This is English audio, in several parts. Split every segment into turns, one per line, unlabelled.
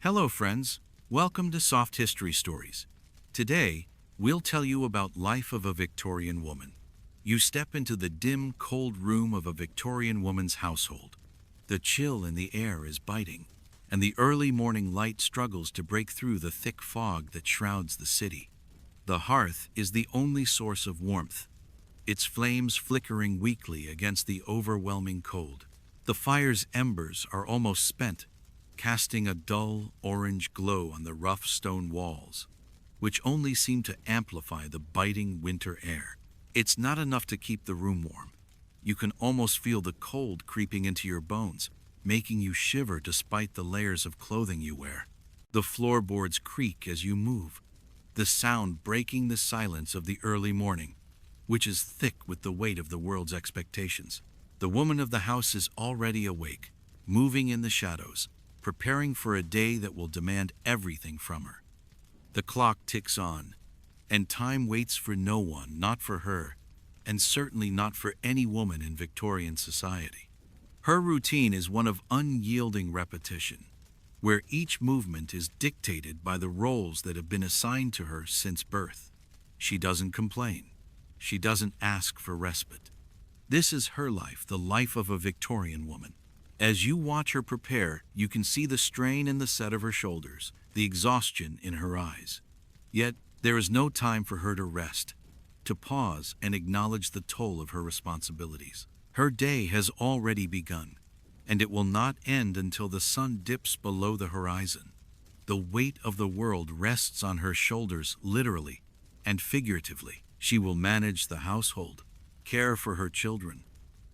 Hello, friends. Welcome to Soft History Stories. Today, we'll tell you about life of a Victorian woman. You step into the dim, cold room of a Victorian woman's household. The chill in the air is biting, and the early morning light struggles to break through the thick fog that shrouds the city. The hearth is the only source of warmth, its flames flickering weakly against the overwhelming cold. The fire's embers are almost spent, casting a dull orange glow on the rough stone walls, which only seem to amplify the biting winter air. It's not enough to keep the room warm. You can almost feel the cold creeping into your bones, making you shiver despite the layers of clothing you wear. The floorboards creak as you move, the sound breaking the silence of the early morning, which is thick with the weight of the world's expectations. The woman of the house is already awake, moving in the shadows, preparing for a day that will demand everything from her. The clock ticks on, and time waits for no one, not for her, and certainly not for any woman in Victorian society. Her routine is one of unyielding repetition, where each movement is dictated by the roles that have been assigned to her since birth. She doesn't complain. She doesn't ask for respite. This is her life, the life of a Victorian woman. As you watch her prepare, you can see the strain in the set of her shoulders, the exhaustion in her eyes. Yet, there is no time for her to rest, to pause and acknowledge the toll of her responsibilities. Her day has already begun, and it will not end until the sun dips below the horizon. The weight of the world rests on her shoulders, literally and figuratively. She will manage the household, care for her children,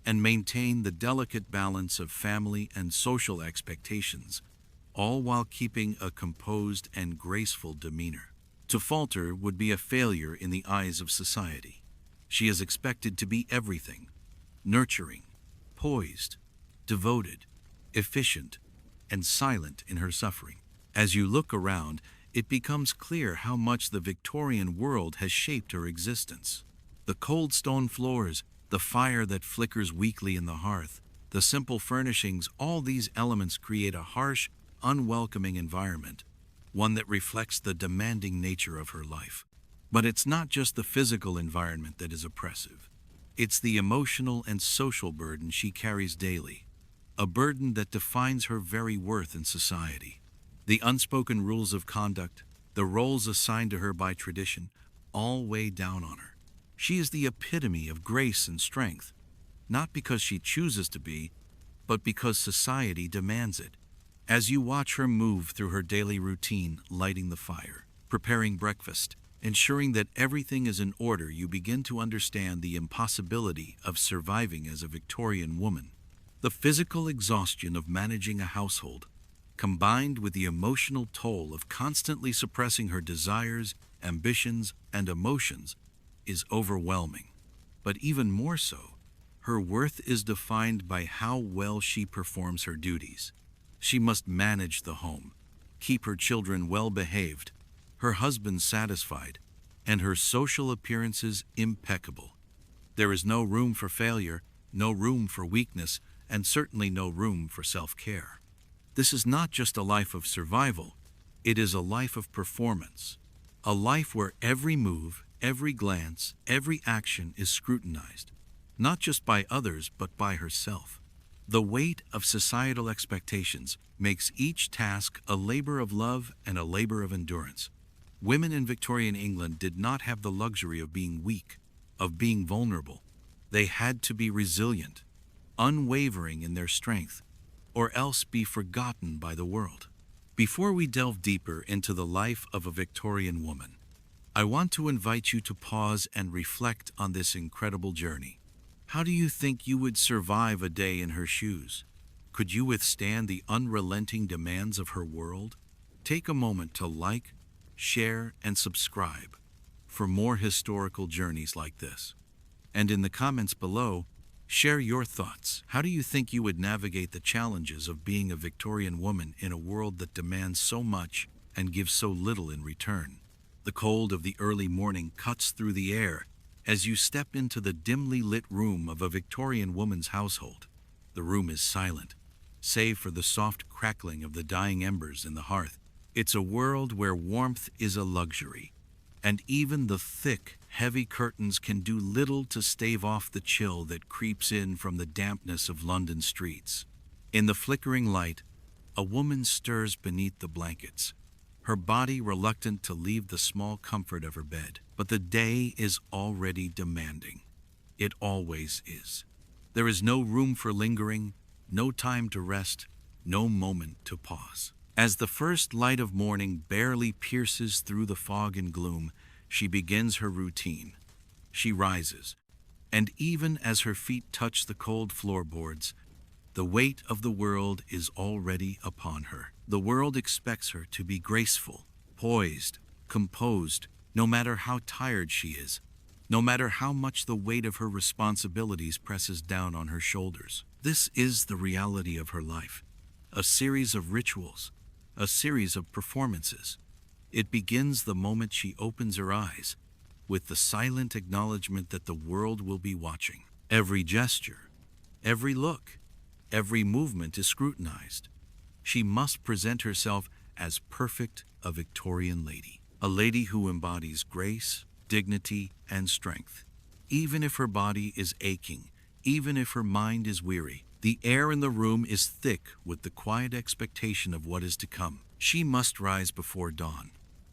and maintain the delicate balance of family and social expectations, all while keeping a composed and graceful demeanor. To falter would be a failure in the eyes of society. She is expected to be everything: nurturing, poised, devoted, efficient, and silent in her suffering. As you look around, it becomes clear how much the Victorian world has shaped her existence. The cold stone floors, the fire that flickers weakly in the hearth, the simple furnishings, all these elements create a harsh, unwelcoming environment, one that reflects the demanding nature of her life. But it's not just the physical environment that is oppressive. It's the emotional and social burden she carries daily, a burden that defines her very worth in society. The unspoken rules of conduct, the roles assigned to her by tradition, all weigh down on her. She is the epitome of grace and strength, not because she chooses to be, but because society demands it. As you watch her move through her daily routine, lighting the fire, preparing breakfast, ensuring that everything is in order, you begin to understand the impossibility of surviving as a Victorian woman. The physical exhaustion of managing a household, combined with the emotional toll of constantly suppressing her desires, ambitions, and emotions, is overwhelming. But even more so, her worth is defined by how well she performs her duties. She must manage the home, keep her children well behaved, her husband satisfied, and her social appearances impeccable. There is no room for failure, no room for weakness, and certainly no room for self-care. This is not just a life of survival, it is a life of performance. A life where every move, every glance, every action is scrutinized, not just by others but by herself. The weight of societal expectations makes each task a labor of love and a labor of endurance. Women in Victorian England did not have the luxury of being weak, of being vulnerable. They had to be resilient, unwavering in their strength, or else be forgotten by the world. Before we delve deeper into the life of a Victorian woman, I want to invite you to pause and reflect on this incredible journey. How do you think you would survive a day in her shoes? Could you withstand the unrelenting demands of her world? Take a moment to like, share, and subscribe for more historical journeys like this. And in the comments below, share your thoughts. How do you think you would navigate the challenges of being a Victorian woman in a world that demands so much and gives so little in return? The cold of the early morning cuts through the air as you step into the dimly lit room of a Victorian woman's household. The room is silent, save for the soft crackling of the dying embers in the hearth. It's a world where warmth is a luxury, and even the thick, heavy curtains can do little to stave off the chill that creeps in from the dampness of London streets. In the flickering light, a woman stirs beneath the blankets, her body reluctant to leave the small comfort of her bed. But the day is already demanding. It always is. There is no room for lingering, no time to rest, no moment to pause. As the first light of morning barely pierces through the fog and gloom, she begins her routine. She rises, and even as her feet touch the cold floorboards, the weight of the world is already upon her. The world expects her to be graceful, poised, composed, no matter how tired she is, no matter how much the weight of her responsibilities presses down on her shoulders. This is the reality of her life, a series of rituals, a series of performances. It begins the moment she opens her eyes, with the silent acknowledgement that the world will be watching. Every gesture, every look, every movement is scrutinized. She must present herself as perfect, a Victorian lady, a lady who embodies grace, dignity, and strength. Even if her body is aching, even if her mind is weary, the air in the room is thick with the quiet expectation of what is to come. She must rise before dawn,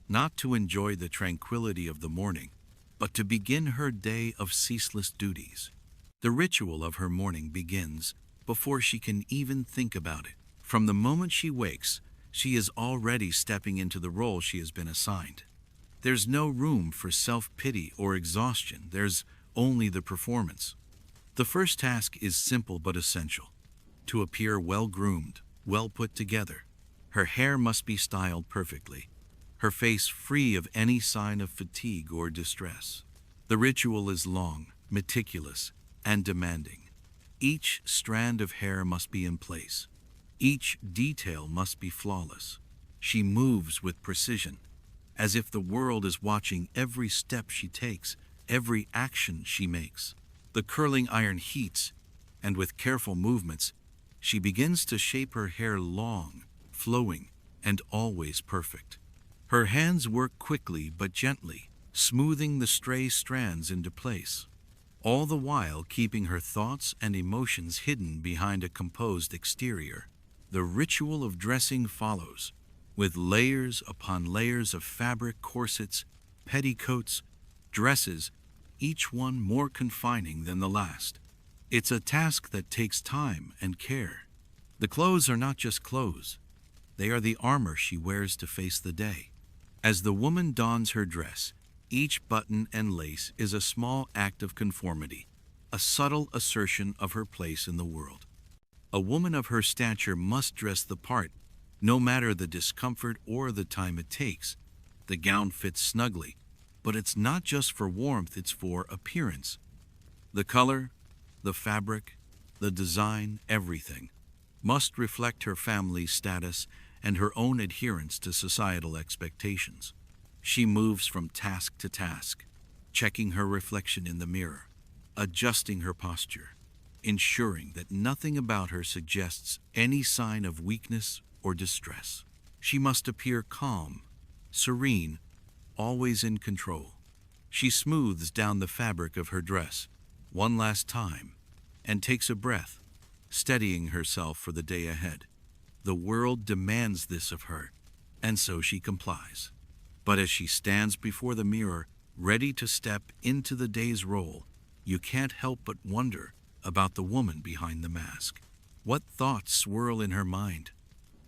not to enjoy the tranquility of the morning, but to begin her day of ceaseless duties. The ritual of her morning begins before she can even think about it. From the moment she wakes, she is already stepping into the role she has been assigned. There's no room for self-pity or exhaustion. There's only the performance. The first task is simple but essential: to appear well-groomed, well put together. Her hair must be styled perfectly, her face free of any sign of fatigue or distress. The ritual is long, meticulous, and demanding. Each strand of hair must be in place. Each detail must be flawless. She moves with precision, as if the world is watching every step she takes, every action she makes. The curling iron heats, and with careful movements, she begins to shape her hair long, flowing, and always perfect. Her hands work quickly but gently, smoothing the stray strands into place, all the while keeping her thoughts and emotions hidden behind a composed exterior. The ritual of dressing follows, with layers upon layers of fabric, corsets, petticoats, dresses, each one more confining than the last. It's a task that takes time and care. The clothes are not just clothes. They are the armor she wears to face the day. As the woman dons her dress, each button and lace is a small act of conformity, a subtle assertion of her place in the world. A woman of her stature must dress the part, no matter the discomfort or the time it takes. The gown fits snugly, but it's not just for warmth, it's for appearance. The color, the fabric, the design, everything must reflect her family's status and her own adherence to societal expectations. She moves from task to task, checking her reflection in the mirror, adjusting her posture, ensuring that nothing about her suggests any sign of weakness or distress. She must appear calm, serene, always in control. She smooths down the fabric of her dress one last time and takes a breath, steadying herself for the day ahead. The world demands this of her, and so she complies. But as she stands before the mirror, ready to step into the day's role, you can't help but wonder about the woman behind the mask. What thoughts swirl in her mind?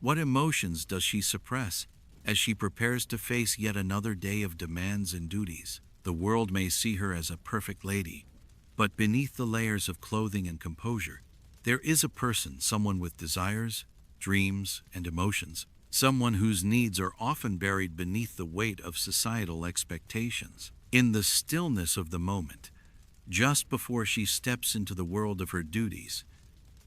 What emotions does she suppress as she prepares to face yet another day of demands and duties? The world may see her as a perfect lady, but beneath the layers of clothing and composure, there is a person, someone with desires, dreams, and emotions, someone whose needs are often buried beneath the weight of societal expectations. In the stillness of the moment, just before she steps into the world of her duties,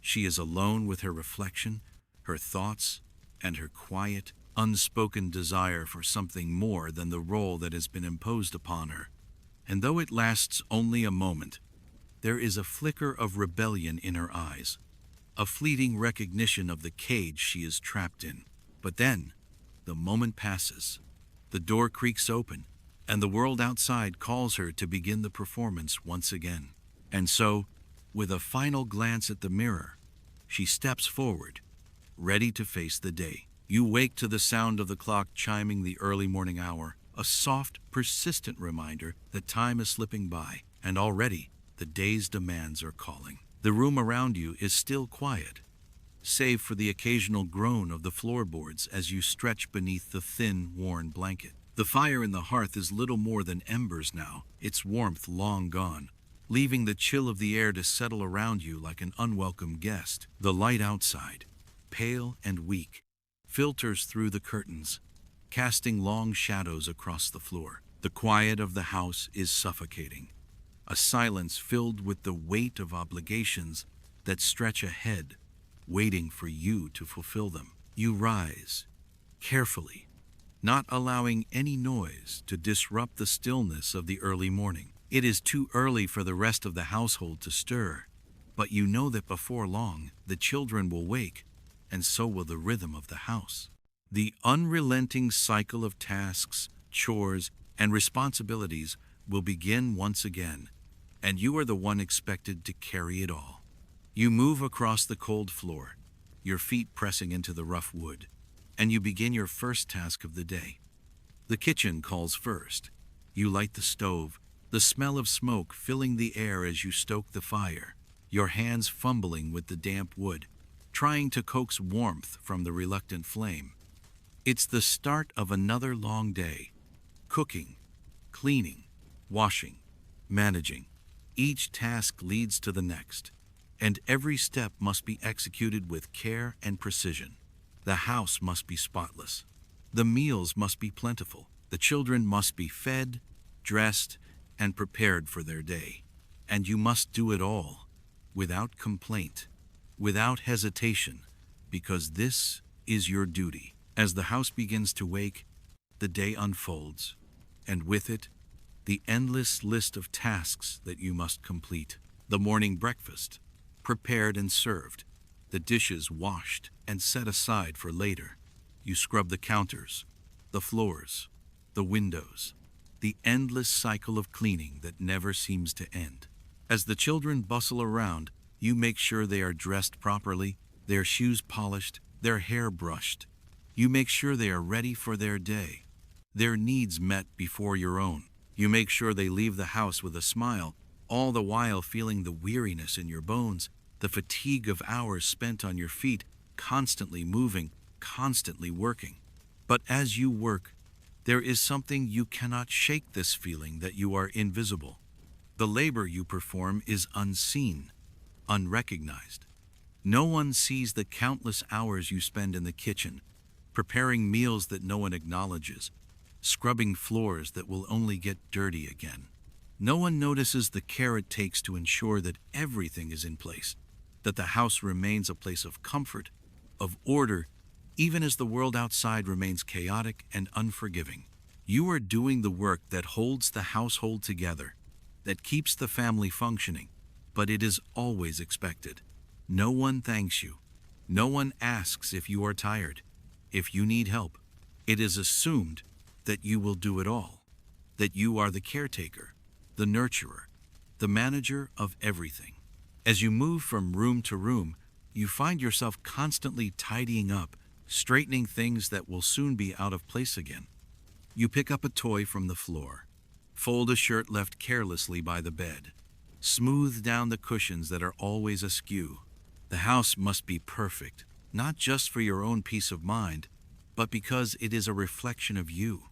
she is alone with her reflection, her thoughts, and her quiet, unspoken desire for something more than the role that has been imposed upon her. And though it lasts only a moment, there is a flicker of rebellion in her eyes, a fleeting recognition of the cage she is trapped in. But then, the moment passes, the door creaks open, and the world outside calls her to begin the performance once again. And so, with a final glance at the mirror, she steps forward, ready to face the day. You wake to the sound of the clock chiming the early morning hour, a soft, persistent reminder that time is slipping by, and already the day's demands are calling. The room around you is still quiet, save for the occasional groan of the floorboards as you stretch beneath the thin, worn blanket. The fire in the hearth is little more than embers now, its warmth long gone, leaving the chill of the air to settle around you like an unwelcome guest. The light outside, pale and weak, filters through the curtains, casting long shadows across the floor. The quiet of the house is suffocating, a silence filled with the weight of obligations that stretch ahead, waiting for you to fulfill them. You rise, carefully, not allowing any noise to disrupt the stillness of the early morning. It is too early for the rest of the household to stir, but you know that before long, the children will wake, and so will the rhythm of the house. The unrelenting cycle of tasks, chores, and responsibilities will begin once again, and you are the one expected to carry it all. You move across the cold floor, your feet pressing into the rough wood, and you begin your first task of the day. The kitchen calls first. You light the stove, the smell of smoke filling the air as you stoke the fire, your hands fumbling with the damp wood, trying to coax warmth from the reluctant flame. It's the start of another long day. Cooking, cleaning, washing, managing. Each task leads to the next, and every step must be executed with care and precision. The house must be spotless. The meals must be plentiful. The children must be fed, dressed, and prepared for their day. And you must do it all, without complaint, without hesitation, because this is your duty. As the house begins to wake, the day unfolds, and with it, the endless list of tasks that you must complete. The morning breakfast, prepared and served, the dishes washed and set aside for later. You scrub the counters, the floors, the windows, the endless cycle of cleaning that never seems to end. As the children bustle around, you make sure they are dressed properly, their shoes polished, their hair brushed. You make sure they are ready for their day, their needs met before your own. You make sure they leave the house with a smile, all the while feeling the weariness in your bones, the fatigue of hours spent on your feet, constantly moving, constantly working. But as you work, there is something you cannot shake, this feeling that you are invisible. The labor you perform is unseen, unrecognized. No one sees the countless hours you spend in the kitchen, preparing meals that no one acknowledges, scrubbing floors that will only get dirty again. No one notices the care it takes to ensure that everything is in place, that the house remains a place of comfort, of order, even as the world outside remains chaotic and unforgiving. You are doing the work that holds the household together, that keeps the family functioning, but it is always expected. No one thanks you. No one asks if you are tired, if you need help. It is assumed that you will do it all, that you are the caretaker, the nurturer, the manager of everything. As you move from room to room, you find yourself constantly tidying up, straightening things that will soon be out of place again. You pick up a toy from the floor, fold a shirt left carelessly by the bed, smooth down the cushions that are always askew. The house must be perfect, not just for your own peace of mind, but because it is a reflection of you.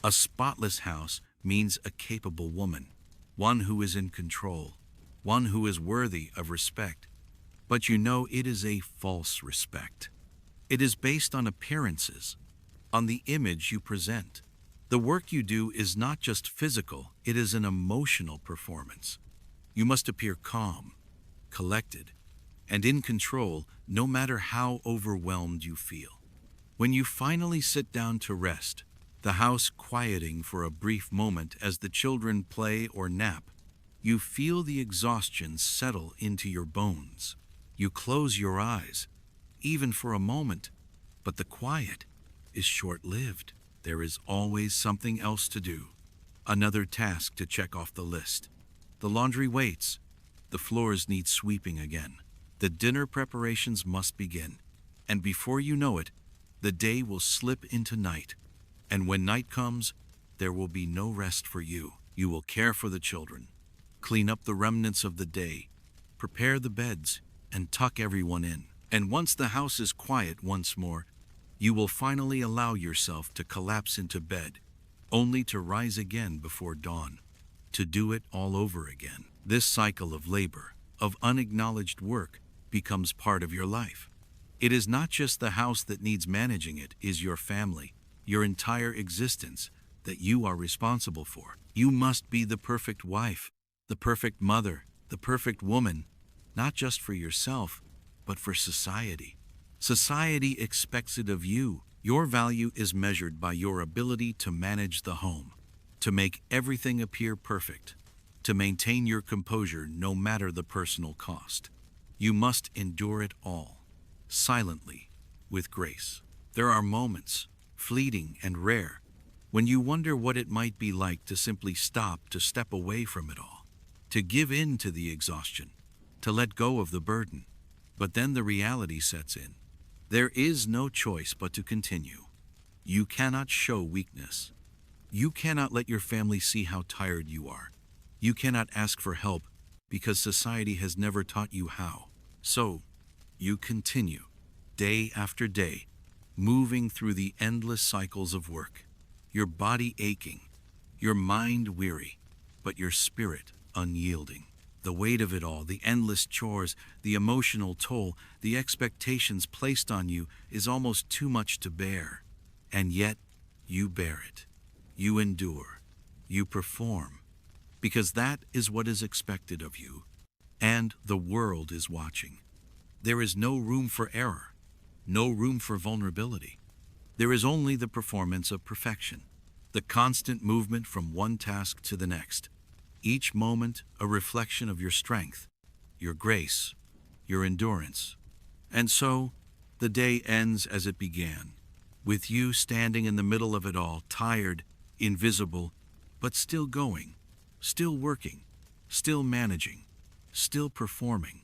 A spotless house means a capable woman, one who is in control, one who is worthy of respect. But you know it is a false respect. It is based on appearances, on the image you present. The work you do is not just physical, it is an emotional performance. You must appear calm, collected, and in control no matter how overwhelmed you feel. When you finally sit down to rest, the house quieting for a brief moment as the children play or nap, you feel the exhaustion settle into your bones. You close your eyes, even for a moment, but the quiet is short-lived. There is always something else to do. Another task to check off the list. The laundry waits. The floors need sweeping again. The dinner preparations must begin. And before you know it, the day will slip into night. And when night comes, there will be no rest for you. You will care for the children, clean up the remnants of the day, prepare the beds, and tuck everyone in. And once the house is quiet once more, you will finally allow yourself to collapse into bed, only to rise again before dawn, to do it all over again. This cycle of labor, of unacknowledged work, becomes part of your life. It is not just the house that needs managing, it is your family, your entire existence that you are responsible for. You must be the perfect wife, the perfect mother, the perfect woman, not just for yourself, but for society. Society expects it of you. Your value is measured by your ability to manage the home, to make everything appear perfect, to maintain your composure no matter the personal cost. You must endure it all, silently, with grace. There are moments, fleeting and rare, when you wonder what it might be like to simply stop, to step away from it all, to give in to the exhaustion, to let go of the burden. But then the reality sets in. There is no choice but to continue. You cannot show weakness. You cannot let your family see how tired you are. You cannot ask for help because society has never taught you how. So, you continue, day after day, moving through the endless cycles of work, your body aching, your mind weary, but your spirit unyielding. The weight of it all, the endless chores, the emotional toll, the expectations placed on you is almost too much to bear. And yet, you bear it. You endure. You perform. Because that is what is expected of you. And the world is watching. There is no room for error. No room for vulnerability. There is only the performance of perfection. The constant movement from one task to the next. Each moment a reflection of your strength, your grace, your endurance. And so, the day ends as it began, with you standing in the middle of it all, tired, invisible, but still going, still working, still managing, still performing.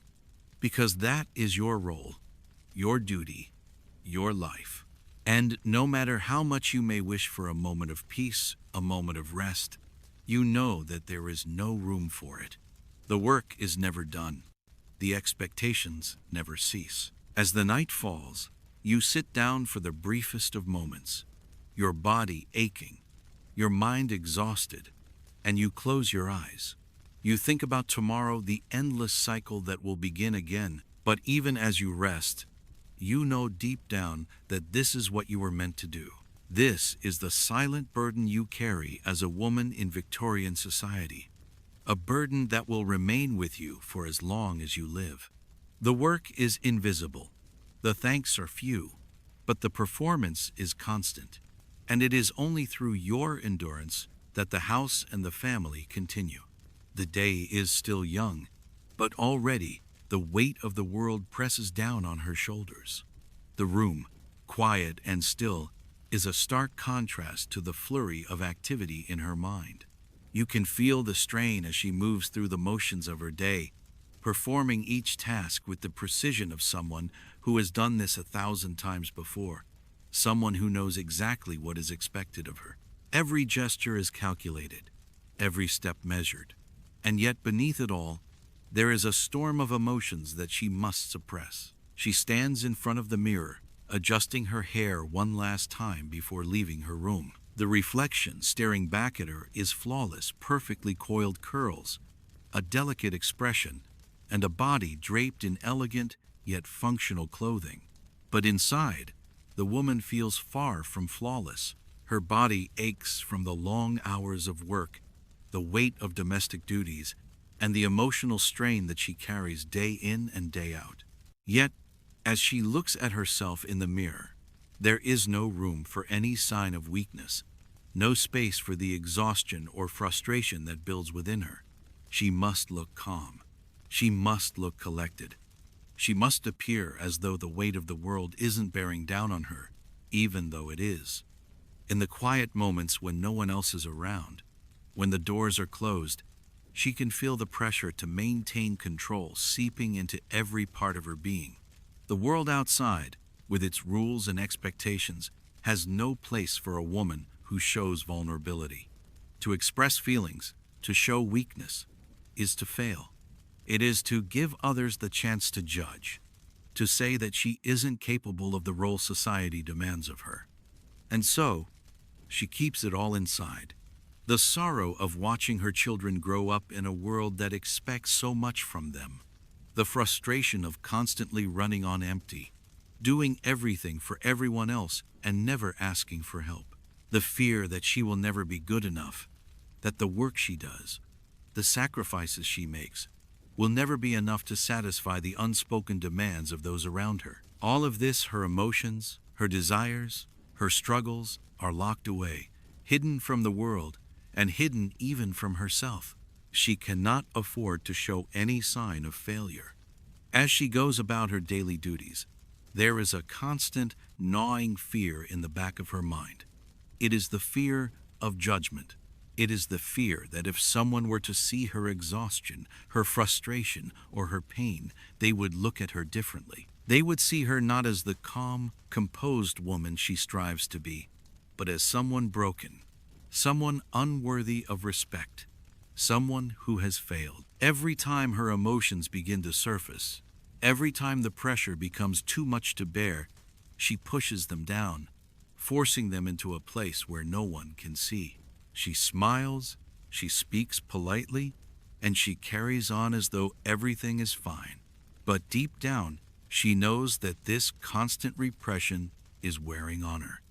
Because that is your role, your duty, your life. And no matter how much you may wish for a moment of peace, a moment of rest, you know that there is no room for it. The work is never done. The expectations never cease. As the night falls, you sit down for the briefest of moments, your body aching, your mind exhausted, and you close your eyes. You think about tomorrow, the endless cycle that will begin again. But even as you rest, you know deep down that this is what you were meant to do. This is the silent burden you carry as a woman in Victorian society, a burden that will remain with you for as long as you live. The work is invisible, the thanks are few, but the performance is constant, and it is only through your endurance that the house and the family continue. The day is still young, but already the weight of the world presses down on her shoulders. The room, quiet and still, is a stark contrast to the flurry of activity in her mind. You can feel the strain as she moves through the motions of her day, performing each task with the precision of someone who has done this 1,000 times before, someone who knows exactly what is expected of her. Every gesture is calculated, every step measured, and yet beneath it all, there is a storm of emotions that she must suppress. She stands in front of the mirror, adjusting her hair one last time before leaving her room. The reflection staring back at her is flawless, perfectly coiled curls, a delicate expression, and a body draped in elegant yet functional clothing. But inside, the woman feels far from flawless. Her body aches from the long hours of work, the weight of domestic duties, and the emotional strain that she carries day in and day out. Yet, as she looks at herself in the mirror, there is no room for any sign of weakness, no space for the exhaustion or frustration that builds within her. She must look calm. She must look collected. She must appear as though the weight of the world isn't bearing down on her, even though it is. In the quiet moments when no one else is around, when the doors are closed, she can feel the pressure to maintain control seeping into every part of her being. The world outside, with its rules and expectations, has no place for a woman who shows vulnerability. To express feelings, to show weakness, is to fail. It is to give others the chance to judge, to say that she isn't capable of the role society demands of her. And so, she keeps it all inside. The sorrow of watching her children grow up in a world that expects so much from them. The frustration of constantly running on empty, doing everything for everyone else and never asking for help. The fear that she will never be good enough, that the work she does, the sacrifices she makes, will never be enough to satisfy the unspoken demands of those around her. All of this, her emotions, her desires, her struggles, are locked away, hidden from the world, and hidden even from herself. She cannot afford to show any sign of failure. As she goes about her daily duties, there is a constant, gnawing fear in the back of her mind. It is the fear of judgment. It is the fear that if someone were to see her exhaustion, her frustration, or her pain, they would look at her differently. They would see her not as the calm, composed woman she strives to be, but as someone broken, someone unworthy of respect, someone who has failed. Every time her emotions begin to surface, every time the pressure becomes too much to bear, she pushes them down, forcing them into a place where no one can see. She smiles, she speaks politely, and she carries on as though everything is fine. But deep down, she knows that this constant repression is wearing on her.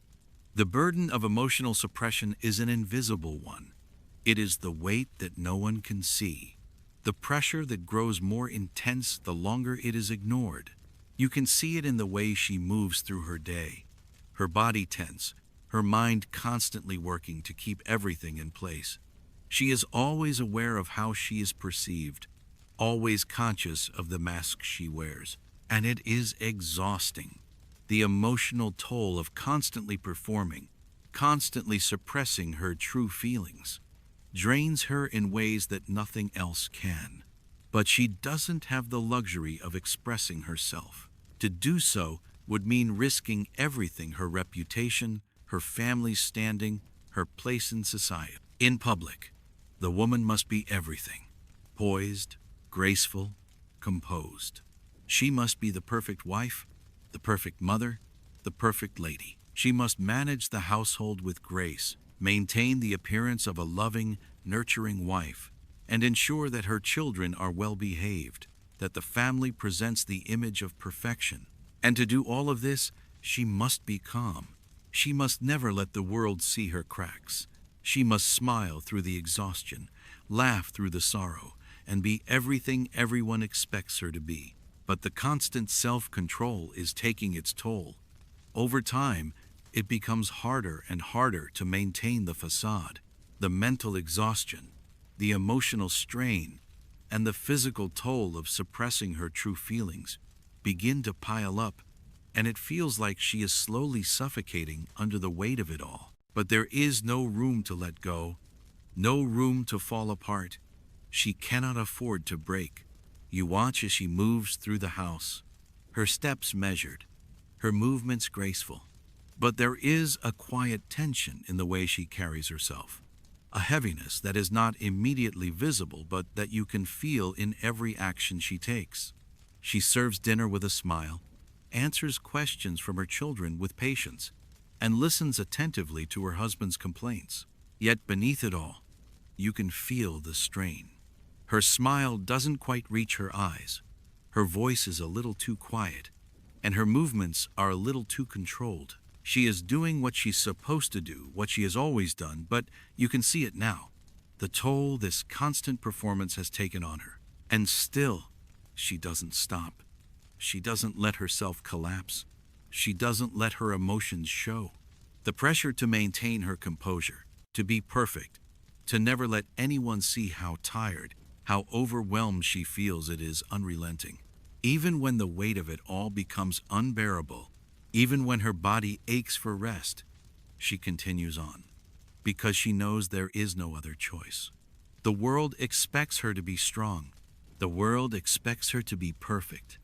The burden of emotional suppression is an invisible one. It is the weight that no one can see, the pressure that grows more intense the longer it is ignored. You can see it in the way she moves through her day, her body tense, her mind constantly working to keep everything in place. She is always aware of how she is perceived, always conscious of the mask she wears, and it is exhausting. The emotional toll of constantly performing, constantly suppressing her true feelings, drains her in ways that nothing else can. But she doesn't have the luxury of expressing herself. To do so would mean risking everything: her reputation, her family's standing, her place in society. In public, the woman must be everything: poised, graceful, composed. She must be the perfect wife, the perfect mother, the perfect lady. She must manage the household with grace, maintain the appearance of a loving, nurturing wife, and ensure that her children are well behaved, that the family presents the image of perfection. And to do all of this, she must be calm. She must never let the world see her cracks. She must smile through the exhaustion, laugh through the sorrow, and be everything everyone expects her to be. But the constant self-control is taking its toll. Over time, it becomes harder and harder to maintain the facade. The mental exhaustion, the emotional strain, and the physical toll of suppressing her true feelings begin to pile up, and it feels like she is slowly suffocating under the weight of it all. But there is no room to let go, no room to fall apart. She cannot afford to break. You watch as she moves through the house, her steps measured, her movements graceful. But there is a quiet tension in the way she carries herself, a heaviness that is not immediately visible but that you can feel in every action she takes. She serves dinner with a smile, answers questions from her children with patience, and listens attentively to her husband's complaints. Yet beneath it all, you can feel the strain. Her smile doesn't quite reach her eyes, her voice is a little too quiet, and her movements are a little too controlled. She is doing what she's supposed to do, what she has always done, but you can see it now. The toll this constant performance has taken on her. And still, she doesn't stop. She doesn't let herself collapse. She doesn't let her emotions show. The pressure to maintain her composure, to be perfect, to never let anyone see how tired, how overwhelmed she feels, it is unrelenting. Even when the weight of it all becomes unbearable, even when her body aches for rest, she continues on, because she knows there is no other choice. The world expects her to be strong. The world expects her to be perfect.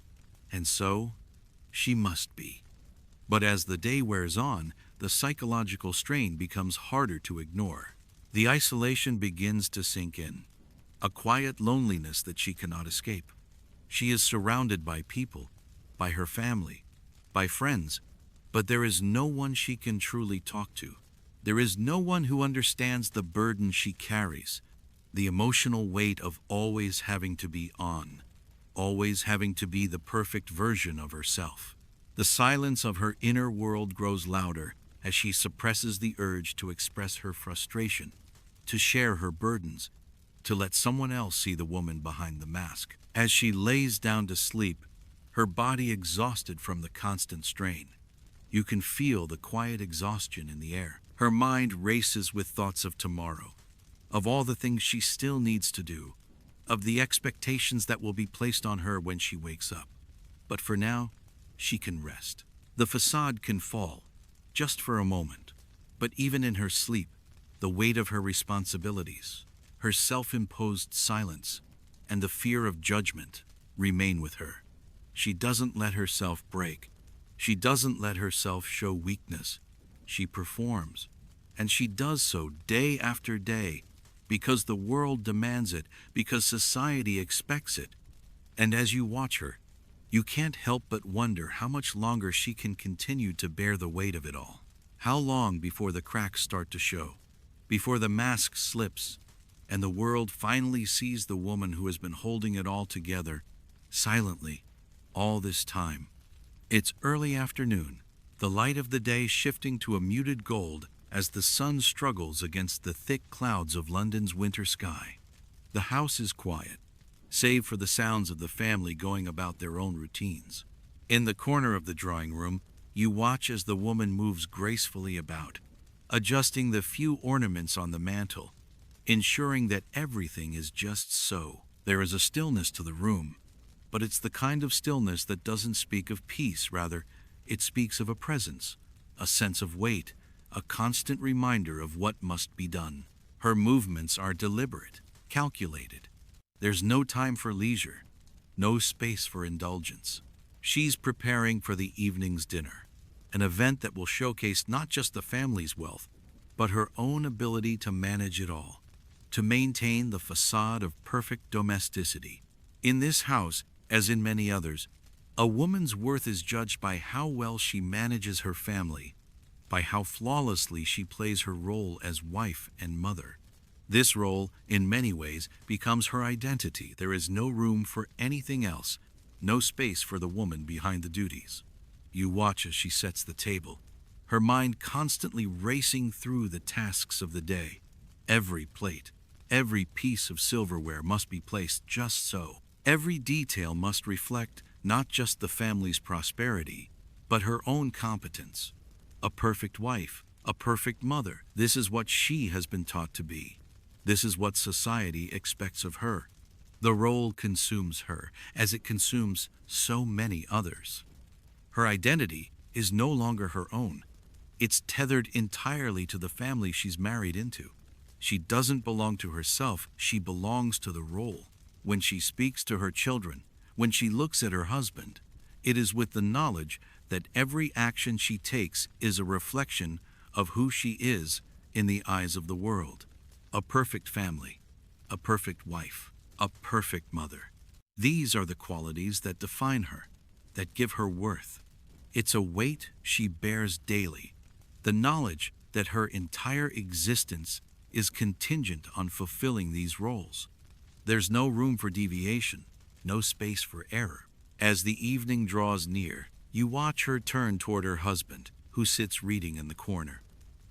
And so, she must be. But as the day wears on, the psychological strain becomes harder to ignore. The isolation begins to sink in, a quiet loneliness that she cannot escape. She is surrounded by people, by her family, by friends, but there is no one she can truly talk to. There is no one who understands the burden she carries, the emotional weight of always having to be on, always having to be the perfect version of herself. The silence of her inner world grows louder as she suppresses the urge to express her frustration, to share her burdens, to let someone else see the woman behind the mask. As she lays down to sleep, her body exhausted from the constant strain, you can feel the quiet exhaustion in the air. Her mind races with thoughts of tomorrow, of all the things she still needs to do, of the expectations that will be placed on her when she wakes up. But for now, she can rest. The facade can fall, just for a moment. But even in her sleep, the weight of her responsibilities, her self-imposed silence, and the fear of judgment remain with her. She doesn't let herself break. She doesn't let herself show weakness. She performs, and she does so day after day, because the world demands it, because society expects it. And as you watch her, you can't help but wonder how much longer she can continue to bear the weight of it all. How long before the cracks start to show, before the mask slips, and the world finally sees the woman who has been holding it all together, silently, all this time. It's early afternoon, the light of the day shifting to a muted gold as the sun struggles against the thick clouds of London's winter sky. The house is quiet, save for the sounds of the family going about their own routines. In the corner of the drawing room, you watch as the woman moves gracefully about, adjusting the few ornaments on the mantel, ensuring that everything is just so. There is a stillness to the room, but it's the kind of stillness that doesn't speak of peace. Rather, it speaks of a presence, a sense of weight, a constant reminder of what must be done. Her movements are deliberate, calculated. There's no time for leisure, no space for indulgence. She's preparing for the evening's dinner, an event that will showcase not just the family's wealth, but her own ability to manage it all, to maintain the facade of perfect domesticity. In this house, as in many others, a woman's worth is judged by how well she manages her family, by how flawlessly she plays her role as wife and mother. This role, in many ways, becomes her identity. There is no room for anything else, no space for the woman behind the duties. You watch as she sets the table, her mind constantly racing through the tasks of the day. Every plate, every piece of silverware must be placed just so. Every detail must reflect not just the family's prosperity, but her own competence. A perfect wife, a perfect mother. This is what she has been taught to be. This is what society expects of her. The role consumes her, as it consumes so many others. Her identity is no longer her own. It's tethered entirely to the family she's married into. She doesn't belong to herself, she belongs to the role. When she speaks to her children, when she looks at her husband, it is with the knowledge that every action she takes is a reflection of who she is in the eyes of the world. A perfect family, a perfect wife, a perfect mother. These are the qualities that define her, that give her worth. It's a weight she bears daily, the knowledge that her entire existence is contingent on fulfilling these roles. There's no room for deviation, no space for error. As the evening draws near, you watch her turn toward her husband, who sits reading in the corner.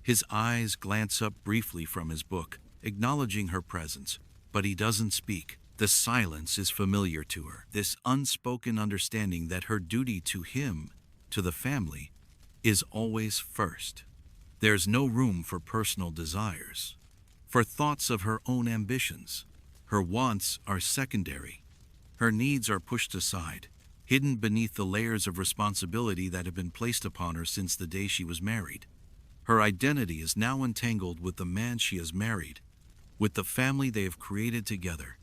His eyes glance up briefly from his book, acknowledging her presence, but he doesn't speak. The silence is familiar to her, this unspoken understanding that her duty to him, to the family, is always first. There's no room for personal desires, for thoughts of her own ambitions. Her wants are secondary. Her needs are pushed aside. hidden beneath the layers of responsibility that have been placed upon her since the day she was married. Her identity is now entangled with the man she has married, with the family they have created together.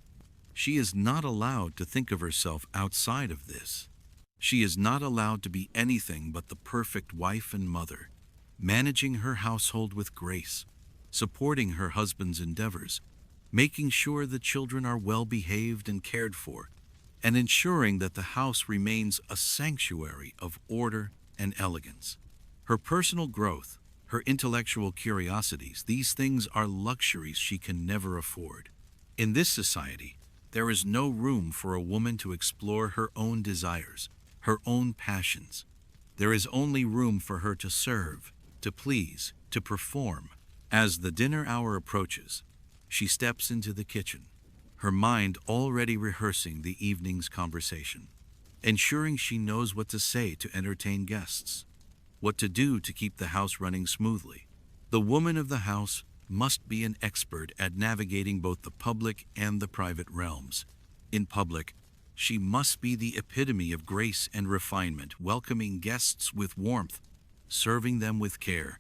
She is not allowed to think of herself outside of this. She is not allowed to be anything but the perfect wife and mother, managing her household with grace, supporting her husband's endeavors, making sure the children are well behaved and cared for, and ensuring that the house remains a sanctuary of order and elegance. Her personal growth, her intellectual curiosities, these things are luxuries she can never afford. In this society, there is no room for a woman to explore her own desires, her own passions. There is only room for her to serve, to please, to perform. As the dinner hour approaches, she steps into the kitchen, her mind already rehearsing the evening's conversation, ensuring she knows what to say to entertain guests, what to do to keep the house running smoothly. The woman of the house must be an expert at navigating both the public and the private realms. In public, she must be the epitome of grace and refinement, welcoming guests with warmth, serving them with care,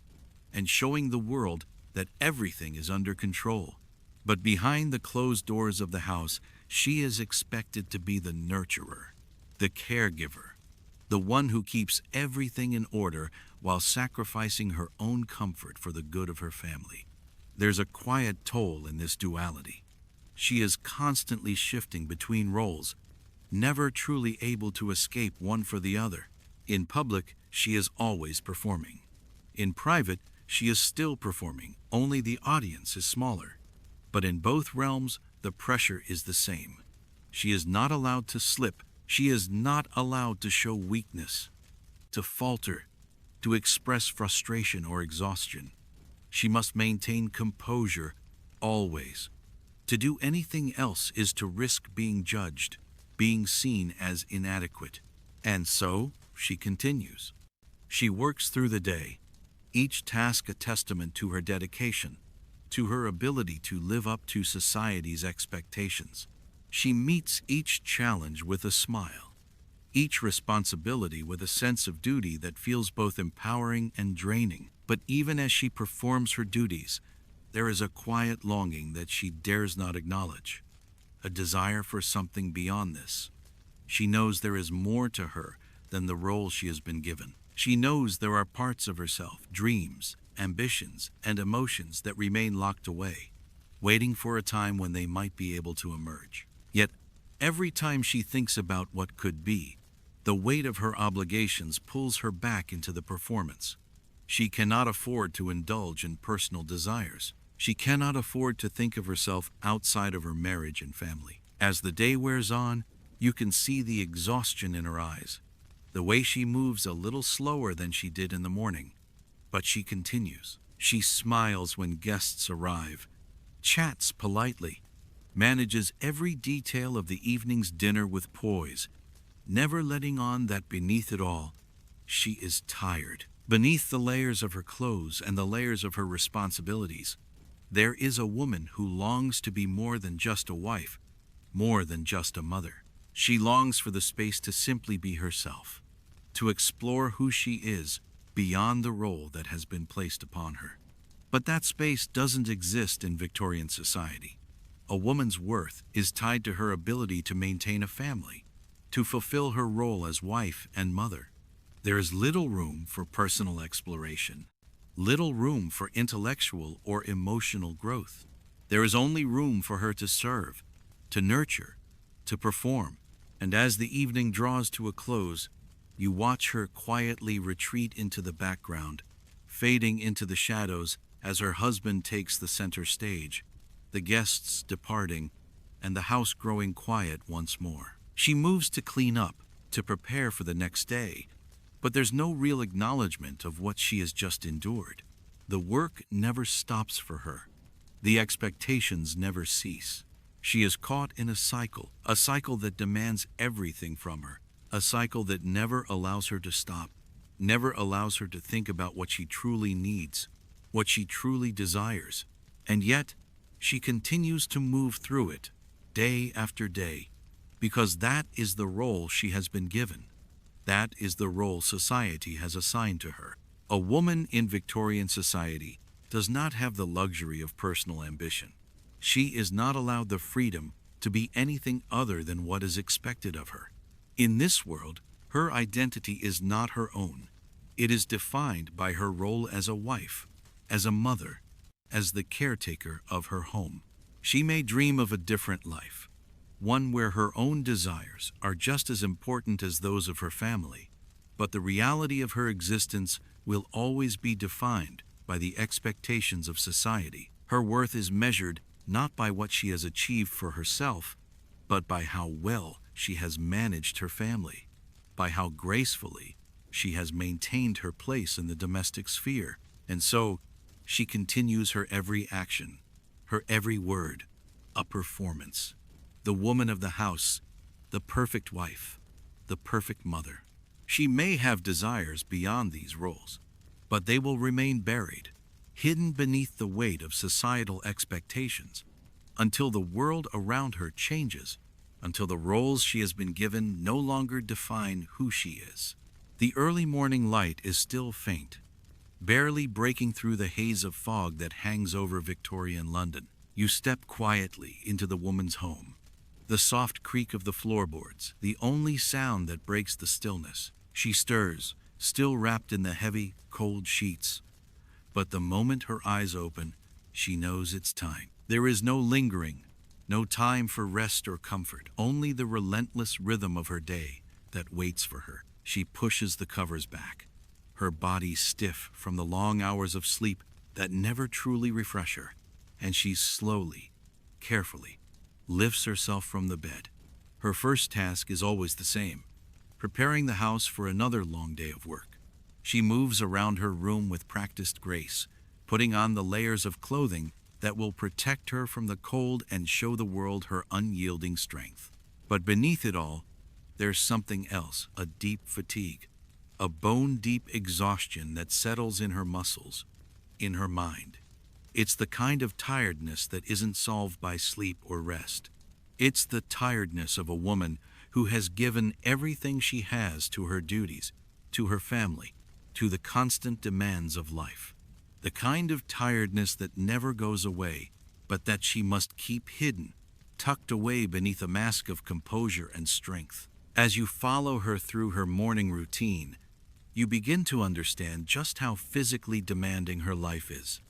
and showing the world that everything is under control. But behind the closed doors of the house, she is expected to be the nurturer, the caregiver, the one who keeps everything in order while sacrificing her own comfort for the good of her family. There's a quiet toll in this duality. She is constantly shifting between roles, never truly able to escape one for the other. In public, she is always performing. In private, she is still performing, only the audience is smaller. But in both realms, the pressure is the same. She is not allowed to slip. She is not allowed to show weakness, to falter, to express frustration or exhaustion. She must maintain composure always. To do anything else is to risk being judged, being seen as inadequate. And so, she continues. She works through the day, each task a testament to her dedication, to her ability to live up to society's expectations. She meets each challenge with a smile, each responsibility with a sense of duty that feels both empowering and draining. But even as she performs her duties, there is a quiet longing that she dares not acknowledge, a desire for something beyond this. She knows there is more to her than the role she has been given. She knows there are parts of herself, dreams, ambitions, and emotions that remain locked away, waiting for a time when they might be able to emerge. Yet, every time she thinks about what could be, the weight of her obligations pulls her back into the performance. She cannot afford to indulge in personal desires. She cannot afford to think of herself outside of her marriage and family. As the day wears on, you can see the exhaustion in her eyes, the way she moves a little slower than she did in the morning. But she continues. She smiles when guests arrive, chats politely, manages every detail of the evening's dinner with poise, never letting on that beneath it all, she is tired. Beneath the layers of her clothes and the layers of her responsibilities, there is a woman who longs to be more than just a wife, more than just a mother. She longs for the space to simply be herself, to explore who she is beyond the role that has been placed upon her. But that space doesn't exist in Victorian society. A woman's worth is tied to her ability to maintain a family, to fulfill her role as wife and mother. There is little room for personal exploration, little room for intellectual or emotional growth. There is only room for her to serve, to nurture, to perform. And as the evening draws to a close, you watch her quietly retreat into the background, fading into the shadows as her husband takes the center stage, the guests departing, and the house growing quiet once more. She moves to clean up, to prepare for the next day, but there's no real acknowledgement of what she has just endured. The work never stops for her. The expectations never cease. She is caught in a cycle that demands everything from her, a cycle that never allows her to stop, never allows her to think about what she truly needs, what she truly desires. And yet, she continues to move through it, day after day, because that is the role she has been given. That is the role society has assigned to her. A woman in Victorian society does not have the luxury of personal ambition. She is not allowed the freedom to be anything other than what is expected of her. In this world, her identity is not her own. It is defined by her role as a wife, as a mother, as the caretaker of her home. She may dream of a different life, one where her own desires are just as important as those of her family, but the reality of her existence will always be defined by the expectations of society. Her worth is measured not by what she has achieved for herself, but by how well she has managed her family, by how gracefully she has maintained her place in the domestic sphere. And so, she continues her every action, her every word, a performance. The woman of the house, the perfect wife, the perfect mother. She may have desires beyond these roles, but they will remain buried, hidden beneath the weight of societal expectations, until the world around her changes, until the roles she has been given no longer define who she is. The early morning light is still faint, barely breaking through the haze of fog that hangs over Victorian London. You step quietly into the woman's home. The soft creak of the floorboards, the only sound that breaks the stillness. She stirs, still wrapped in the heavy, cold sheets. But the moment her eyes open, she knows it's time. There is no lingering, no time for rest or comfort, only the relentless rhythm of her day that waits for her. She pushes the covers back, her body stiff from the long hours of sleep that never truly refresh her, and she slowly, carefully, lifts herself from the bed. Her first task is always the same, preparing the house for another long day of work. She moves around her room with practiced grace, putting on the layers of clothing that will protect her from the cold and show the world her unyielding strength. But beneath it all, there's something else, a deep fatigue, a bone-deep exhaustion that settles in her muscles, in her mind. It's the kind of tiredness that isn't solved by sleep or rest. It's the tiredness of a woman who has given everything she has to her duties, to her family, to the constant demands of life. The kind of tiredness that never goes away, but that she must keep hidden, tucked away beneath a mask of composure and strength. As you follow her through her morning routine, you begin to understand just how physically demanding her life is.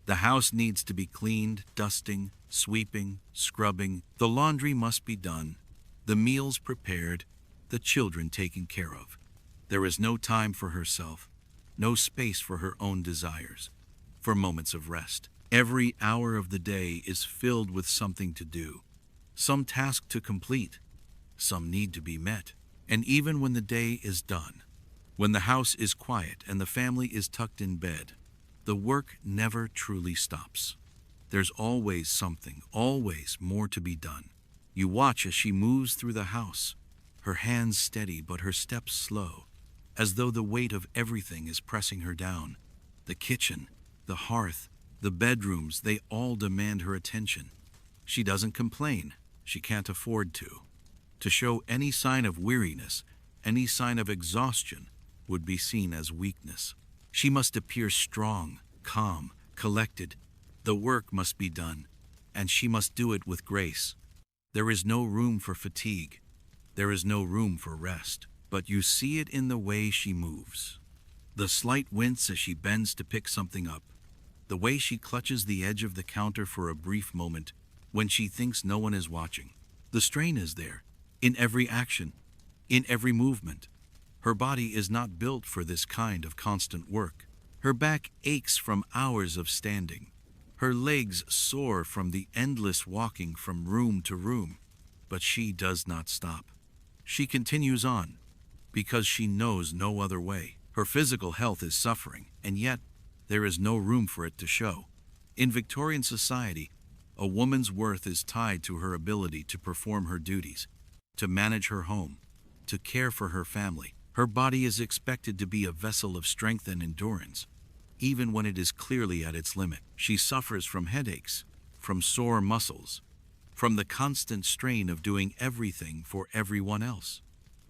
The house needs to be cleaned, dusting, sweeping, scrubbing. The laundry must be done, the meals prepared, the children taken care of. There is no time for herself, no space for her own desires, for moments of rest. Every hour of the day is filled with something to do, some task to complete, some need to be met. And even when the day is done, when the house is quiet and the family is tucked in bed, the work never truly stops. There's always something, always more to be done. You watch as she moves through the house, her hands steady but her steps slow, as though the weight of everything is pressing her down. The kitchen, the hearth, the bedrooms, they all demand her attention. She doesn't complain. She can't afford to. To show any sign of weariness, any sign of exhaustion, would be seen as weakness. She must appear strong, calm, collected. The work must be done, and she must do it with grace. There is no room for fatigue. There is no room for rest. But you see it in the way she moves. The slight wince as she bends to pick something up. The way she clutches the edge of the counter for a brief moment when she thinks no one is watching. The strain is there, in every action, in every movement. Her body is not built for this kind of constant work. Her back aches from hours of standing. Her legs sore from the endless walking from room to room. But she does not stop. She continues on, because she knows no other way. Her physical health is suffering, and yet there is no room for it to show. In Victorian society, a woman's worth is tied to her ability to perform her duties, to manage her home, to care for her family. Her body is expected to be a vessel of strength and endurance, even when it is clearly at its limit. She suffers from headaches, from sore muscles, from the constant strain of doing everything for everyone else.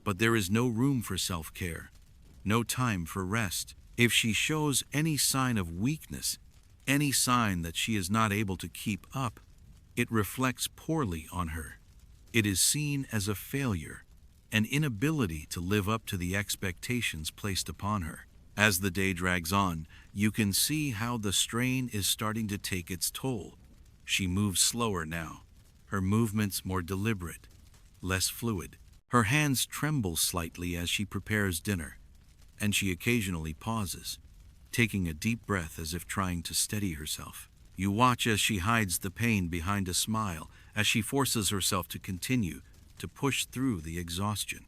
But there is no room for self-care, no time for rest. If she shows any sign of weakness, any sign that she is not able to keep up, it reflects poorly on her. It is seen as a failure, an inability to live up to the expectations placed upon her. As the day drags on, you can see how the strain is starting to take its toll. She moves slower now, her movements more deliberate, less fluid. Her hands tremble slightly as she prepares dinner, and she occasionally pauses, taking a deep breath as if trying to steady herself. You watch as she hides the pain behind a smile, as she forces herself to continue to push through the exhaustion.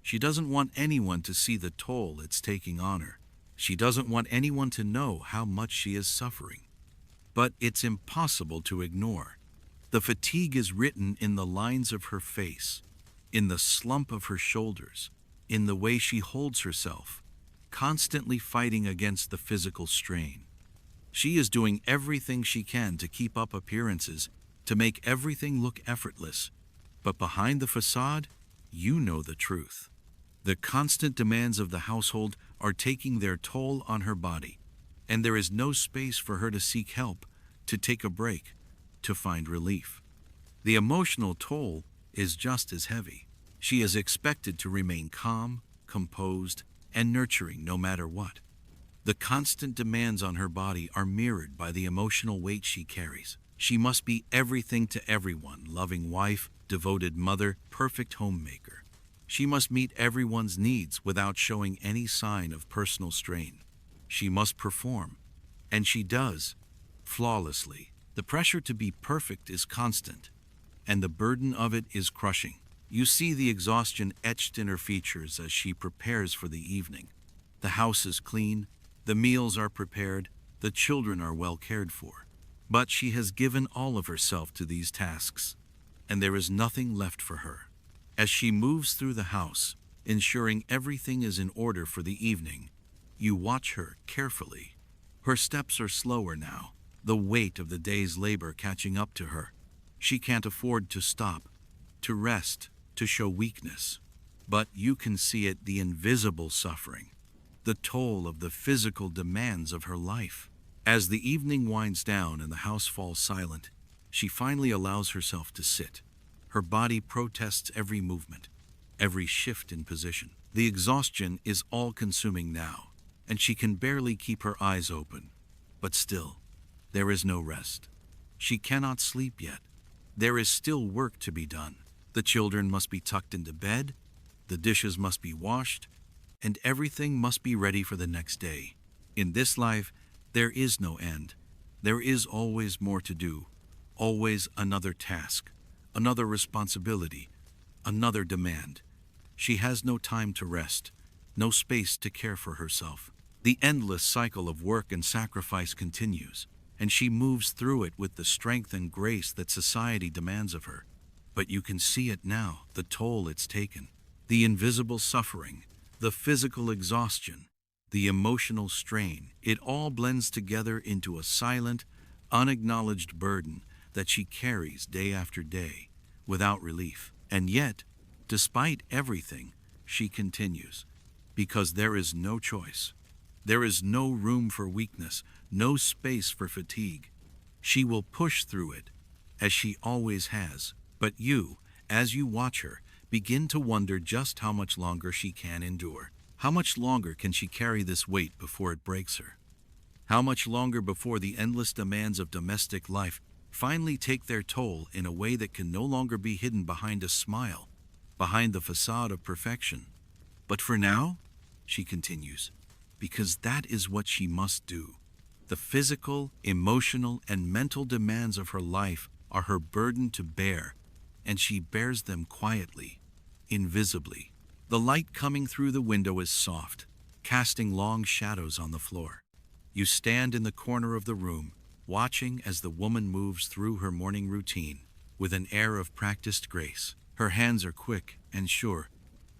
She doesn't want anyone to see the toll it's taking on her. She doesn't want anyone to know how much she is suffering. But it's impossible to ignore. The fatigue is written in the lines of her face, in the slump of her shoulders, in the way she holds herself, constantly fighting against the physical strain. She is doing everything she can to keep up appearances, to make everything look effortless. But behind the facade, you know the truth. The constant demands of the household are taking their toll on her body, and there is no space for her to seek help, to take a break, to find relief. The emotional toll is just as heavy. She is expected to remain calm, composed, and nurturing no matter what. The constant demands on her body are mirrored by the emotional weight she carries. She must be everything to everyone, loving wife, devoted mother, perfect homemaker. She must meet everyone's needs without showing any sign of personal strain. She must perform, and she does, flawlessly. The pressure to be perfect is constant, and the burden of it is crushing. You see the exhaustion etched in her features as she prepares for the evening. The house is clean, the meals are prepared, the children are well cared for. But she has given all of herself to these tasks, and there is nothing left for her. As she moves through the house, ensuring everything is in order for the evening, you watch her carefully. Her steps are slower now, the weight of the day's labor catching up to her. She can't afford to stop, to rest, to show weakness. But you can see it, the invisible suffering, the toll of the physical demands of her life. As the evening winds down and the house falls silent, she finally allows herself to sit. Her body protests every movement, every shift in position. The exhaustion is all-consuming now, and she can barely keep her eyes open. But still, there is no rest. She cannot sleep yet. There is still work to be done. The children must be tucked into bed, the dishes must be washed, and everything must be ready for the next day. In this life, there is no end. There is always more to do, always another task, another responsibility, another demand. She has no time to rest, no space to care for herself. The endless cycle of work and sacrifice continues, and she moves through it with the strength and grace that society demands of her. But you can see it now, the toll it's taken, the invisible suffering, the physical exhaustion, the emotional strain. It all blends together into a silent, unacknowledged burden that she carries day after day, without relief. And yet, despite everything, she continues, because there is no choice. There is no room for weakness, no space for fatigue. She will push through it, as she always has. But you, as you watch her, begin to wonder just how much longer she can endure. How much longer can she carry this weight before it breaks her? How much longer before the endless demands of domestic life finally take their toll in a way that can no longer be hidden behind a smile, behind the facade of perfection? But for now, she continues, because that is what she must do. The physical, emotional, and mental demands of her life are her burden to bear, and she bears them quietly, invisibly. The light coming through the window is soft, casting long shadows on the floor. You stand in the corner of the room, watching as the woman moves through her morning routine with an air of practiced grace. Her hands are quick and sure,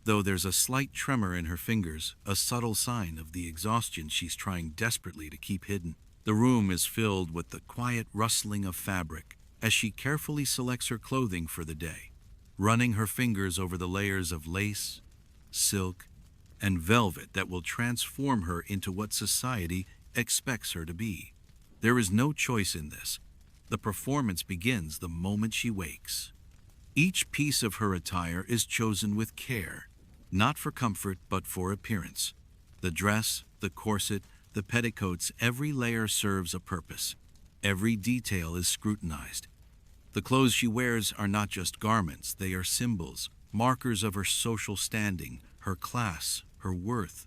though there's a slight tremor in her fingers, a subtle sign of the exhaustion she's trying desperately to keep hidden. The room is filled with the quiet rustling of fabric, as she carefully selects her clothing for the day, running her fingers over the layers of lace, silk, and velvet that will transform her into what society expects her to be. There is no choice in this. The performance begins the moment she wakes. Each piece of her attire is chosen with care, not for comfort but for appearance. The dress, the corset, the petticoats, every layer serves a purpose. Every detail is scrutinized. The clothes she wears are not just garments, they are symbols, markers of her social standing, her class, her worth.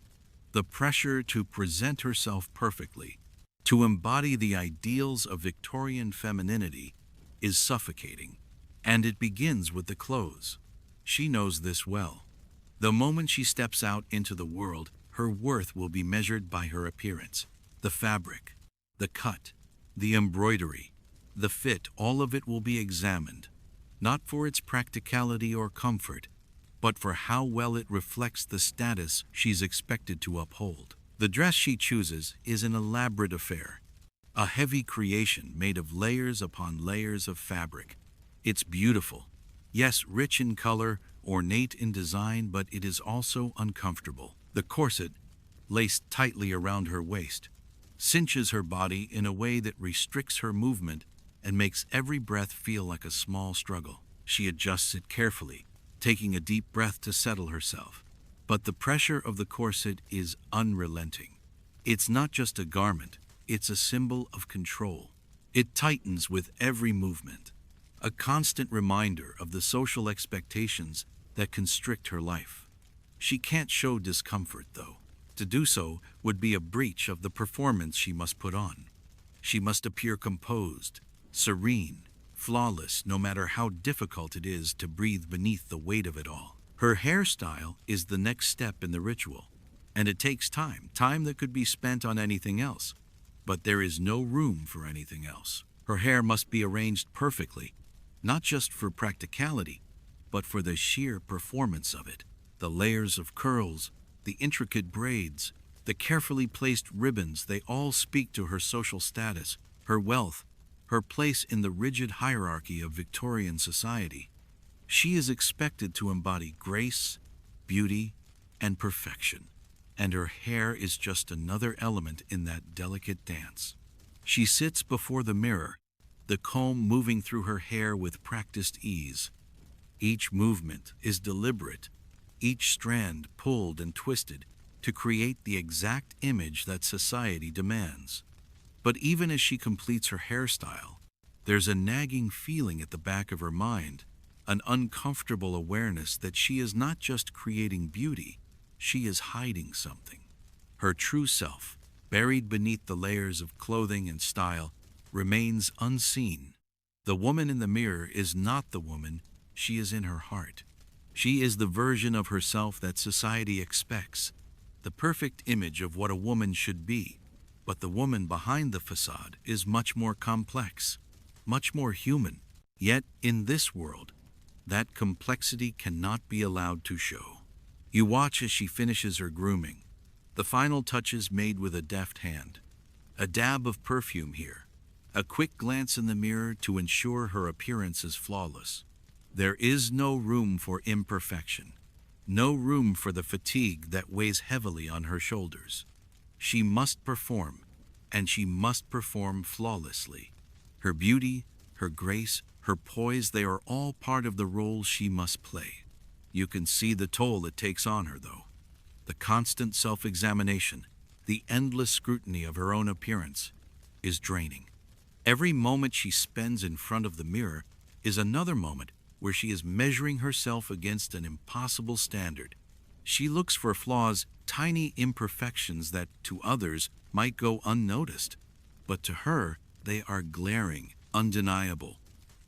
The pressure to present herself perfectly, to embody the ideals of Victorian femininity, is suffocating. And it begins with the clothes. She knows this well. The moment she steps out into the world, her worth will be measured by her appearance. The fabric, the cut, the embroidery, the fit, all of it will be examined, not for its practicality or comfort, but for how well it reflects the status she's expected to uphold. The dress she chooses is an elaborate affair, a heavy creation made of layers upon layers of fabric. It's beautiful, yes, rich in color, ornate in design, but it is also uncomfortable. The corset, laced tightly around her waist, cinches her body in a way that restricts her movement and makes every breath feel like a small struggle. She adjusts it carefully, taking a deep breath to settle herself. But the pressure of the corset is unrelenting. It's not just a garment, it's a symbol of control. It tightens with every movement, a constant reminder of the social expectations that constrict her life. She can't show discomfort, though. To do so would be a breach of the performance she must put on. She must appear composed, serene, flawless, no matter how difficult it is to breathe beneath the weight of it all. Her hairstyle is the next step in the ritual, and it takes time that could be spent on anything else. But there is no room for anything else. Her hair must be arranged perfectly, not just for practicality, but for the sheer performance of it. The layers of curls, the intricate braids, the carefully placed ribbons, they all speak to her social status, her wealth, her place in the rigid hierarchy of Victorian society. She is expected to embody grace, beauty, and perfection, and her hair is just another element in that delicate dance. She sits before the mirror, the comb moving through her hair with practiced ease. Each movement is deliberate, each strand pulled and twisted to create the exact image that society demands. But even as she completes her hairstyle, there's a nagging feeling at the back of her mind, an uncomfortable awareness that she is not just creating beauty, she is hiding something. Her true self, buried beneath the layers of clothing and style, remains unseen. The woman in the mirror is not the woman she is in her heart. She is the version of herself that society expects, the perfect image of what a woman should be. But the woman behind the facade is much more complex, much more human. Yet, in this world, that complexity cannot be allowed to show. You watch as she finishes her grooming, the final touches made with a deft hand. A dab of perfume here, a quick glance in the mirror to ensure her appearance is flawless. There is no room for imperfection, no room for the fatigue that weighs heavily on her shoulders. She must perform, and she must perform flawlessly. Her beauty, her grace, her poise, they are all part of the role she must play. You can see the toll it takes on her, though. The constant self-examination, the endless scrutiny of her own appearance, is draining. Every moment she spends in front of the mirror is another moment where she is measuring herself against an impossible standard. She looks for flaws, tiny imperfections that to others might go unnoticed, but to her they are glaring, undeniable.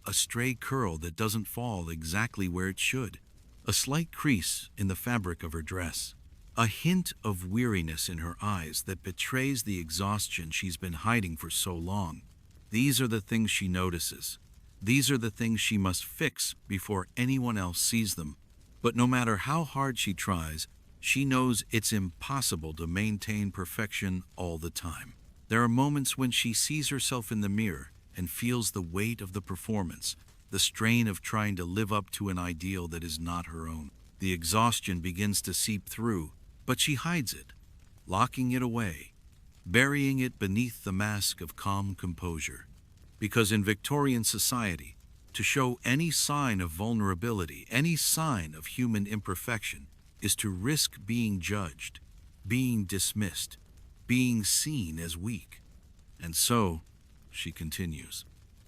A stray curl that doesn't fall exactly where it should, a slight crease in the fabric of her dress, a hint of weariness in her eyes that betrays the exhaustion she's been hiding for so long. These are the things she notices. These are the things she must fix before anyone else sees them. But no matter how hard she tries, she knows it's impossible to maintain perfection all the time. There are moments when she sees herself in the mirror and feels the weight of the performance, the strain of trying to live up to an ideal that is not her own. The exhaustion begins to seep through, but she hides it, locking it away, burying it beneath the mask of calm composure. Because in Victorian society, to show any sign of vulnerability, any sign of human imperfection, is to risk being judged, being dismissed, being seen as weak. And so, she continues,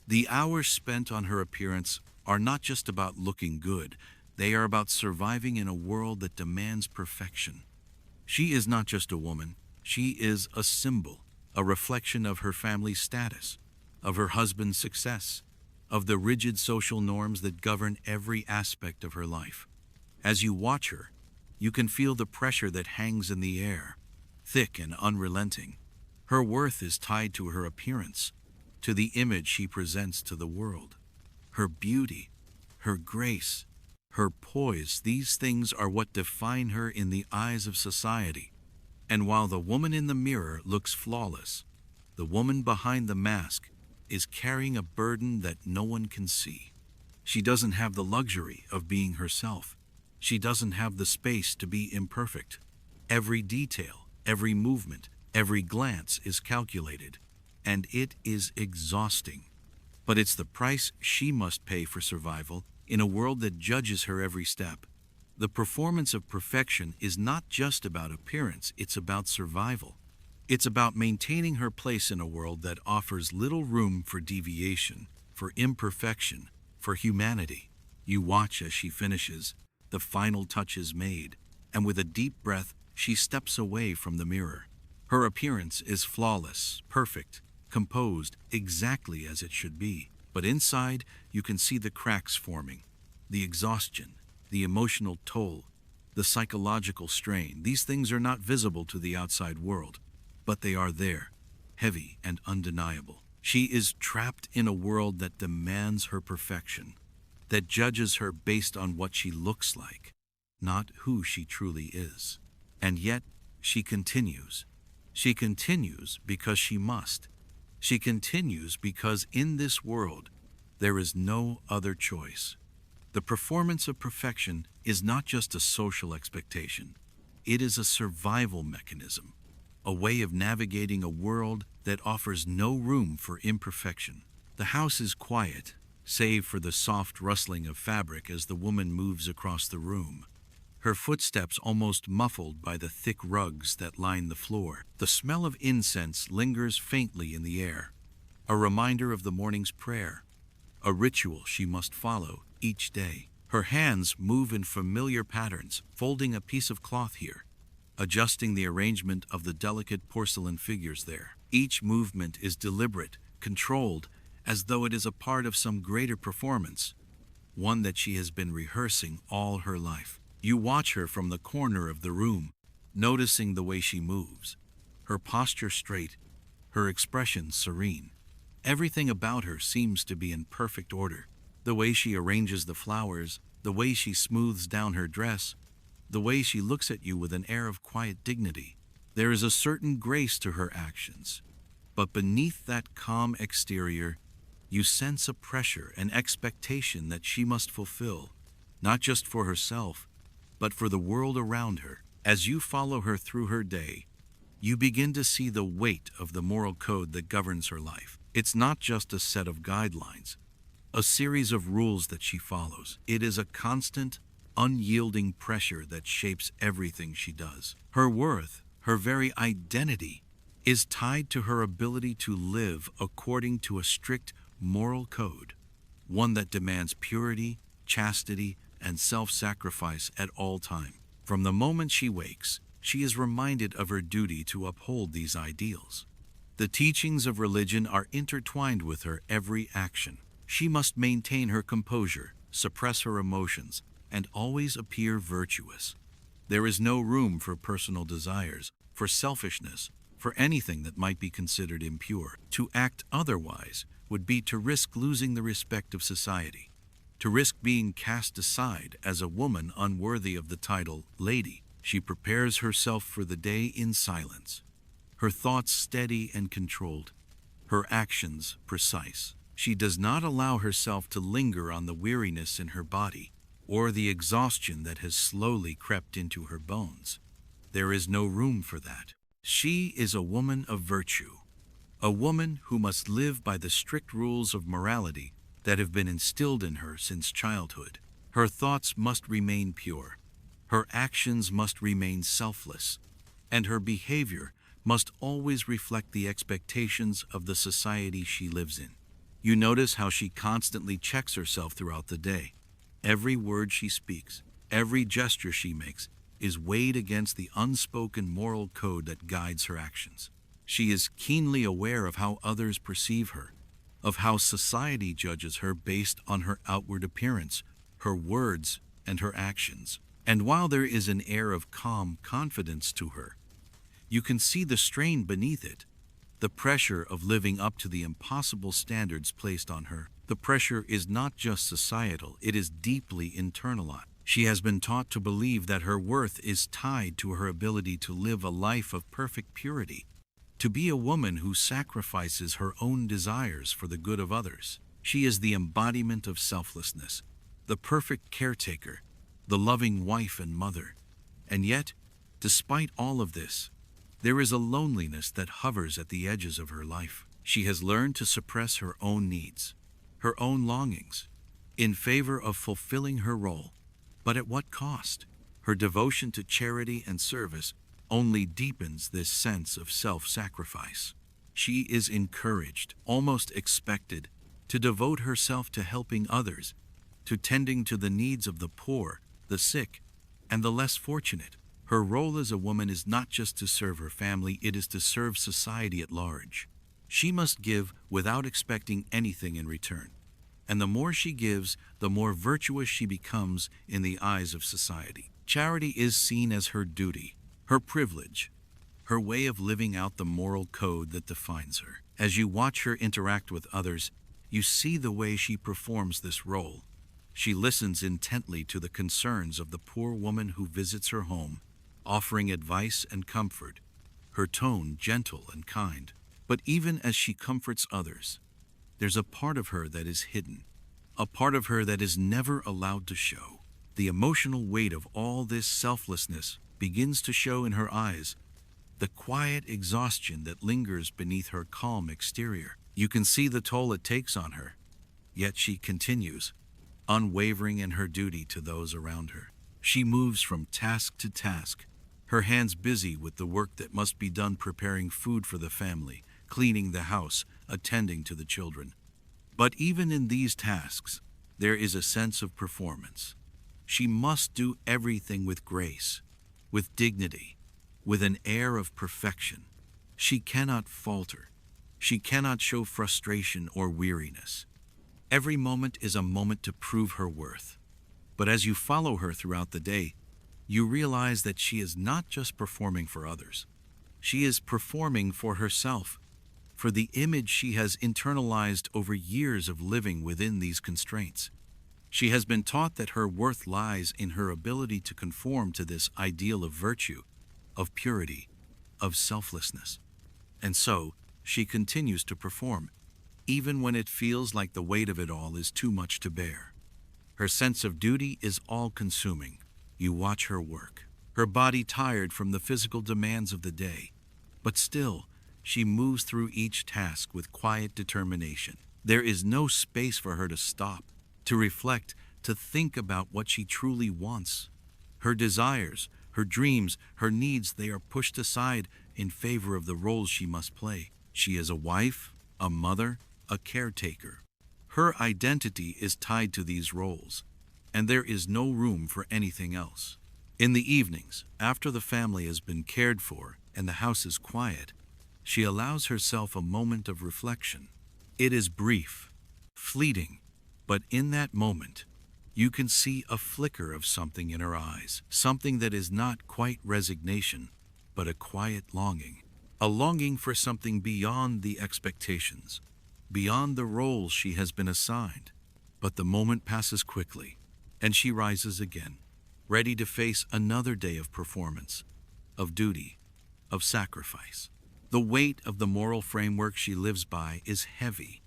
the hours spent on her appearance are not just about looking good, they are about surviving in a world that demands perfection. She is not just a woman, she is a symbol, a reflection of her family's status, of her husband's success, of the rigid social norms that govern every aspect of her life. As you watch her, you can feel the pressure that hangs in the air, thick and unrelenting. Her worth is tied to her appearance, to the image she presents to the world. Her beauty, her grace, her poise, these things are what define her in the eyes of society. And while the woman in the mirror looks flawless, the woman behind the mask is carrying a burden that no one can see. She doesn't have the luxury of being herself. She doesn't have the space to be imperfect. Every detail, every movement, every glance is calculated, and it is exhausting. But it's the price she must pay for survival in a world that judges her every step. The performance of perfection is not just about appearance, it's about survival. It's about maintaining her place in a world that offers little room for deviation, for imperfection, for humanity. You watch as she finishes, the final touch is made, and with a deep breath, she steps away from the mirror. Her appearance is flawless, perfect, composed, exactly as it should be. But inside, you can see the cracks forming, the exhaustion, the emotional toll, the psychological strain. These things are not visible to the outside world, but they are there, heavy and undeniable. She is trapped in a world that demands her perfection, that judges her based on what she looks like, not who she truly is. And yet, she continues. She continues because she must. She continues because in this world, there is no other choice. The performance of perfection is not just a social expectation. It is a survival mechanism, a way of navigating a world that offers no room for imperfection. The house is quiet, save for the soft rustling of fabric as the woman moves across the room, her footsteps almost muffled by the thick rugs that line the floor. The smell of incense lingers faintly in the air, a reminder of the morning's prayer, a ritual she must follow each day. Her hands move in familiar patterns, folding a piece of cloth here, adjusting the arrangement of the delicate porcelain figures there. Each movement is deliberate, controlled, as though it is a part of some greater performance, one that she has been rehearsing all her life. You watch her from the corner of the room, noticing the way she moves, her posture straight, her expression serene. Everything about her seems to be in perfect order. The way she arranges the flowers, the way she smooths down her dress, the way she looks at you with an air of quiet dignity. There is a certain grace to her actions. But beneath that calm exterior, you sense a pressure, an expectation that she must fulfill, not just for herself, but for the world around her. As you follow her through her day, you begin to see the weight of the moral code that governs her life. It's not just a set of guidelines, a series of rules that she follows. It is a constant, unyielding pressure that shapes everything she does. Her worth, her very identity, is tied to her ability to live according to a strict moral code, one that demands purity, chastity, and self-sacrifice at all time. From the moment she wakes, she is reminded of her duty to uphold these ideals. The teachings of religion are intertwined with her every action. She must maintain her composure, suppress her emotions, and always appear virtuous. There is no room for personal desires, for selfishness, for anything that might be considered impure. To act otherwise would be to risk losing the respect of society, to risk being cast aside as a woman unworthy of the title lady. She prepares herself for the day in silence, her thoughts steady and controlled, her actions precise. She does not allow herself to linger on the weariness in her body or the exhaustion that has slowly crept into her bones. There is no room for that. She is a woman of virtue, a woman who must live by the strict rules of morality that have been instilled in her since childhood. Her thoughts must remain pure, her actions must remain selfless, and her behavior must always reflect the expectations of the society she lives in. You notice how she constantly checks herself throughout the day. Every word she speaks, every gesture she makes, is weighed against the unspoken moral code that guides her actions. She is keenly aware of how others perceive her, of how society judges her based on her outward appearance, her words, and her actions. And while there is an air of calm confidence to her, you can see the strain beneath it, the pressure of living up to the impossible standards placed on her. The pressure is not just societal, it is deeply internalized. She has been taught to believe that her worth is tied to her ability to live a life of perfect purity, to be a woman who sacrifices her own desires for the good of others. She is the embodiment of selflessness, the perfect caretaker, the loving wife and mother. And yet, despite all of this, there is a loneliness that hovers at the edges of her life. She has learned to suppress her own needs, her own longings, in favor of fulfilling her role. But at what cost? Her devotion to charity and service only deepens this sense of self-sacrifice. She is encouraged, almost expected, to devote herself to helping others, to tending to the needs of the poor, the sick, and the less fortunate. Her role as a woman is not just to serve her family, it is to serve society at large. She must give without expecting anything in return. And the more she gives, the more virtuous she becomes in the eyes of society. Charity is seen as her duty, her privilege, her way of living out the moral code that defines her. As you watch her interact with others, you see the way she performs this role. She listens intently to the concerns of the poor woman who visits her home, offering advice and comfort, her tone gentle and kind. But even as she comforts others, there's a part of her that is hidden, a part of her that is never allowed to show. The emotional weight of all this selflessness begins to show in her eyes, the quiet exhaustion that lingers beneath her calm exterior. You can see the toll it takes on her, yet she continues, unwavering in her duty to those around her. She moves from task to task, her hands busy with the work that must be done, preparing food for the family, cleaning the house, attending to the children. But even in these tasks, there is a sense of performance. She must do everything with grace, with dignity, with an air of perfection. She cannot falter. She cannot show frustration or weariness. Every moment is a moment to prove her worth. But as you follow her throughout the day, you realize that she is not just performing for others. She is performing for herself, for the image she has internalized over years of living within these constraints. She has been taught that her worth lies in her ability to conform to this ideal of virtue, of purity, of selflessness. And so, she continues to perform, even when it feels like the weight of it all is too much to bear. Her sense of duty is all-consuming. You watch her work, her body tired from the physical demands of the day, but still, she moves through each task with quiet determination. There is no space for her to stop, to reflect, to think about what she truly wants. Her desires, her dreams, her needs, they are pushed aside in favor of the roles she must play. She is a wife, a mother, a caretaker. Her identity is tied to these roles, and there is no room for anything else. In the evenings, after the family has been cared for and the house is quiet, she allows herself a moment of reflection. It is brief, fleeting, but in that moment, you can see a flicker of something in her eyes, something that is not quite resignation, but a quiet longing. A longing for something beyond the expectations, beyond the roles she has been assigned. But the moment passes quickly, and she rises again, ready to face another day of performance, of duty, of sacrifice. The weight of the moral framework she lives by is heavy.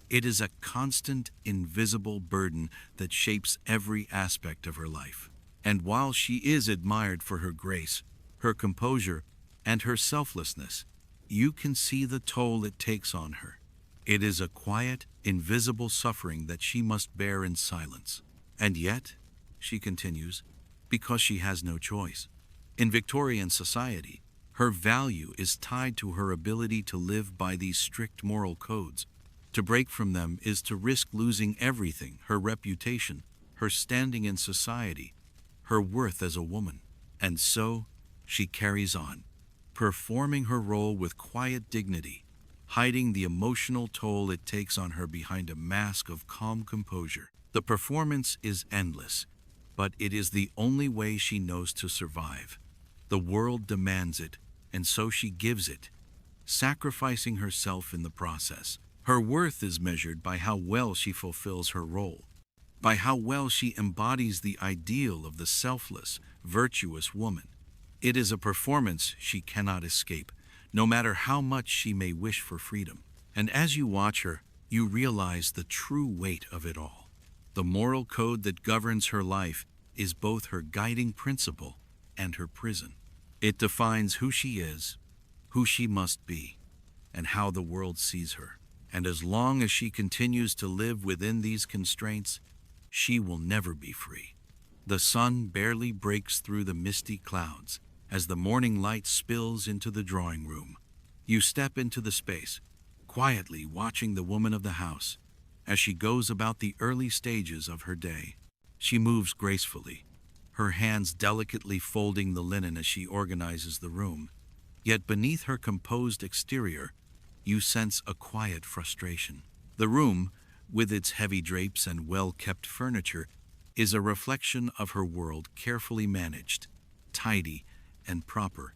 It is a constant, invisible burden that shapes every aspect of her life. And while she is admired for her grace, her composure, and her selflessness, you can see the toll it takes on her. It is a quiet, invisible suffering that she must bear in silence. And yet, she continues, because she has no choice. In Victorian society, her value is tied to her ability to live by these strict moral codes. To break from them is to risk losing everything: her reputation, her standing in society, her worth as a woman. And so, she carries on, performing her role with quiet dignity, hiding the emotional toll it takes on her behind a mask of calm composure. The performance is endless, but it is the only way she knows to survive. The world demands it, and so she gives it, sacrificing herself in the process. Her worth is measured by how well she fulfills her role, by how well she embodies the ideal of the selfless, virtuous woman. It is a performance she cannot escape, no matter how much she may wish for freedom. And as you watch her, you realize the true weight of it all. The moral code that governs her life is both her guiding principle and her prison. It defines who she is, who she must be, and how the world sees her. And as long as she continues to live within these constraints, she will never be free. The sun barely breaks through the misty clouds as the morning light spills into the drawing room. You step into the space, quietly watching the woman of the house as she goes about the early stages of her day. She moves gracefully, her hands delicately folding the linen as she organizes the room. Yet beneath her composed exterior, you sense a quiet frustration. The room, with its heavy drapes and well-kept furniture, is a reflection of her world, carefully managed, tidy, and proper,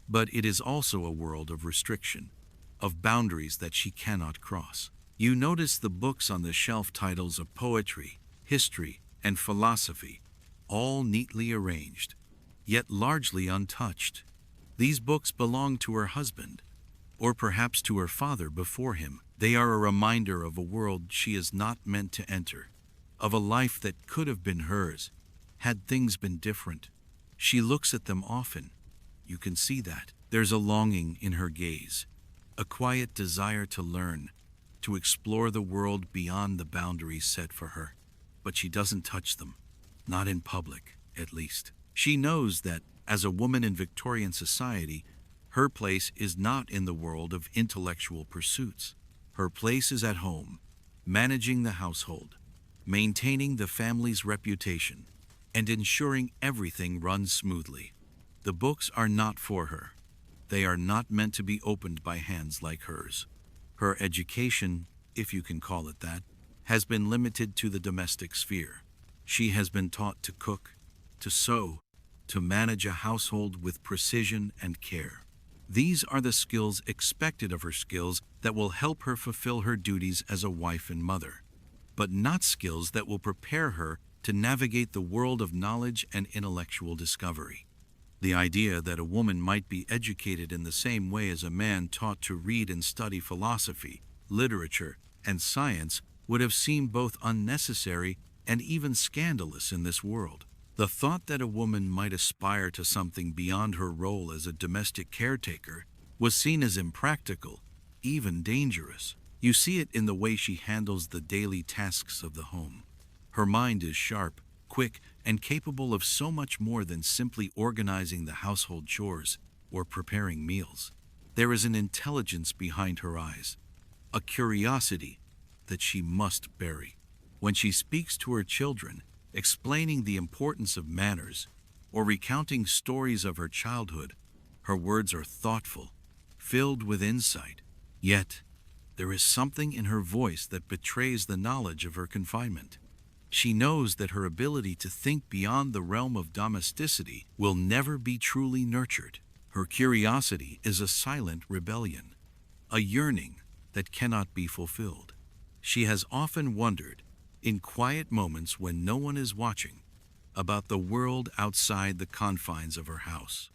but it is also a world of restriction, of boundaries that she cannot cross. You notice the books on the shelf, titles of poetry, history, and philosophy, all neatly arranged, yet largely untouched. These books belong to her husband, or perhaps to her father before him. They are a reminder of a world she is not meant to enter, of a life that could have been hers, had things been different. She looks at them often. You can see that. There's a longing in her gaze, a quiet desire to learn, to explore the world beyond the boundaries set for her. But she doesn't touch them, not in public, at least. She knows that, as a woman in Victorian society, her place is not in the world of intellectual pursuits. Her place is at home, managing the household, maintaining the family's reputation, and ensuring everything runs smoothly. The books are not for her. They are not meant to be opened by hands like hers. Her education, if you can call it that, has been limited to the domestic sphere. She has been taught to cook, to sew, to manage a household with precision and care. These are the skills expected of her, skills that will help her fulfill her duties as a wife and mother, but not skills that will prepare her to navigate the world of knowledge and intellectual discovery. The idea that a woman might be educated in the same way as a man taught to read and study philosophy, literature, and science would have seemed both unnecessary and even scandalous in this world. The thought that a woman might aspire to something beyond her role as a domestic caretaker was seen as impractical, even dangerous. You see it in the way she handles the daily tasks of the home. Her mind is sharp, quick, and capable of so much more than simply organizing the household chores or preparing meals. There is an intelligence behind her eyes, a curiosity that she must bury. When she speaks to her children, explaining the importance of manners, or recounting stories of her childhood, her words are thoughtful, filled with insight. Yet, there is something in her voice that betrays the knowledge of her confinement. She knows that her ability to think beyond the realm of domesticity will never be truly nurtured. Her curiosity is a silent rebellion, a yearning that cannot be fulfilled. She has often wondered, in quiet moments when no one is watching, about the world outside the confines of her house.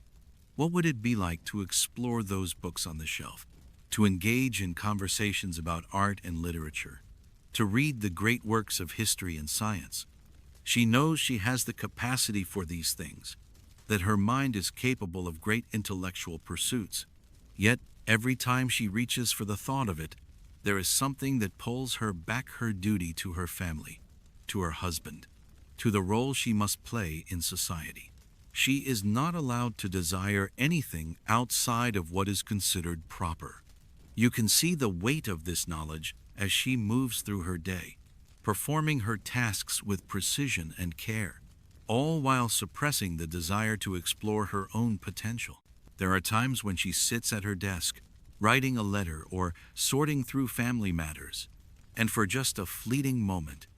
What would it be like to explore those books on the shelf, to engage in conversations about art and literature, to read the great works of history and science? She knows she has the capacity for these things, that her mind is capable of great intellectual pursuits. Yet, every time she reaches for the thought of it, there is something that pulls her back: her duty to her family, to her husband, to the role she must play in society. She is not allowed to desire anything outside of what is considered proper. You can see the weight of this knowledge as she moves through her day, performing her tasks with precision and care, all while suppressing the desire to explore her own potential. There are times when she sits at her desk, writing a letter or sorting through family matters, and for just a fleeting moment,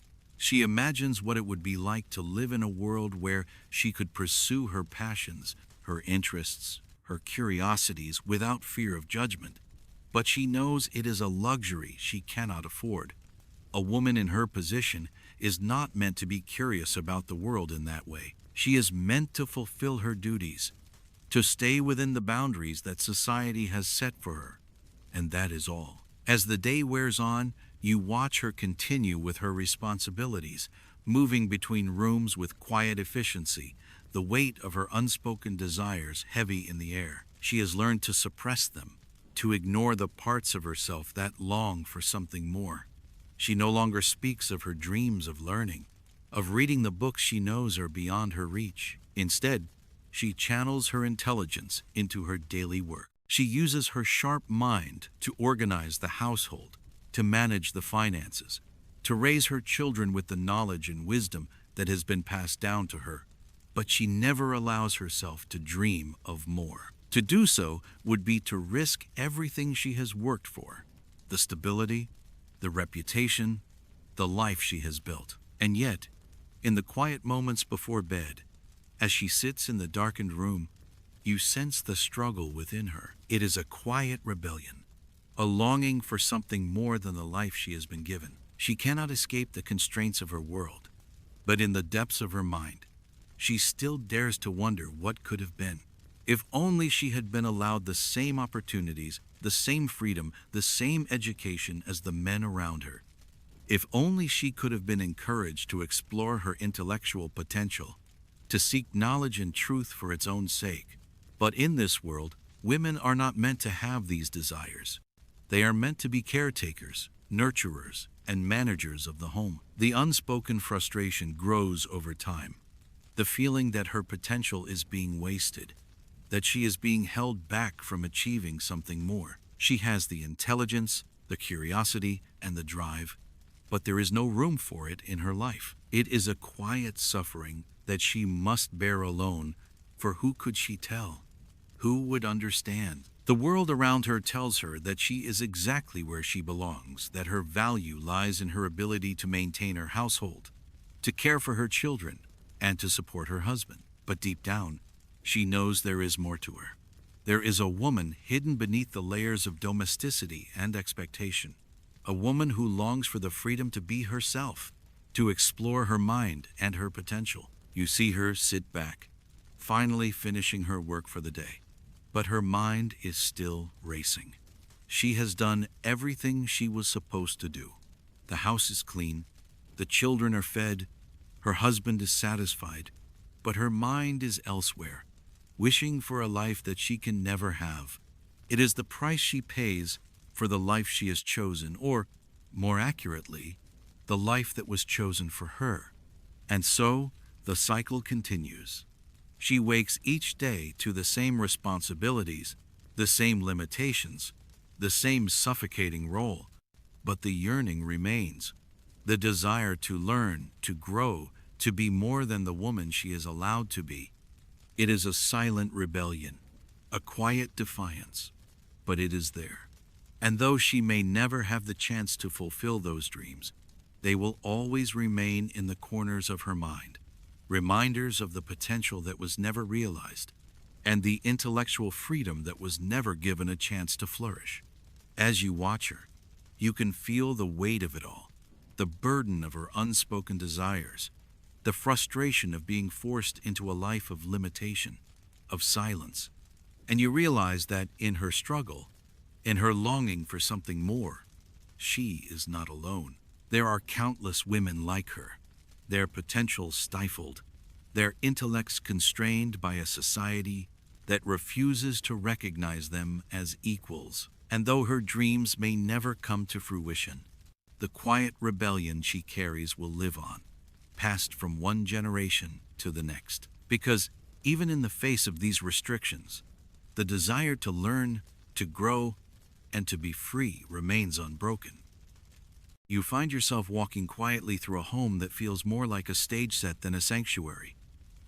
she imagines what it would be like to live in a world where she could pursue her passions, her interests, her curiosities without fear of judgment. But she knows it is a luxury she cannot afford. A woman in her position is not meant to be curious about the world in that way. She is meant to fulfill her duties, to stay within the boundaries that society has set for her. And that is all. As the day wears on, you watch her continue with her responsibilities, moving between rooms with quiet efficiency, the weight of her unspoken desires heavy in the air. She has learned to suppress them, to ignore the parts of herself that long for something more. She no longer speaks of her dreams of learning, of reading the books she knows are beyond her reach. Instead, she channels her intelligence into her daily work. She uses her sharp mind to organize the household, to manage the finances, to raise her children with the knowledge and wisdom that has been passed down to her. But she never allows herself to dream of more. To do so would be to risk everything she has worked for: the stability, the reputation, the life she has built. And yet, in the quiet moments before bed, as she sits in the darkened room, you sense the struggle within her. It is a quiet rebellion, a longing for something more than the life she has been given. She cannot escape the constraints of her world, but in the depths of her mind, she still dares to wonder what could have been. If only she had been allowed the same opportunities, the same freedom, the same education as the men around her. If only she could have been encouraged to explore her intellectual potential, to seek knowledge and truth for its own sake. But in this world, women are not meant to have these desires. They are meant to be caretakers, nurturers, and managers of the home. The unspoken frustration grows over time. The feeling that her potential is being wasted, that she is being held back from achieving something more. She has the intelligence, the curiosity, and the drive, but there is no room for it in her life. It is a quiet suffering that she must bear alone, for who could she tell? Who would understand? The world around her tells her that she is exactly where she belongs, that her value lies in her ability to maintain her household, to care for her children, and to support her husband. But deep down, she knows there is more to her. There is a woman hidden beneath the layers of domesticity and expectation, a woman who longs for the freedom to be herself, to explore her mind and her potential. You see her sit back, finally finishing her work for the day. But her mind is still racing. She has done everything she was supposed to do. The house is clean, the children are fed, her husband is satisfied, but her mind is elsewhere, wishing for a life that she can never have. It is the price she pays for the life she has chosen, or, more accurately, the life that was chosen for her. And so, the cycle continues. She wakes each day to the same responsibilities, the same limitations, the same suffocating role, but the yearning remains. The desire to learn, to grow, to be more than the woman she is allowed to be. It is a silent rebellion, a quiet defiance, but it is there. And though she may never have the chance to fulfill those dreams, they will always remain in the corners of her mind. Reminders of the potential that was never realized, and the intellectual freedom that was never given a chance to flourish. As you watch her, you can feel the weight of it all, the burden of her unspoken desires, the frustration of being forced into a life of limitation, of silence, And you realize that in her struggle, in her longing for something more, she is not alone. There are countless women like her, their potential stifled, their intellects constrained by a society that refuses to recognize them as equals. And though her dreams may never come to fruition, the quiet rebellion she carries will live on, passed from one generation to the next. Because even in the face of these restrictions, the desire to learn, to grow, and to be free remains unbroken. You find yourself walking quietly through a home that feels more like a stage set than a sanctuary.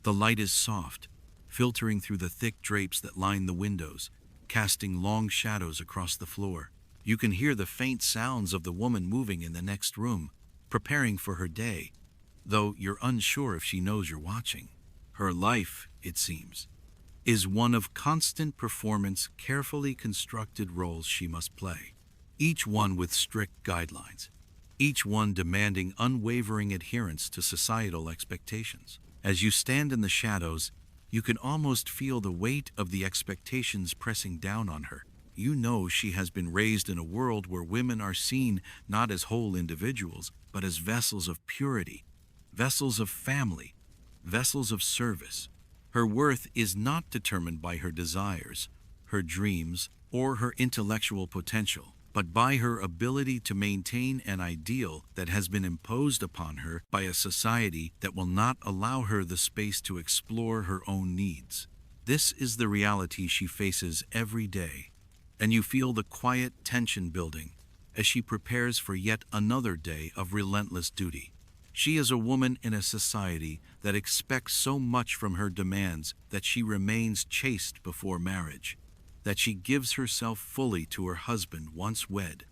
The light is soft, filtering through the thick drapes that line the windows, casting long shadows across the floor. You can hear the faint sounds of the woman moving in the next room, preparing for her day, though you're unsure if she knows you're watching. Her life, it seems, is one of constant performance, carefully constructed roles she must play, each one with strict guidelines, each one demanding unwavering adherence to societal expectations. As you stand in the shadows, you can almost feel the weight of the expectations pressing down on her. You know she has been raised in a world where women are seen not as whole individuals, but as vessels of purity, vessels of family, vessels of service. Her worth is not determined by her desires, her dreams, or her intellectual potential, but by her ability to maintain an ideal that has been imposed upon her by a society that will not allow her the space to explore her own needs. This is the reality she faces every day, and you feel the quiet tension building as she prepares for yet another day of relentless duty. She is a woman in a society that expects so much from her demands that she remains chaste before marriage, that she gives herself fully to her husband once wed,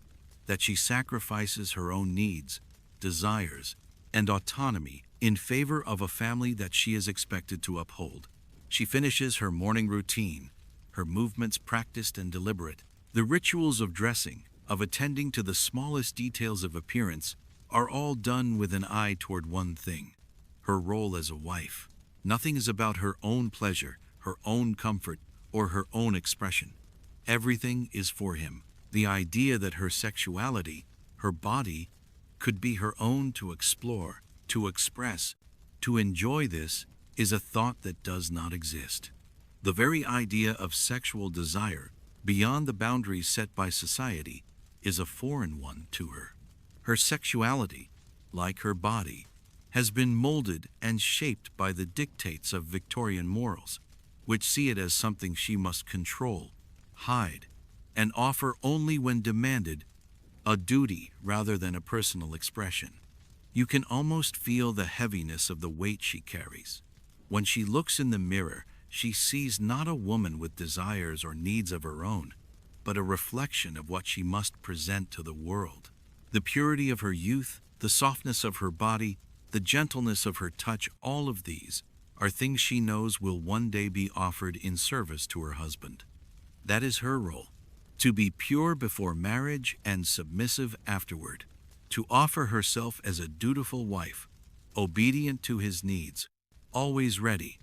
that she sacrifices her own needs, desires, and autonomy in favor of a family that she is expected to uphold. She finishes her morning routine, her movements practiced and deliberate. The rituals of dressing, of attending to the smallest details of appearance, are all done with an eye toward one thing: her role as a wife. Nothing is about her own pleasure, her own comfort, or her own expression. Everything is for him. The idea that her sexuality, her body, could be her own to explore, to express, to enjoy this is a thought that does not exist. The very idea of sexual desire, beyond the boundaries set by society, is a foreign one to her. Her sexuality, like her body, has been molded and shaped by the dictates of Victorian morals, which see it as something she must control, hide, and offer only when demanded, a duty rather than a personal expression. You can almost feel the heaviness of the weight she carries. When she looks in the mirror, she sees not a woman with desires or needs of her own, but a reflection of what she must present to the world. The purity of her youth, the softness of her body, the gentleness of her touch, all of these are things she knows will one day be offered in service to her husband. That is her role: to be pure before marriage and submissive afterward, to offer herself as a dutiful wife, obedient to his needs, always ready,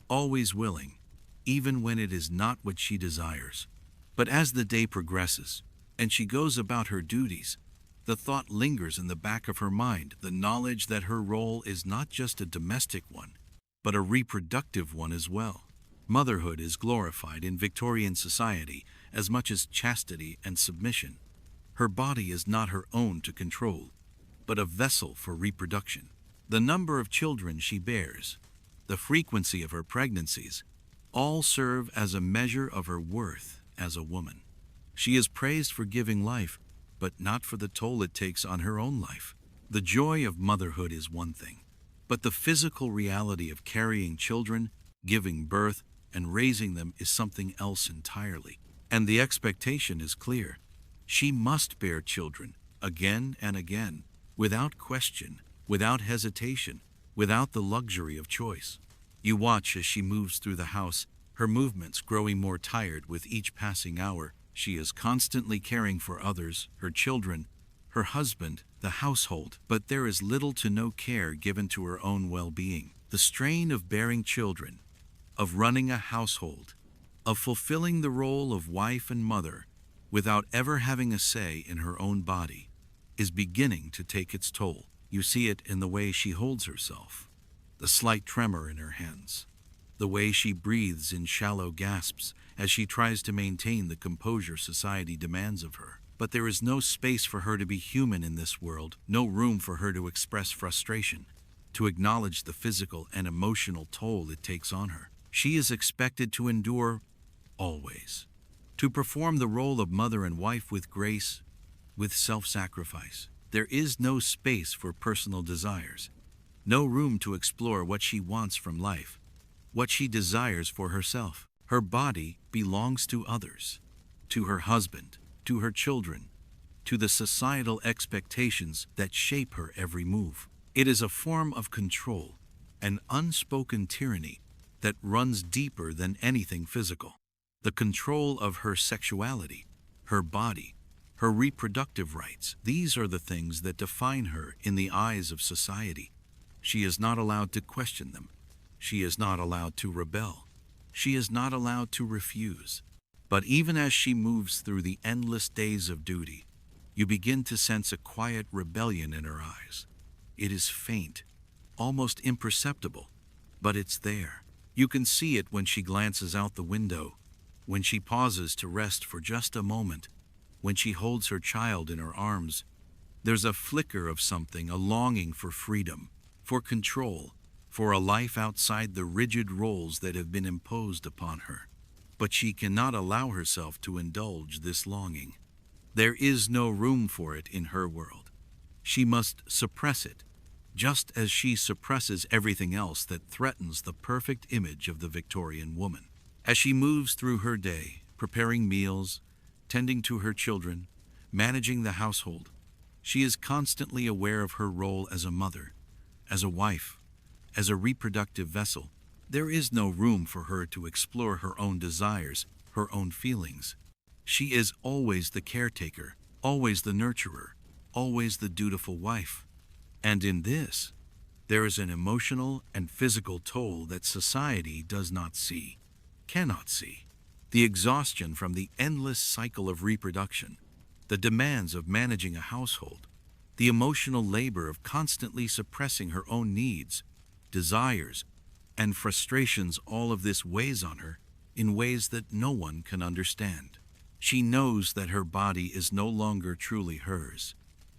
always willing, even when it is not what she desires. But as the day progresses, and she goes about her duties, the thought lingers in the back of her mind, the knowledge that her role is not just a domestic one, but a reproductive one as well. Motherhood is glorified in Victorian society as much as chastity and submission. Her body is not her own to control, but a vessel for reproduction. The number of children she bears, the frequency of her pregnancies, all serve as a measure of her worth as a woman. She is praised for giving life, but not for the toll it takes on her own life. The joy of motherhood is one thing, but the physical reality of carrying children, giving birth, and raising them is something else entirely. And the expectation is clear. She must bear children again and again, without question, without hesitation, without the luxury of choice. You watch as she moves through the house, her movements growing more tired with each passing hour. She is constantly caring for others, her children, her husband, the household, but there is little to no care given to her own well-being. The strain of bearing children, of running a household, of fulfilling the role of wife and mother without ever having a say in her own body, is beginning to take its toll. You see it in the way she holds herself, the slight tremor in her hands, the way she breathes in shallow gasps as she tries to maintain the composure society demands of her. But there is no space for her to be human in this world, no room for her to express frustration, to acknowledge the physical and emotional toll it takes on her. She is expected to endure always, to perform the role of mother and wife with grace, with self-sacrifice. There is no space for personal desires, no room to explore what she wants from life, what she desires for herself. Her body belongs to others, to her husband, to her children, to the societal expectations that shape her every move. It is a form of control, an unspoken tyranny that runs deeper than anything physical. The control of her sexuality, her body, her reproductive rights, these are the things that define her in the eyes of society. She is not allowed to question them. She is not allowed to rebel. She is not allowed to refuse. But even as she moves through the endless days of duty, you begin to sense a quiet rebellion in her eyes. It is faint, almost imperceptible, but it's there. You can see it when she glances out the window, when she pauses to rest for just a moment, when she holds her child in her arms. There's a flicker of something, a longing for freedom, for control, for a life outside the rigid roles that have been imposed upon her. But she cannot allow herself to indulge this longing. There is no room for it in her world. She must suppress it, just as she suppresses everything else that threatens the perfect image of the Victorian woman. As she moves through her day, preparing meals, tending to her children, managing the household, she is constantly aware of her role as a mother, as a wife, as a reproductive vessel. There is no room for her to explore her own desires, her own feelings. She is always the caretaker, always the nurturer, always the dutiful wife. And in this, there is an emotional and physical toll that society does not see, cannot see. The exhaustion from the endless cycle of reproduction, the demands of managing a household, the emotional labor of constantly suppressing her own needs, desires, and frustrations, all of this weighs on her in ways that no one can understand. She knows that her body is no longer truly hers.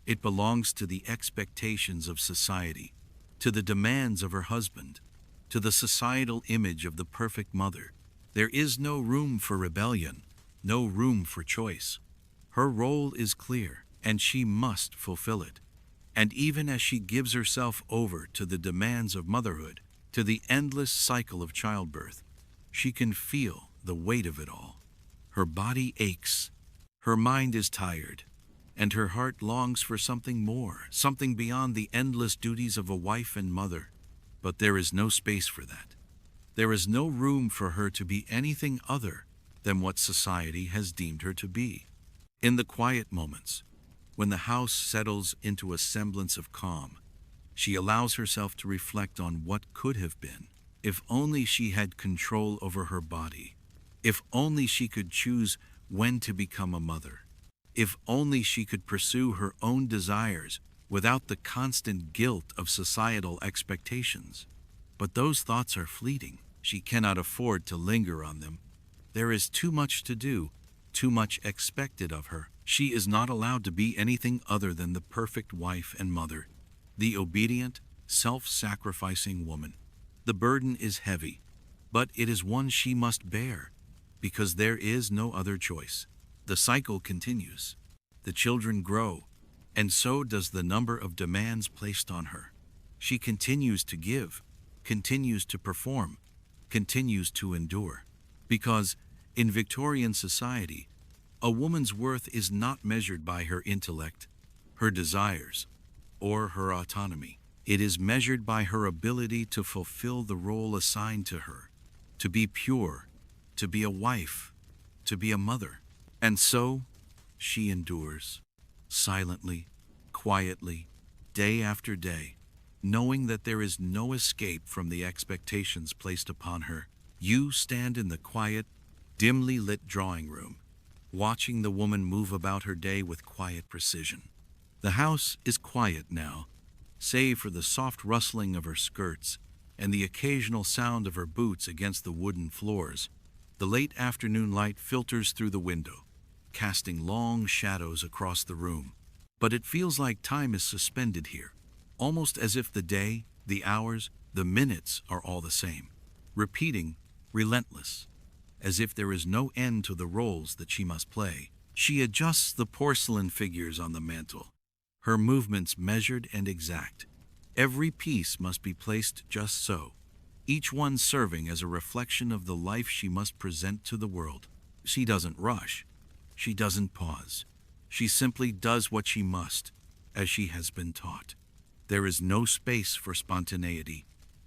It belongs to the expectations of society, to the demands of her husband, to the societal image of the perfect mother. There is no room for rebellion, no room for choice. Her role is clear, and she must fulfill it. And even as she gives herself over to the demands of motherhood, to the endless cycle of childbirth, she can feel the weight of it all. Her body aches, her mind is tired, and her heart longs for something more, something beyond the endless duties of a wife and mother. But there is no space for that. There is no room for her to be anything other than what society has deemed her to be. In the quiet moments, when the house settles into a semblance of calm, she allows herself to reflect on what could have been. If only she had control over her body. If only she could choose when to become a mother. If only she could pursue her own desires without the constant guilt of societal expectations. But those thoughts are fleeting. She cannot afford to linger on them. There is too much to do, too much expected of her. She is not allowed to be anything other than the perfect wife and mother, the obedient, self-sacrificing woman. The burden is heavy, but it is one she must bear, because there is no other choice. The cycle continues. The children grow, and so does the number of demands placed on her. She continues to give, continues to perform, continues to endure. Because in Victorian society, a woman's worth is not measured by her intellect, her desires, or her autonomy. It is measured by her ability to fulfill the role assigned to her, to be pure, to be a wife, to be a mother. And so, she endures, silently, quietly, day after day, knowing that there is no escape from the expectations placed upon her. You stand in the quiet, dimly lit drawing room, watching the woman move about her day with quiet precision. The house is quiet now, save for the soft rustling of her skirts and the occasional sound of her boots against the wooden floors. The late afternoon light filters through the window, casting long shadows across the room. But it feels like time is suspended here, almost as if the day, the hours, the minutes are all the same, repeating, relentless, as if there is no end to the roles that she must play. She adjusts the porcelain figures on the mantel, her movements measured and exact. Every piece must be placed just so, each one serving as a reflection of the life she must present to the world. She doesn't rush. She doesn't pause. She simply does what she must, as she has been taught. There is no space for spontaneity,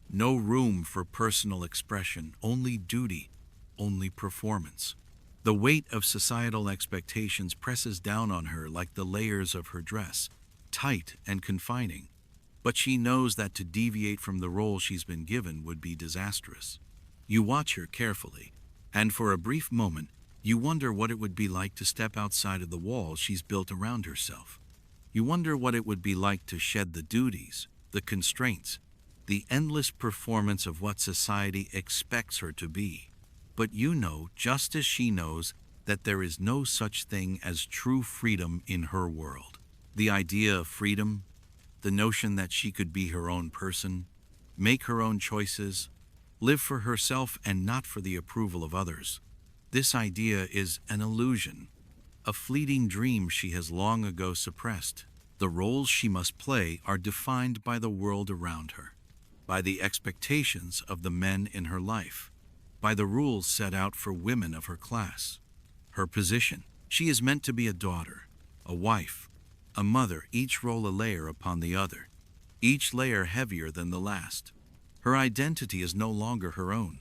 no room for personal expression, only duty, only performance. The weight of societal expectations presses down on her like the layers of her dress, tight and confining. But she knows that to deviate from the role she's been given would be disastrous. You watch her carefully, and for a brief moment, you wonder what it would be like to step outside of the walls she's built around herself. You wonder what it would be like to shed the duties, the constraints, the endless performance of what society expects her to be. But you know, just as she knows, that there is no such thing as true freedom in her world. The idea of freedom, the notion that she could be her own person, make her own choices, live for herself and not for the approval of others. This idea is an illusion, a fleeting dream she has long ago suppressed. The roles she must play are defined by the world around her, by the expectations of the men in her life, by the rules set out for women of her class. Her position: she is meant to be a daughter, a wife, a mother, each role a layer upon the other, each layer heavier than the last. Her identity is no longer her own.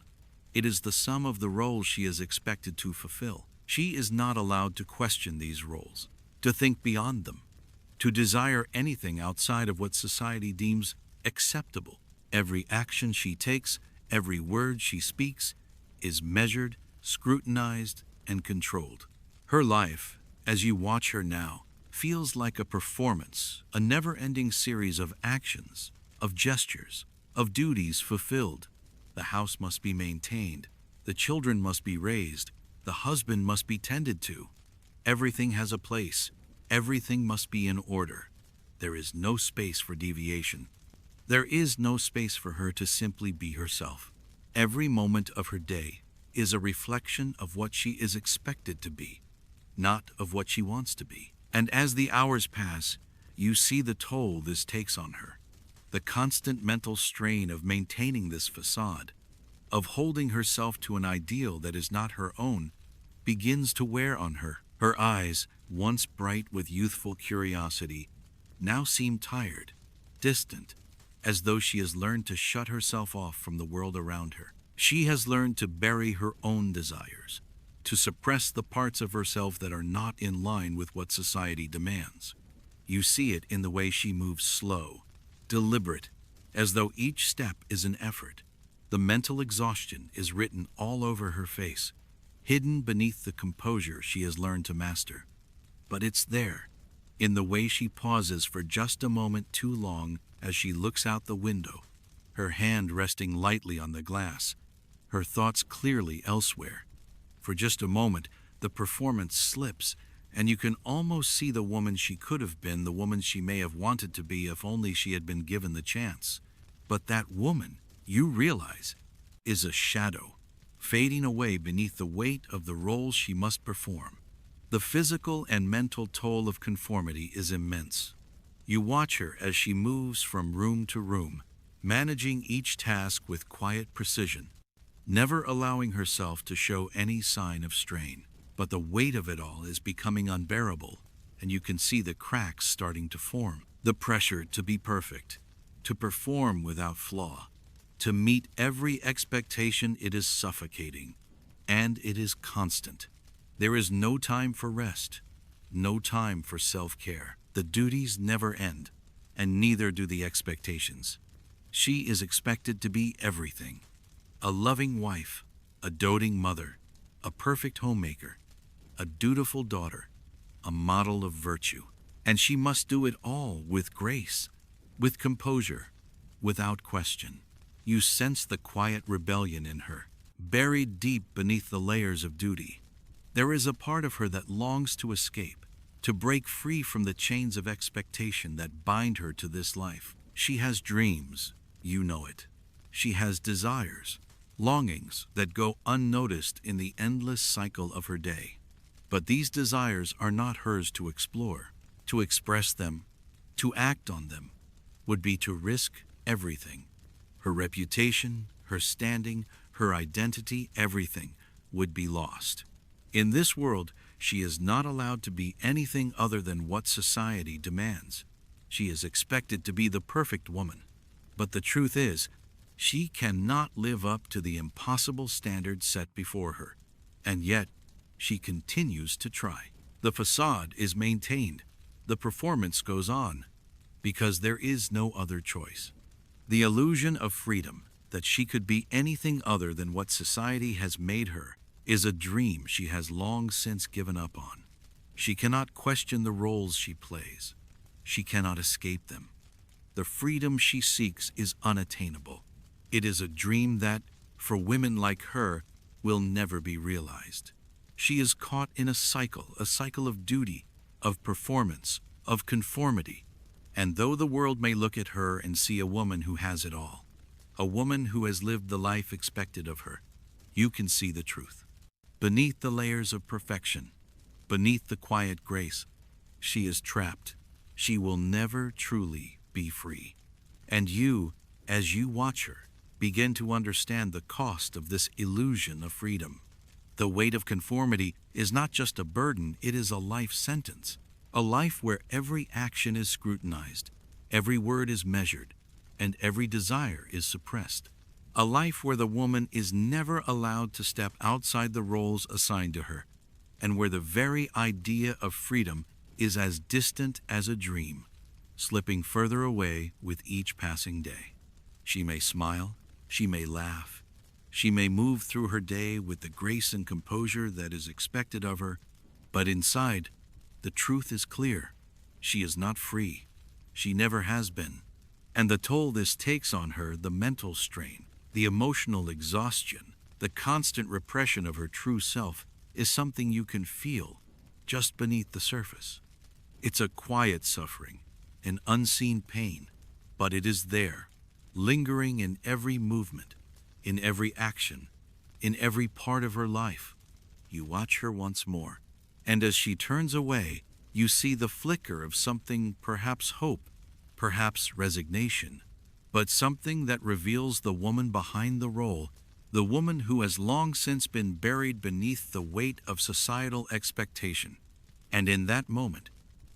It is the sum of the roles she is expected to fulfill. She is not allowed to question these roles, to think beyond them, to desire anything outside of what society deems acceptable. Every action she takes, every word she speaks, is measured, scrutinized, and controlled. Her life, as you watch her now, feels like a performance, a never-ending series of actions, of gestures, of duties fulfilled. The house must be maintained, the children must be raised, the husband must be tended to. Everything has a place, everything must be in order. There is no space for deviation. There is no space for her to simply be herself. Every moment of her day is a reflection of what she is expected to be, not of what she wants to be. And as the hours pass, you see the toll this takes on her. The constant mental strain of maintaining this facade, of holding herself to an ideal that is not her own, begins to wear on her. Her eyes, once bright with youthful curiosity, now seem tired, distant, as though she has learned to shut herself off from the world around her. She has learned to bury her own desires, to suppress the parts of herself that are not in line with what society demands. You see it in the way she moves slow, deliberate, as though each step is an effort. The mental exhaustion is written all over her face, hidden beneath the composure she has learned to master. But it's there, in the way she pauses for just a moment too long as she looks out the window, her hand resting lightly on the glass, her thoughts clearly elsewhere. For just a moment, the performance slips, and you can almost see the woman she could have been, the woman she may have wanted to be if only she had been given the chance. But that woman, you realize, is a shadow, fading away beneath the weight of the roles she must perform. The physical and mental toll of conformity is immense. You watch her as she moves from room to room, managing each task with quiet precision, never allowing herself to show any sign of strain. But the weight of it all is becoming unbearable, and you can see the cracks starting to form. The pressure to be perfect, to perform without flaw, to meet every expectation, it is suffocating, and it is constant. There is no time for rest, no time for self-care. The duties never end, and neither do the expectations. She is expected to be everything: a loving wife, a doting mother, a perfect homemaker, a dutiful daughter, a model of virtue. And she must do it all with grace, with composure, without question. You sense the quiet rebellion in her, buried deep beneath the layers of duty. There is a part of her that longs to escape, to break free from the chains of expectation that bind her to this life. She has dreams, you know it. She has desires, longings that go unnoticed in the endless cycle of her day. But these desires are not hers to explore. To express them, to act on them, would be to risk everything. Her reputation, her standing, her identity, everything would be lost. In this world, she is not allowed to be anything other than what society demands. She is expected to be the perfect woman. But the truth is, she cannot live up to the impossible standards set before her. And yet, she continues to try. The facade is maintained. The performance goes on, because there is no other choice. The illusion of freedom, that she could be anything other than what society has made her, is a dream she has long since given up on. She cannot question the roles she plays. She cannot escape them. The freedom she seeks is unattainable. It is a dream that, for women like her, will never be realized. She is caught in a cycle of duty, of performance, of conformity. And though the world may look at her and see a woman who has it all, a woman who has lived the life expected of her, you can see the truth. Beneath the layers of perfection, beneath the quiet grace, she is trapped. She will never truly be free. And you, as you watch her, begin to understand the cost of this illusion of freedom. The weight of conformity is not just a burden, it is a life sentence. A life where every action is scrutinized, every word is measured, and every desire is suppressed. A life where the woman is never allowed to step outside the roles assigned to her, and where the very idea of freedom is as distant as a dream, slipping further away with each passing day. She may smile, she may laugh, she may move through her day with the grace and composure that is expected of her, but inside, the truth is clear. She is not free. She never has been. And the toll this takes on her, the mental strain, the emotional exhaustion, the constant repression of her true self, is something you can feel just beneath the surface. It's a quiet suffering, an unseen pain, but it is there, lingering in every movement, in every action, in every part of her life. You watch her once more, and as she turns away, you see the flicker of something, perhaps hope, perhaps resignation, but something that reveals the woman behind the role, the woman who has long since been buried beneath the weight of societal expectation. And in that moment,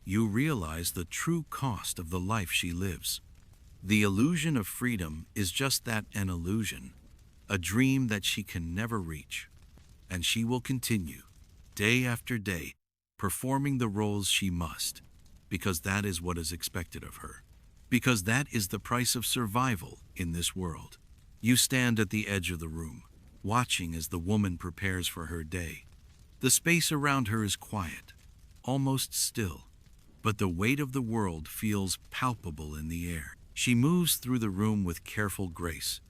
you realize the true cost of the life she lives. The illusion of freedom is just that, an illusion, a dream that she can never reach. And she will continue, day after day, performing the roles she must, because that is what is expected of her, because that is the price of survival in this world. You stand at the edge of the room, watching as the woman prepares for her day. The space around her is quiet, almost still, but the weight of the world feels palpable in the air. She moves through the room with careful grace,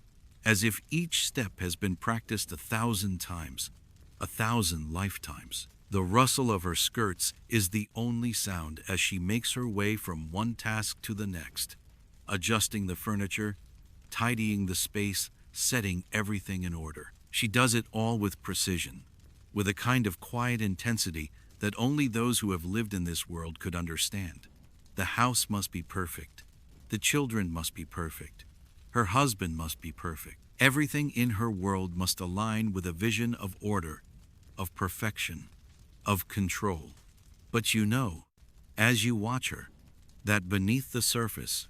as if each step has been practiced 1,000 times, 1,000 lifetimes. The rustle of her skirts is the only sound as she makes her way from one task to the next, adjusting the furniture, tidying the space, setting everything in order. She does it all with precision, with a kind of quiet intensity that only those who have lived in this world could understand. The house must be perfect. The children must be perfect. Her husband must be perfect. Everything in her world must align with a vision of order, of perfection, of control. But you know, as you watch her, that beneath the surface,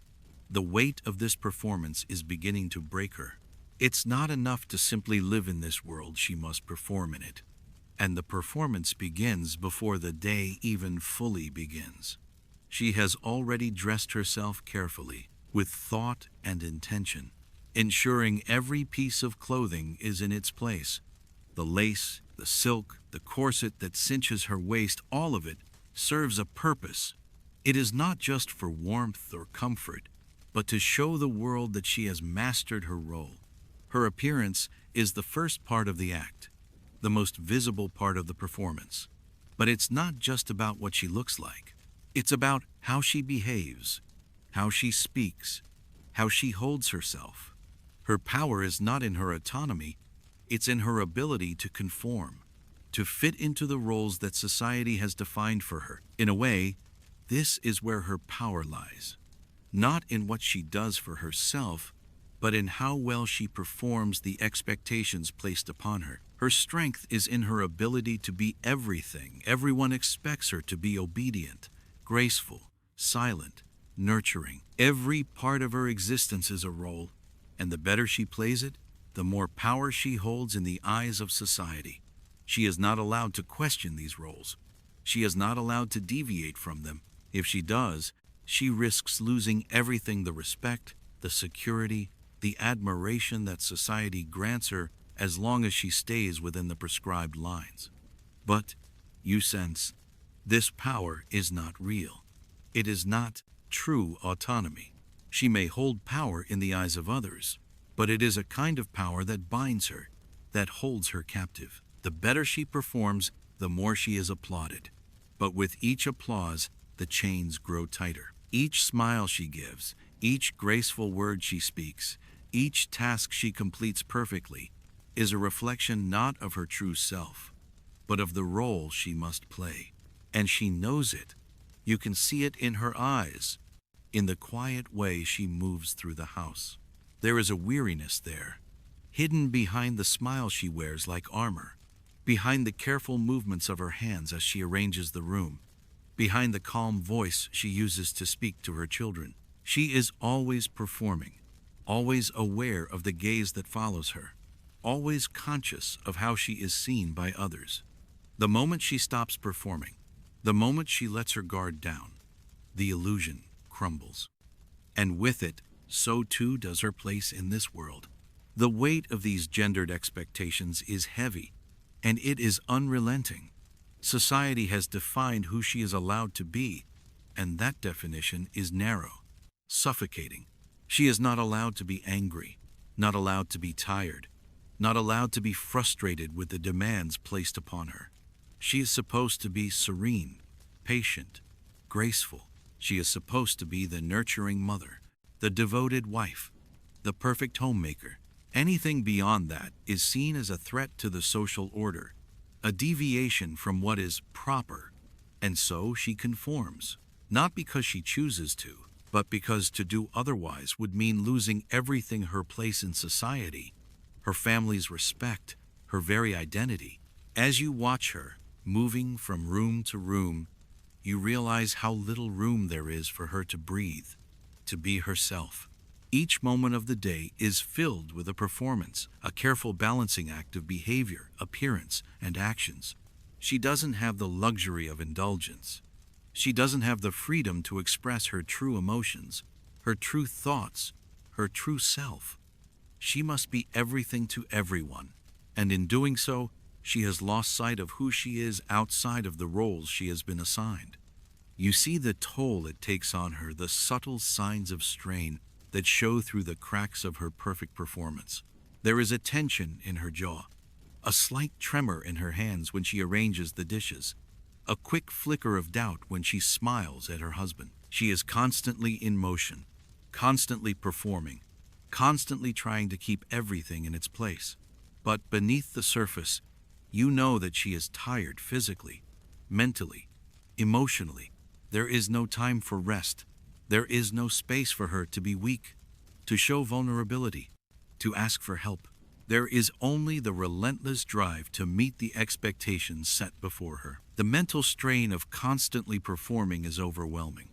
the weight of this performance is beginning to break her. It's not enough to simply live in this world, she must perform in it. And the performance begins before the day even fully begins. She has already dressed herself carefully, with thought and intention, ensuring every piece of clothing is in its place. The lace, the silk, the corset that cinches her waist, all of it serves a purpose. It is not just for warmth or comfort, but to show the world that she has mastered her role. Her appearance is the first part of the act, the most visible part of the performance. But it's not just about what she looks like. It's about how she behaves, how she speaks, how she holds herself. Her power is not in her autonomy, it's in her ability to conform, to fit into the roles that society has defined for her. In a way, this is where her power lies. Not in what she does for herself, but in how well she performs the expectations placed upon her. Her strength is in her ability to be everything everyone expects her to be: obedient, graceful, silent, nurturing. Every part of her existence is a role, and the better she plays it, the more power she holds in the eyes of society. She is not allowed to question these roles. She is not allowed to deviate from them. If she does, she risks losing everything: the respect, the security, the admiration that society grants her, as long as she stays within the prescribed lines. But, you sense, this power is not real. It is not true autonomy. She may hold power in the eyes of others, but it is a kind of power that binds her, that holds her captive. The better she performs, the more she is applauded. But with each applause, the chains grow tighter. Each smile she gives, each graceful word she speaks, each task she completes perfectly, is a reflection not of her true self, but of the role she must play. And she knows it. You can see it in her eyes, in the quiet way she moves through the house. There is a weariness there, hidden behind the smile she wears like armor, behind the careful movements of her hands as she arranges the room, behind the calm voice she uses to speak to her children. She is always performing, always aware of the gaze that follows her, always conscious of how she is seen by others. The moment she stops performing, the moment she lets her guard down, the illusion crumbles. And with it, so too does her place in this world. The weight of these gendered expectations is heavy, and it is unrelenting. Society has defined who she is allowed to be, and that definition is narrow, suffocating. She is not allowed to be angry, not allowed to be tired, not allowed to be frustrated with the demands placed upon her. She is supposed to be serene, patient, graceful. She is supposed to be the nurturing mother, the devoted wife, the perfect homemaker. Anything beyond that is seen as a threat to the social order, a deviation from what is proper, and so she conforms, not because she chooses to, but because to do otherwise would mean losing everything: her place in society, her family's respect, her very identity. As you watch her, moving from room to room, you realize how little room there is for her to breathe, to be herself. Each moment of the day is filled with a performance, a careful balancing act of behavior, appearance, and actions. She doesn't have the luxury of indulgence. She doesn't have the freedom to express her true emotions, her true thoughts, her true self. She must be everything to everyone, and in doing so, she has lost sight of who she is outside of the roles she has been assigned. You see the toll it takes on her, the subtle signs of strain that show through the cracks of her perfect performance. There is a tension in her jaw, a slight tremor in her hands when she arranges the dishes, a quick flicker of doubt when she smiles at her husband. She is constantly in motion, constantly performing, constantly trying to keep everything in its place. But beneath the surface, you know that she is tired physically, mentally, emotionally. There is no time for rest. There is no space for her to be weak, to show vulnerability, to ask for help. There is only the relentless drive to meet the expectations set before her. The mental strain of constantly performing is overwhelming.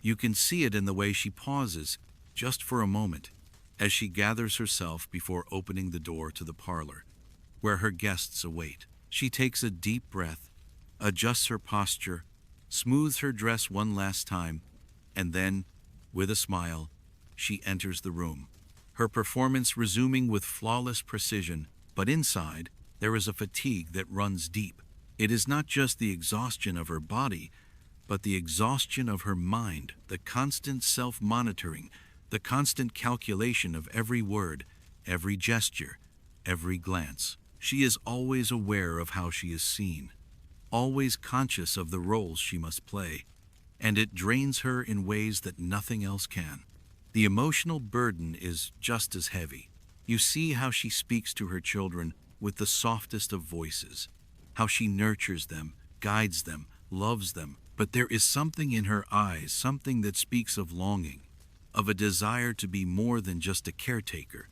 You can see it in the way she pauses, just for a moment, as she gathers herself before opening the door to the parlor, where her guests await. She takes a deep breath, adjusts her posture, smooths her dress one last time, and then, with a smile, she enters the room, her performance resuming with flawless precision. But inside, There is a fatigue that runs deep. It is not just the exhaustion of her body, but the exhaustion of her mind, the constant self-monitoring, the constant calculation of every word, every gesture, every glance. She is always aware of how she is seen, always conscious of the roles she must play, and it drains her in ways that nothing else can. The emotional burden is just as heavy. You see how she speaks to her children with the softest of voices, how she nurtures them, guides them, loves them, but there is something in her eyes, something that speaks of longing, of a desire to be more than just a caretaker,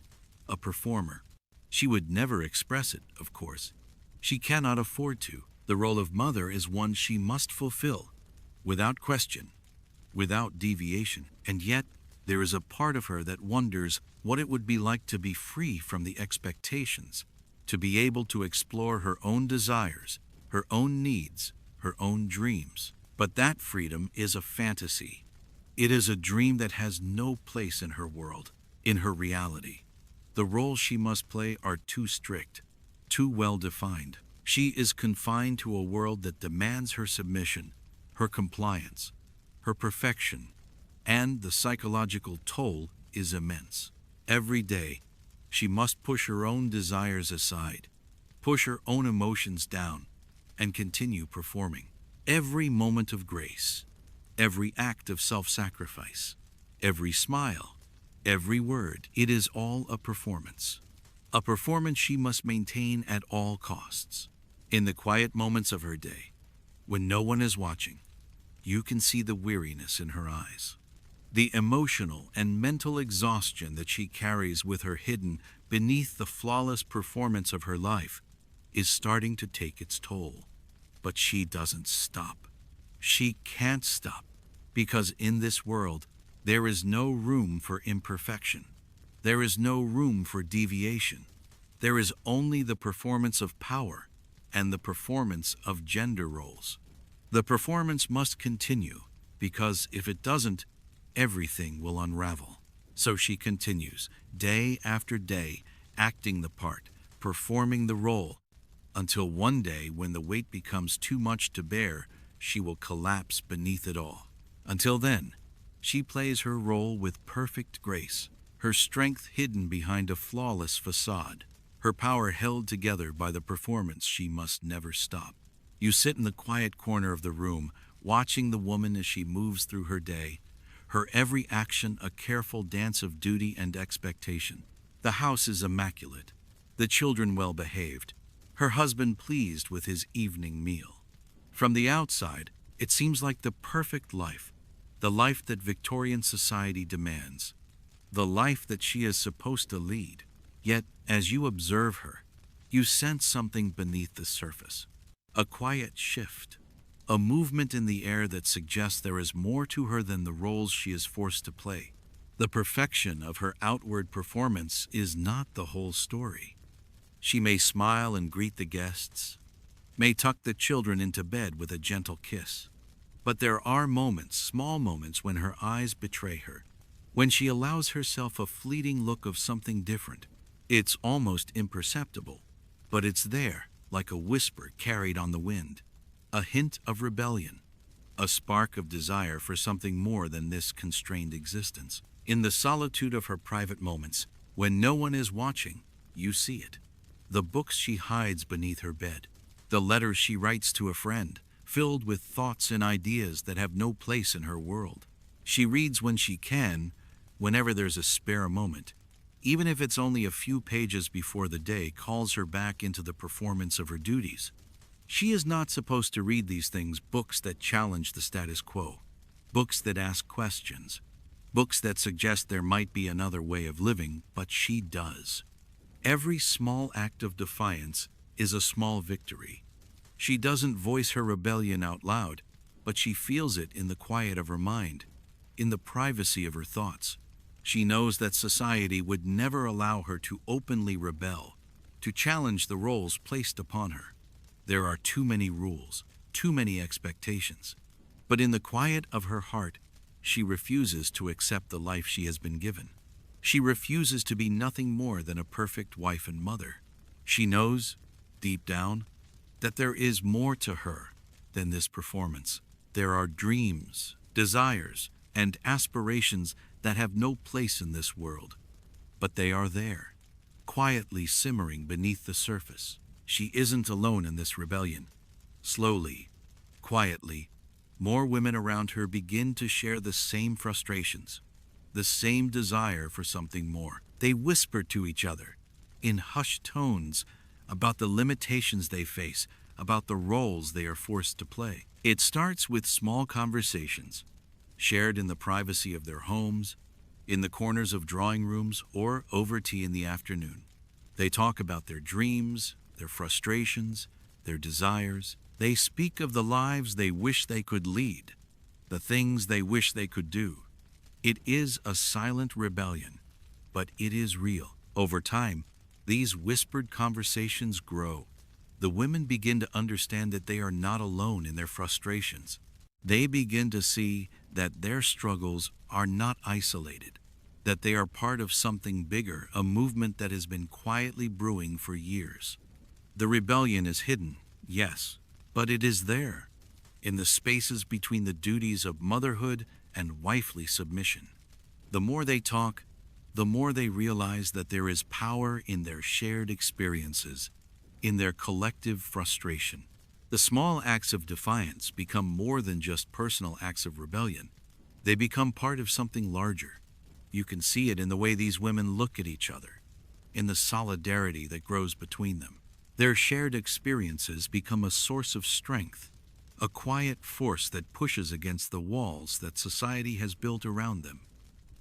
a performer. She would never express it, of course. She cannot afford to. The role of mother is one she must fulfill, without question, without deviation. And yet, there is a part of her that wonders what it would be like to be free from the expectations, to be able to explore her own desires, her own needs, her own dreams. But that freedom is a fantasy. It is a dream that has no place in her world, in her reality. The roles she must play are too strict, too well defined. She is confined to a world that demands her submission, her compliance, her perfection, and the psychological toll is immense. Every day, she must push her own desires aside, push her own emotions down, and continue performing. Every moment of grace, every act of self-sacrifice, every smile, every word, it is all a performance. A performance she must maintain at all costs. In the quiet moments of her day, when no one is watching, you can see the weariness in her eyes. The emotional and mental exhaustion that she carries with her hidden beneath the flawless performance of her life is starting to take its toll. But she doesn't stop. She can't stop, because in this world, there is no room for imperfection. There is no room for deviation. There is only the performance of power and the performance of gender roles. The performance must continue, because if it doesn't, everything will unravel. So she continues, day after day, acting the part, performing the role, until one day when the weight becomes too much to bear, she will collapse beneath it all. Until then, she plays her role with perfect grace, her strength hidden behind a flawless facade, her power held together by the performance she must never stop. You sit in the quiet corner of the room, watching the woman as she moves through her day, her every action a careful dance of duty and expectation. The house is immaculate, the children well behaved, her husband pleased with his evening meal. From the outside, it seems like the perfect life, the life that Victorian society demands, the life that she is supposed to lead. Yet, as you observe her, you sense something beneath the surface, a quiet shift, a movement in the air that suggests there is more to her than the roles she is forced to play. The perfection of her outward performance is not the whole story. She may smile and greet the guests, may tuck the children into bed with a gentle kiss. But there are moments, small moments, when her eyes betray her, when she allows herself a fleeting look of something different. It's almost imperceptible, but it's there, like a whisper carried on the wind, a hint of rebellion, a spark of desire for something more than this constrained existence. In the solitude of her private moments, when no one is watching, you see it. The books she hides beneath her bed, the letters she writes to a friend, filled with thoughts and ideas that have no place in her world. She reads when she can, whenever there's a spare moment, even if it's only a few pages before the day calls her back into the performance of her duties. She is not supposed to read these things, books that challenge the status quo, books that ask questions, books that suggest there might be another way of living, but she does. Every small act of defiance is a small victory. She doesn't voice her rebellion out loud, but she feels it in the quiet of her mind, in the privacy of her thoughts. She knows that society would never allow her to openly rebel, to challenge the roles placed upon her. There are too many rules, too many expectations. But in the quiet of her heart, she refuses to accept the life she has been given. She refuses to be nothing more than a perfect wife and mother. She knows, deep down that there is more to her than this performance. There are dreams, desires, and aspirations that have no place in this world, but they are there, quietly simmering beneath the surface. She isn't alone in this rebellion. Slowly, quietly, more women around her begin to share the same frustrations, the same desire for something more. They whisper to each other, in hushed tones, about the limitations they face, about the roles they are forced to play. It starts with small conversations, shared in the privacy of their homes, in the corners of drawing rooms, or over tea in the afternoon. They talk about their dreams, their frustrations, their desires. They speak of the lives they wish they could lead, the things they wish they could do. It is a silent rebellion, but it is real. Over time, these whispered conversations grow. The women begin to understand that they are not alone in their frustrations. They begin to see that their struggles are not isolated, that they are part of something bigger, a movement that has been quietly brewing for years. The rebellion is hidden, yes, but it is there, in the spaces between the duties of motherhood and wifely submission. The more they talk, the more they realize that there is power in their shared experiences, in their collective frustration. The small acts of defiance become more than just personal acts of rebellion. They become part of something larger. You can see it in the way these women look at each other, in the solidarity that grows between them. Their shared experiences become a source of strength, a quiet force that pushes against the walls that society has built around them.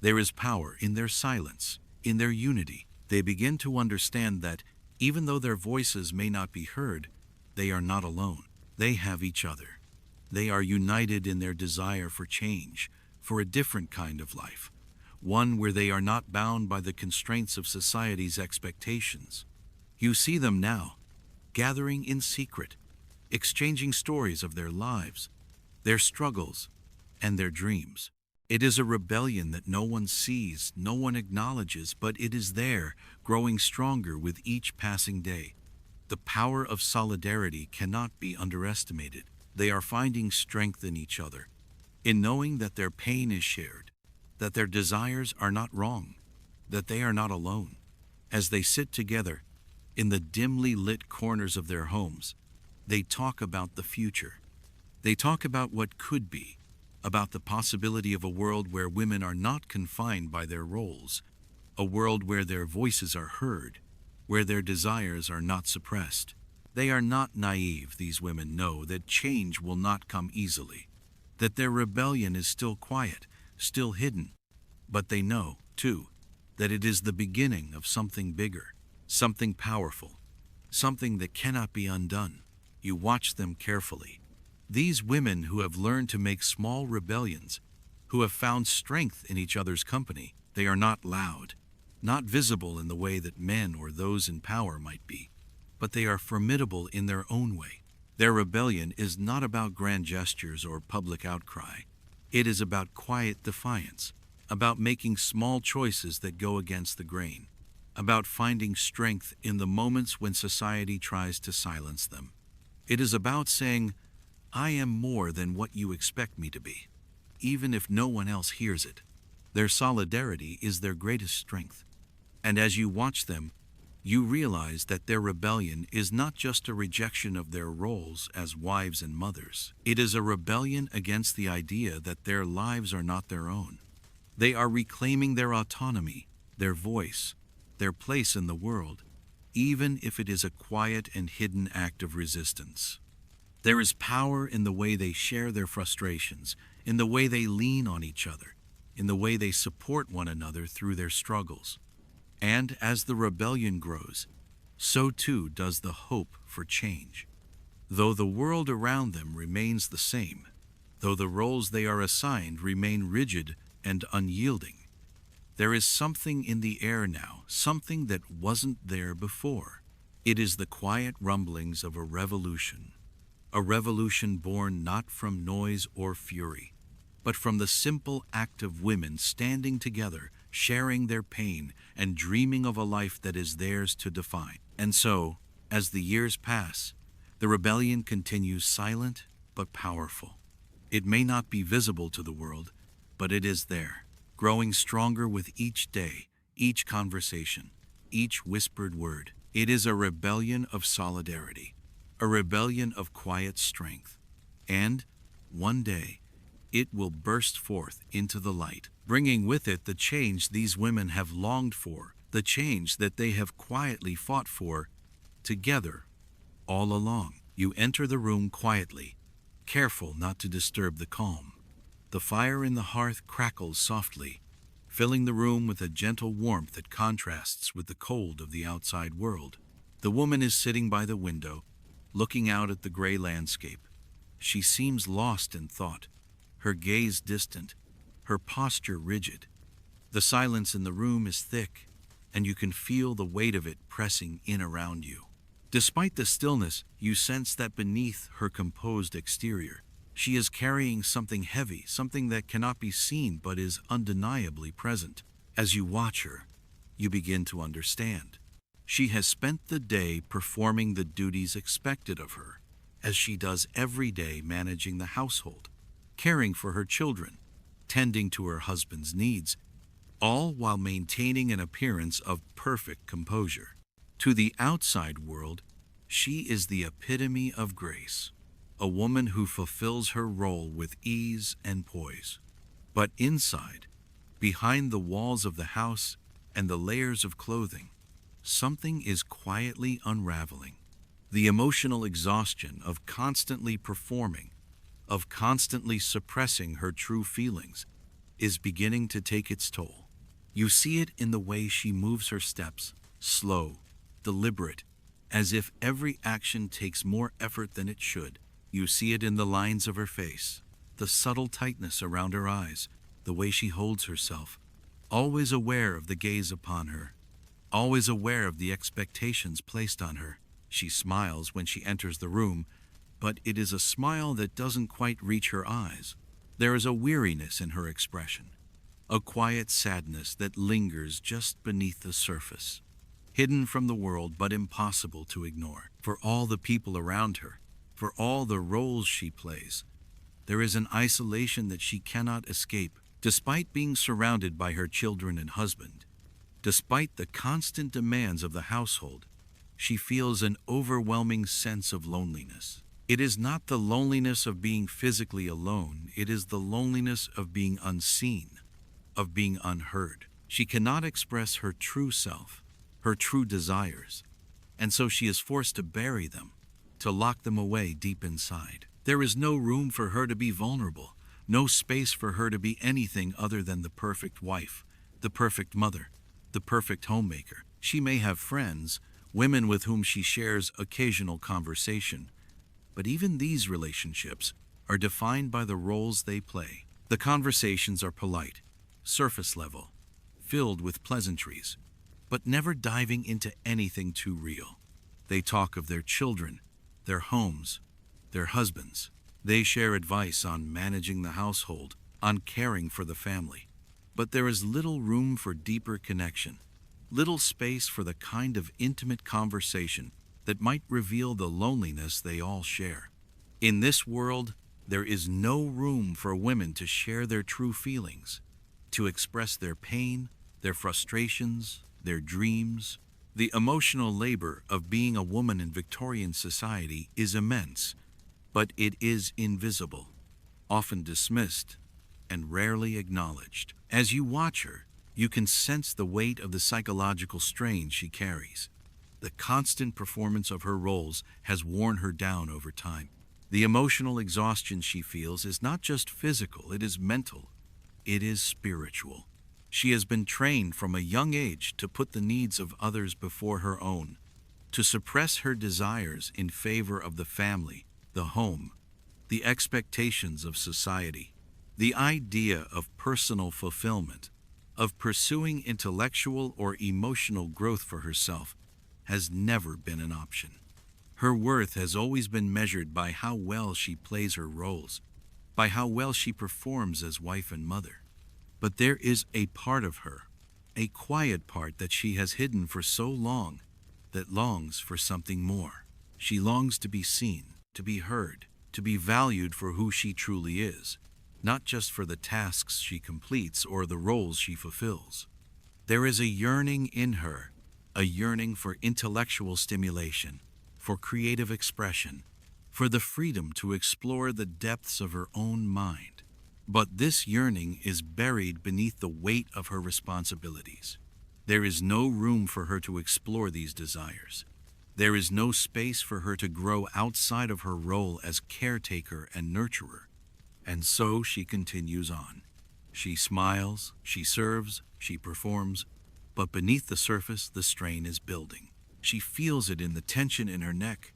There is power in their silence, in their unity. They begin to understand that even though their voices may not be heard, they are not alone. They have each other. They are united in their desire for change, for a different kind of life, one where they are not bound by the constraints of society's expectations. You see them now, gathering in secret, exchanging stories of their lives, their struggles, and their dreams. It is a rebellion that no one sees, no one acknowledges, but it is there, growing stronger with each passing day. The power of solidarity cannot be underestimated. They are finding strength in each other, in knowing that their pain is shared, that their desires are not wrong, that they are not alone. As they sit together, in the dimly lit corners of their homes, they talk about the future. They talk about what could be, about the possibility of a world where women are not confined by their roles, a world where their voices are heard, where their desires are not suppressed. They are not naive. These women know that change will not come easily, that their rebellion is still quiet, still hidden. But they know, too, that it is the beginning of something bigger, something powerful, something that cannot be undone. You watch them carefully. These women who have learned to make small rebellions, who have found strength in each other's company, they are not loud, not visible in the way that men or those in power might be, but they are formidable in their own way. Their rebellion is not about grand gestures or public outcry. It is about quiet defiance, about making small choices that go against the grain, about finding strength in the moments when society tries to silence them. It is about saying, I am more than what you expect me to be, even if no one else hears it. Their solidarity is their greatest strength. And as you watch them, you realize that their rebellion is not just a rejection of their roles as wives and mothers. It is a rebellion against the idea that their lives are not their own. They are reclaiming their autonomy, their voice, their place in the world, even if it is a quiet and hidden act of resistance. There is power in the way they share their frustrations, in the way they lean on each other, in the way they support one another through their struggles. And as the rebellion grows, so too does the hope for change. Though the world around them remains the same, though the roles they are assigned remain rigid and unyielding, there is something in the air now, something that wasn't there before. It is the quiet rumblings of a revolution born not from noise or fury, but from the simple act of women standing together, sharing their pain, and dreaming of a life that is theirs to define. And so, As the years pass, the rebellion continues silent but powerful. It may not be visible to the world, but it is there, growing stronger with each day, each conversation, each whispered word. It is a rebellion of solidarity, a rebellion of quiet strength. And, one day, it will burst forth into the light, bringing with it the change these women have longed for, the change that they have quietly fought for, together, all along. You enter the room quietly, careful not to disturb the calm. The fire in the hearth crackles softly, filling the room with a gentle warmth that contrasts with the cold of the outside world. The woman is sitting by the window, looking out at the gray landscape. She seems lost in thought, her gaze distant, her posture rigid. The silence in the room is thick, and you can feel the weight of it pressing in around you. Despite the stillness, you sense that beneath her composed exterior, she is carrying something heavy, something that cannot be seen but is undeniably present. As you watch her, you begin to understand. She has spent the day performing the duties expected of her, as she does every day, managing the household, caring for her children, tending to her husband's needs, all while maintaining an appearance of perfect composure. To the outside world, she is the epitome of grace, a woman who fulfills her role with ease and poise. But inside, behind the walls of the house and the layers of clothing, something is quietly unraveling. The emotional exhaustion of constantly performing, of constantly suppressing her true feelings, is beginning to take its toll. You see it in the way she moves her steps, slow, deliberate, as if every action takes more effort than it should. You see it in the lines of her face, the subtle tightness around her eyes, the way she holds herself, always aware of the gaze upon her, always aware of the expectations placed on her. She smiles when she enters the room, but it is a smile that doesn't quite reach her eyes. There is a weariness in her expression, a quiet sadness that lingers just beneath the surface, hidden from the world but impossible to ignore. For all the people around her, for all the roles she plays, there is an isolation that she cannot escape. Despite being surrounded by her children and husband, despite the constant demands of the household, she feels an overwhelming sense of loneliness. It is not the loneliness of being physically alone, it is the loneliness of being unseen, of being unheard. She cannot express her true self, her true desires, and so she is forced to bury them, to lock them away deep inside. There is no room for her to be vulnerable, no space for her to be anything other than the perfect wife, the perfect mother, the perfect homemaker. She may have friends, women with whom she shares occasional conversation, but even these relationships are defined by the roles they play. The conversations are polite, surface level, filled with pleasantries, but never diving into anything too real. They talk of their children, their homes, their husbands. They share advice on managing the household, on caring for the family. But there is little room for deeper connection, little space for the kind of intimate conversation that might reveal the loneliness they all share. In this world, there is no room for women to share their true feelings, to express their pain, their frustrations, their dreams. The emotional labor of being a woman in Victorian society is immense, but it is invisible, often dismissed, and rarely acknowledged. As you watch her, you can sense the weight of the psychological strain she carries. The constant performance of her roles has worn her down over time. The emotional exhaustion she feels is not just physical, it is mental, it is spiritual. She has been trained from a young age to put the needs of others before her own, to suppress her desires in favor of the family, the home, the expectations of society. The idea of personal fulfillment, of pursuing intellectual or emotional growth for herself, has never been an option. Her worth has always been measured by how well she plays her roles, by how well she performs as wife and mother. But there is a part of her, a quiet part that she has hidden for so long, that longs for something more. She longs to be seen, to be heard, to be valued for who she truly is, not just for the tasks she completes or the roles she fulfills. There is a yearning in her, a yearning for intellectual stimulation, for creative expression, for the freedom to explore the depths of her own mind. But this yearning is buried beneath the weight of her responsibilities. There is no room for her to explore these desires. There is no space for her to grow outside of her role as caretaker and nurturer. And so she continues on. She smiles, she serves, she performs, but beneath the surface the strain is building. She feels it in the tension in her neck,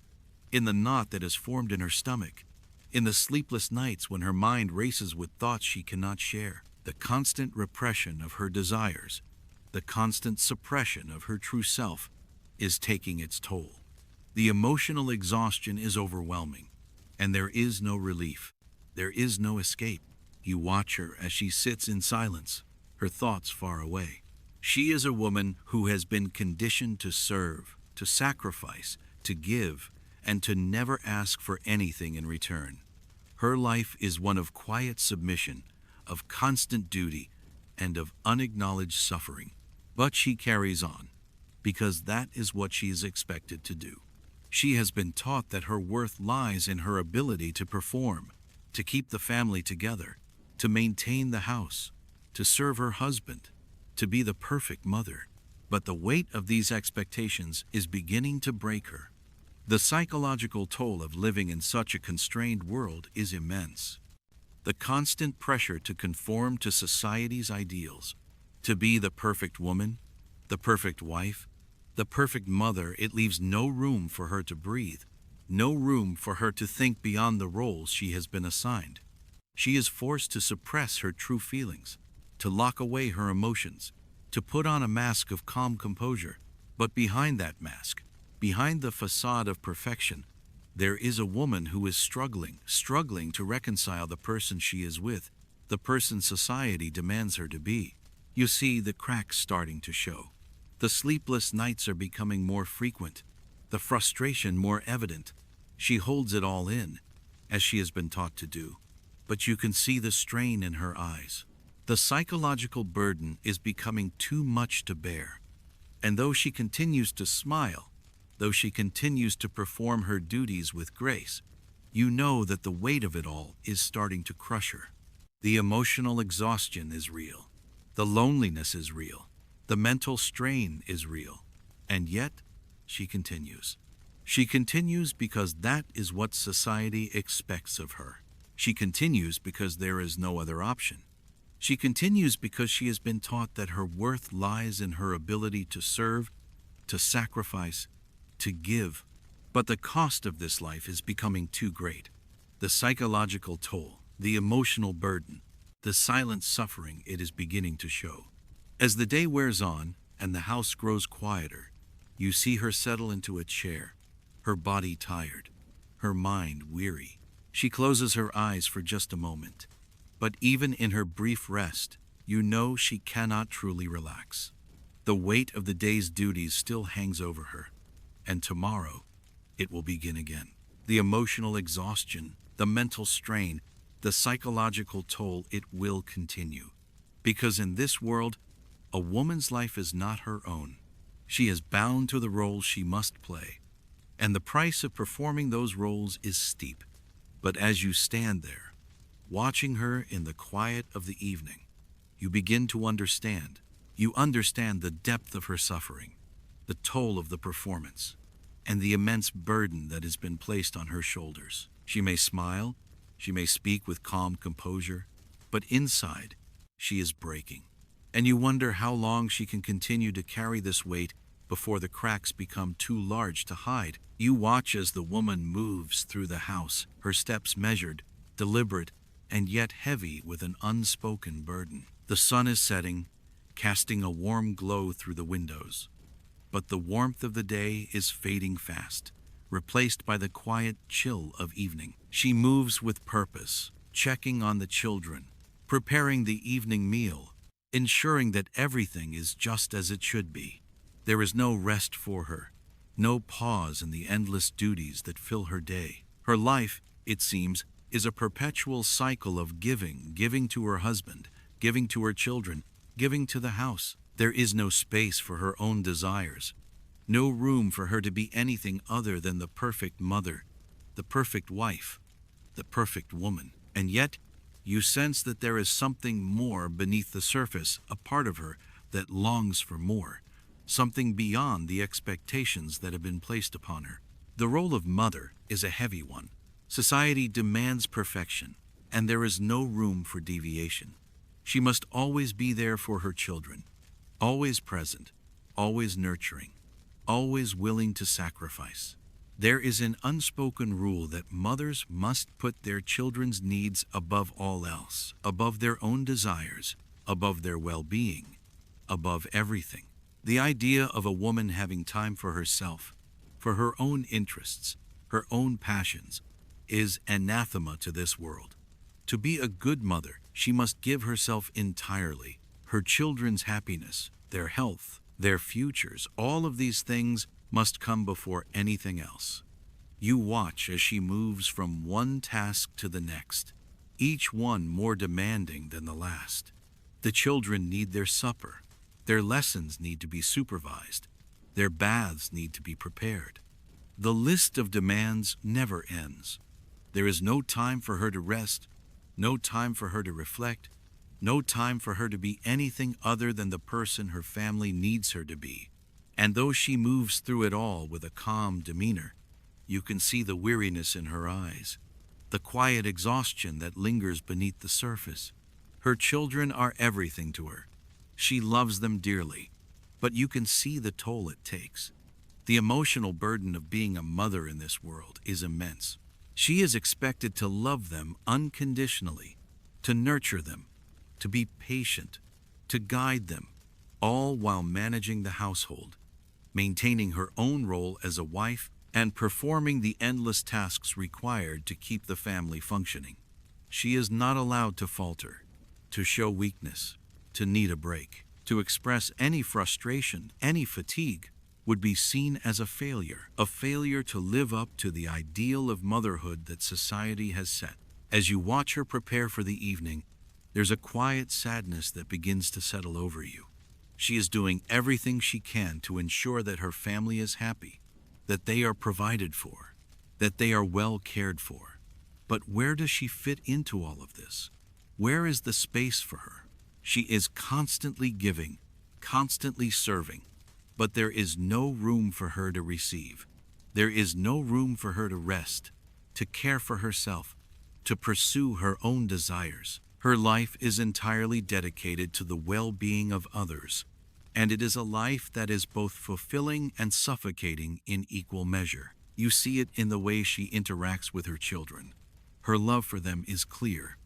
in the knot that has formed in her stomach, in the sleepless nights when her mind races with thoughts she cannot share. The constant repression of her desires, the constant suppression of her true self, is taking its toll. The emotional exhaustion is overwhelming, and there is no relief. There is no escape. You watch her as she sits in silence, her thoughts far away. She is a woman who has been conditioned to serve, to sacrifice, to give, and to never ask for anything in return. Her life is one of quiet submission, of constant duty, and of unacknowledged suffering. But she carries on, because that is what she is expected to do. She has been taught that her worth lies in her ability to perform, to keep the family together, to maintain the house, to serve her husband, to be the perfect mother. But the weight of these expectations is beginning to break her. The psychological toll of living in such a constrained world is immense. The constant pressure to conform to society's ideals, to be the perfect woman, the perfect wife, the perfect mother, it leaves no room for her to breathe, no room for her to think beyond the roles she has been assigned. She is forced to suppress her true feelings, to lock away her emotions, to put on a mask of calm composure. But behind that mask, behind the facade of perfection, there is a woman who is struggling to reconcile the person she is with, the person society demands her to be. You see the cracks starting to show. The sleepless nights are becoming more frequent, the frustration more evident. She holds it all in, as she has been taught to do. But you can see the strain in her eyes. The psychological burden is becoming too much to bear. And though she continues to smile, though she continues to perform her duties with grace, you know that the weight of it all is starting to crush her. The emotional exhaustion is real. The loneliness is real. The mental strain is real. And yet, she continues. She continues because that is what society expects of her. She continues because there is no other option. She continues because she has been taught that her worth lies in her ability to serve, to sacrifice, to give. But the cost of this life is becoming too great. The psychological toll, the emotional burden, the silent suffering it is beginning to show. As the day wears on and the house grows quieter, you see her settle into a chair, her body tired, her mind weary. She closes her eyes for just a moment. But even in her brief rest, you know she cannot truly relax. The weight of the day's duties still hangs over her, and tomorrow it will begin again. The emotional exhaustion, the mental strain, the psychological toll, it will continue. Because in this world, a woman's life is not her own. She is bound to the roles she must play, and the price of performing those roles is steep. But as you stand there, watching her in the quiet of the evening, you begin to understand. You understand the depth of her suffering, the toll of the performance, and the immense burden that has been placed on her shoulders. She may smile, she may speak with calm composure, but inside, she is breaking. And you wonder how long she can continue to carry this weight before the cracks become too large to hide. You watch as the woman moves through the house, her steps measured, deliberate, and yet heavy with an unspoken burden. The sun is setting, casting a warm glow through the windows. But the warmth of the day is fading fast, replaced by the quiet chill of evening. She moves with purpose, checking on the children, preparing the evening meal, ensuring that everything is just as it should be. There is no rest for her, no pause in the endless duties that fill her day. Her life, it seems, is a perpetual cycle of giving to her husband, giving to her children, giving to the house. There is no space for her own desires, no room for her to be anything other than the perfect mother, the perfect wife, the perfect woman. And yet, you sense that there is something more beneath the surface, a part of her that longs for more, something beyond the expectations that have been placed upon her. The role of mother is a heavy one. Society demands perfection, and there is no room for deviation. She must always be there for her children, always present, always nurturing, always willing to sacrifice. There is an unspoken rule that mothers must put their children's needs above all else, above their own desires, above their well-being, above everything. The idea of a woman having time for herself, for her own interests, her own passions, is anathema to this world. To be a good mother, she must give herself entirely. Her children's happiness, their health, their futures, all of these things must come before anything else. You watch as she moves from one task to the next, each one more demanding than the last. The children need their supper. Their lessons need to be supervised. Their baths need to be prepared. The list of demands never ends. There is no time for her to rest, no time for her to reflect, no time for her to be anything other than the person her family needs her to be. And though she moves through it all with a calm demeanor, you can see the weariness in her eyes, the quiet exhaustion that lingers beneath the surface. Her children are everything to her. She loves them dearly, but you can see the toll it takes. The emotional burden of being a mother in this world is immense. She is expected to love them unconditionally, to nurture them, to be patient, to guide them, all while managing the household, maintaining her own role as a wife, and performing the endless tasks required to keep the family functioning. She is not allowed to falter, to show weakness, to need a break. To express any frustration, any fatigue, would be seen as a failure to live up to the ideal of motherhood that society has set. As you watch her prepare for the evening, there's a quiet sadness that begins to settle over you. She is doing everything she can to ensure that her family is happy, that they are provided for, that they are well cared for. But where does she fit into all of this? Where is the space for her? She is constantly giving, constantly serving, but there is no room for her to receive. There is no room for her to rest, to care for herself, to pursue her own desires. Her life is entirely dedicated to the well-being of others, and it is a life that is both fulfilling and suffocating in equal measure. You see it in the way she interacts with her children. Her love for them is clear,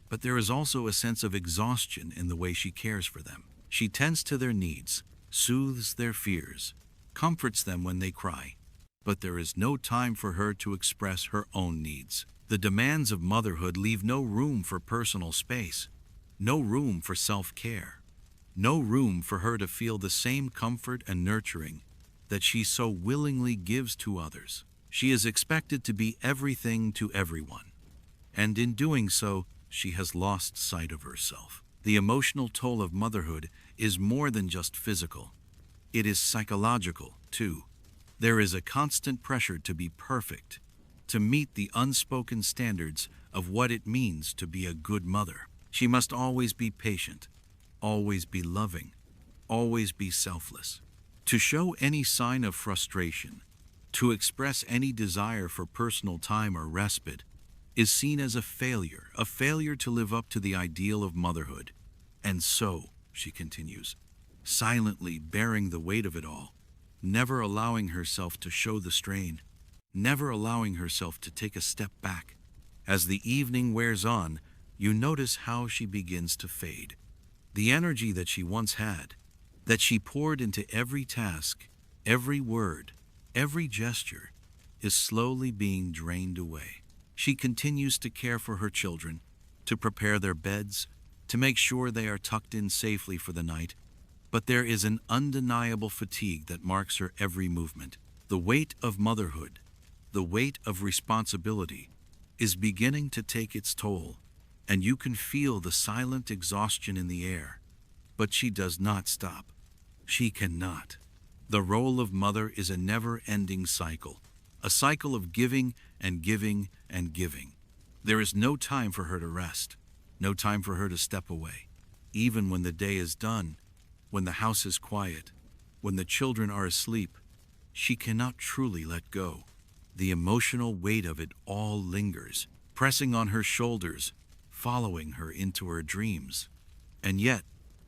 but there is also a sense of exhaustion in the way she cares for them. She tends to their needs, soothes their fears, comforts them when they cry, but there is no time for her to express her own needs. The demands of motherhood leave no room for personal space, no room for self-care, no room for her to feel the same comfort and nurturing that she so willingly gives to others. She is expected to be everything to everyone, and in doing so, she has lost sight of herself. The emotional toll of motherhood is more than just physical. It is psychological, too. There is a constant pressure to be perfect, to meet the unspoken standards of what it means to be a good mother. She must always be patient, always be loving, always be selfless. To show any sign of frustration, to express any desire for personal time or respite, is seen as a failure to live up to the ideal of motherhood. And so, she continues, silently bearing the weight of it all, never allowing herself to show the strain, never allowing herself to take a step back. As the evening wears on, you notice how she begins to fade. The energy that she once had, that she poured into every task, every word, every gesture, is slowly being drained away. She continues to care for her children, to prepare their beds, to make sure they are tucked in safely for the night, but there is an undeniable fatigue that marks her every movement. The weight of motherhood, the weight of responsibility, is beginning to take its toll, and you can feel the silent exhaustion in the air. But she does not stop. She cannot. The role of mother is a never-ending cycle, a cycle of giving and giving and giving. There is no time for her to rest, no time for her to step away. Even when the day is done, when the house is quiet, when the children are asleep, she cannot truly let go. The emotional weight of it all lingers, pressing on her shoulders, following her into her dreams. And yet,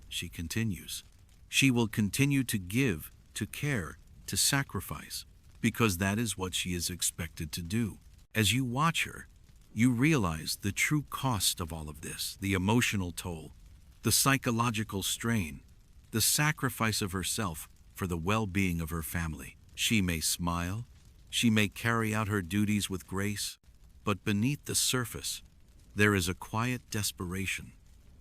she continues. She will continue to give, to care, to sacrifice, because that is what she is expected to do. As you watch her, you realize the true cost of all of this, the emotional toll, the psychological strain, the sacrifice of herself for the well-being of her family. She may smile, she may carry out her duties with grace, but beneath the surface, there is a quiet desperation,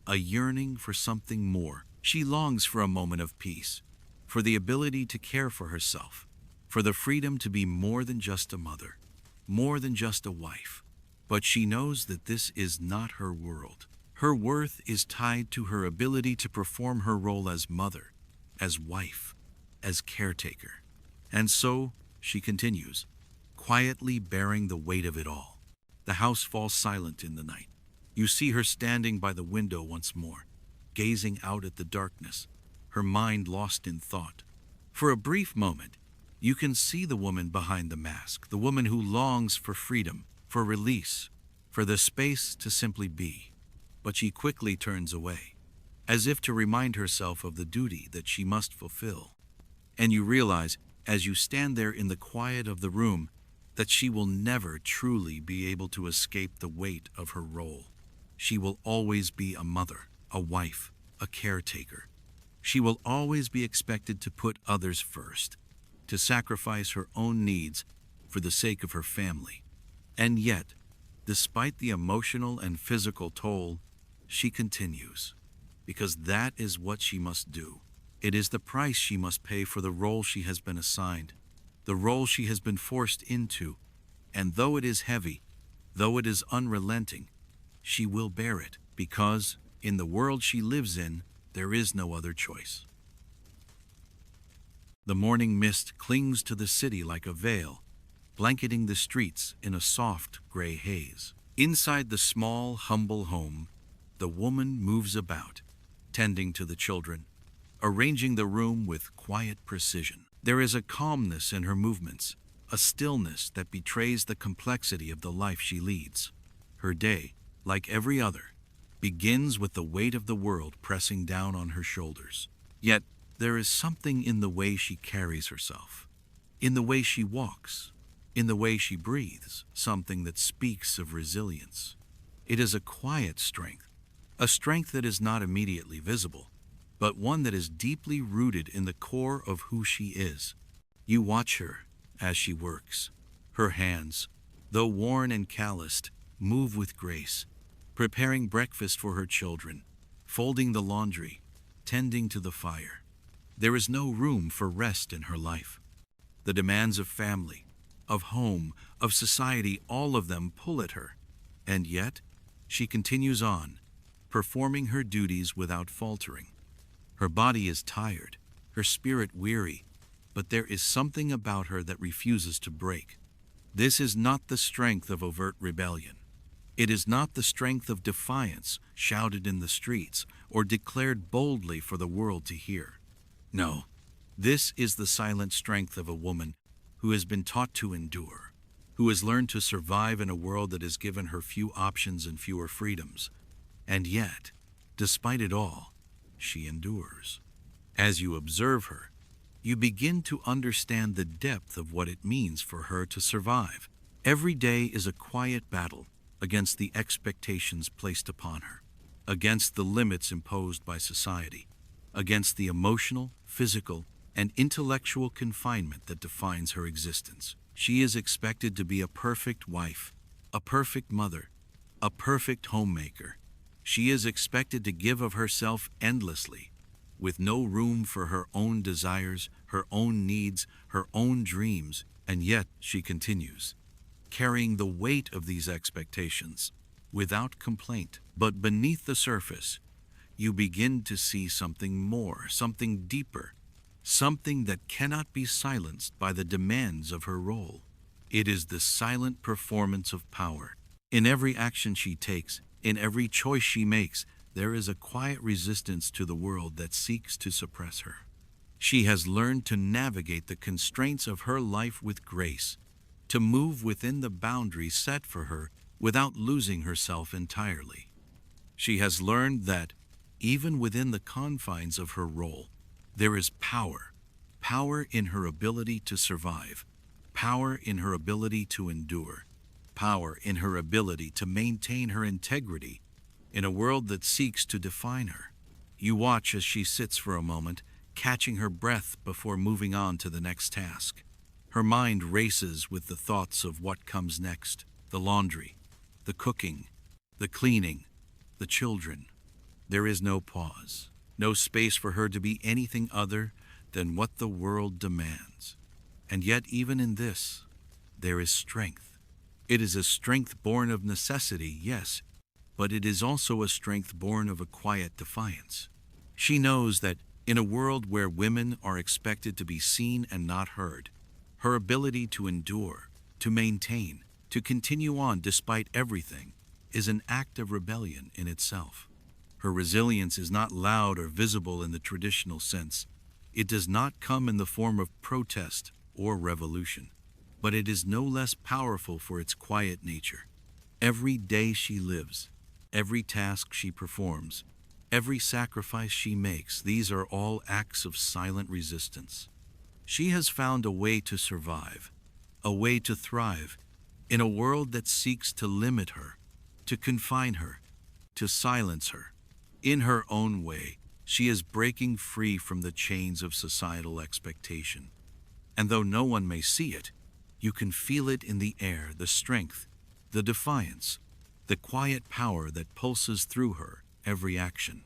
a yearning for something more. She longs for a moment of peace, for the ability to care for herself, for the freedom to be more than just a mother, more than just a wife. But she knows that this is not her world. Her worth is tied to her ability to perform her role as mother, as wife, as caretaker. And so, she continues, quietly bearing the weight of it all. The house falls silent in the night. You see her standing by the window once more, gazing out at the darkness, her mind lost in thought. For a brief moment, you can see the woman behind the mask, the woman who longs for freedom, for release, for the space to simply be. But she quickly turns away, as if to remind herself of the duty that she must fulfill. And you realize, as you stand there in the quiet of the room, that she will never truly be able to escape the weight of her role. She will always be a mother, a wife, a caretaker. She will always be expected to put others first, to sacrifice her own needs for the sake of her family. And yet, despite the emotional and physical toll, she continues, because that is what she must do. It is the price she must pay for the role she has been assigned, the role she has been forced into, and though it is heavy, though it is unrelenting, she will bear it, because, in the world she lives in, there is no other choice. The morning mist clings to the city like a veil, blanketing the streets in a soft gray haze. Inside the small, humble home, the woman moves about, tending to the children, arranging the room with quiet precision. There is a calmness in her movements, a stillness that betrays the complexity of the life she leads. Her day, like every other, begins with the weight of the world pressing down on her shoulders. Yet, there is something in the way she carries herself, in the way she walks, in the way she breathes, something that speaks of resilience. It is a quiet strength, a strength that is not immediately visible, but one that is deeply rooted in the core of who she is. You watch her as she works. Her hands, though worn and calloused, move with grace, preparing breakfast for her children, folding the laundry, tending to the fire. There is no room for rest in her life. The demands of family, of home, of society, all of them pull at her. And yet, she continues on, performing her duties without faltering. Her body is tired, her spirit weary, but there is something about her that refuses to break. This is not the strength of overt rebellion. It is not the strength of defiance shouted in the streets or declared boldly for the world to hear. No, this is the silent strength of a woman who has been taught to endure, who has learned to survive in a world that has given her few options and fewer freedoms. And yet, despite it all, she endures. As you observe her, you begin to understand the depth of what it means for her to survive. Every day is a quiet battle against the expectations placed upon her, against the limits imposed by society, against the emotional, physical, and intellectual confinement that defines her existence. She is expected to be a perfect wife, a perfect mother, a perfect homemaker. She is expected to give of herself endlessly, with no room for her own desires, her own needs, her own dreams, and yet she continues, carrying the weight of these expectations without complaint. But beneath the surface, you begin to see something more, something deeper, something that cannot be silenced by the demands of her role. It is the silent performance of power. In every action she takes, in every choice she makes, there is a quiet resistance to the world that seeks to suppress her. She has learned to navigate the constraints of her life with grace, to move within the boundaries set for her without losing herself entirely. She has learned that, even within the confines of her role, there is power. Power in her ability to survive, power in her ability to endure, power in her ability to maintain her integrity in a world that seeks to define her. You watch as she sits for a moment, catching her breath before moving on to the next task. Her mind races with the thoughts of what comes next: the laundry, the cooking, the cleaning, the children. There is no pause, no space for her to be anything other than what the world demands. And yet, even in this, there is strength. It is a strength born of necessity, yes, but it is also a strength born of a quiet defiance. She knows that in a world where women are expected to be seen and not heard, her ability to endure, to maintain, to continue on despite everything is an act of rebellion in itself. Her resilience is not loud or visible in the traditional sense. It does not come in the form of protest or revolution, but it is no less powerful for its quiet nature. Every day she lives, every task she performs, every sacrifice she makes, these are all acts of silent resistance. She has found a way to survive, a way to thrive, in a world that seeks to limit her, to confine her, to silence her. In her own way, she is breaking free from the chains of societal expectation. And though no one may see it, you can feel it in the air, the strength, the defiance, the quiet power that pulses through her every action.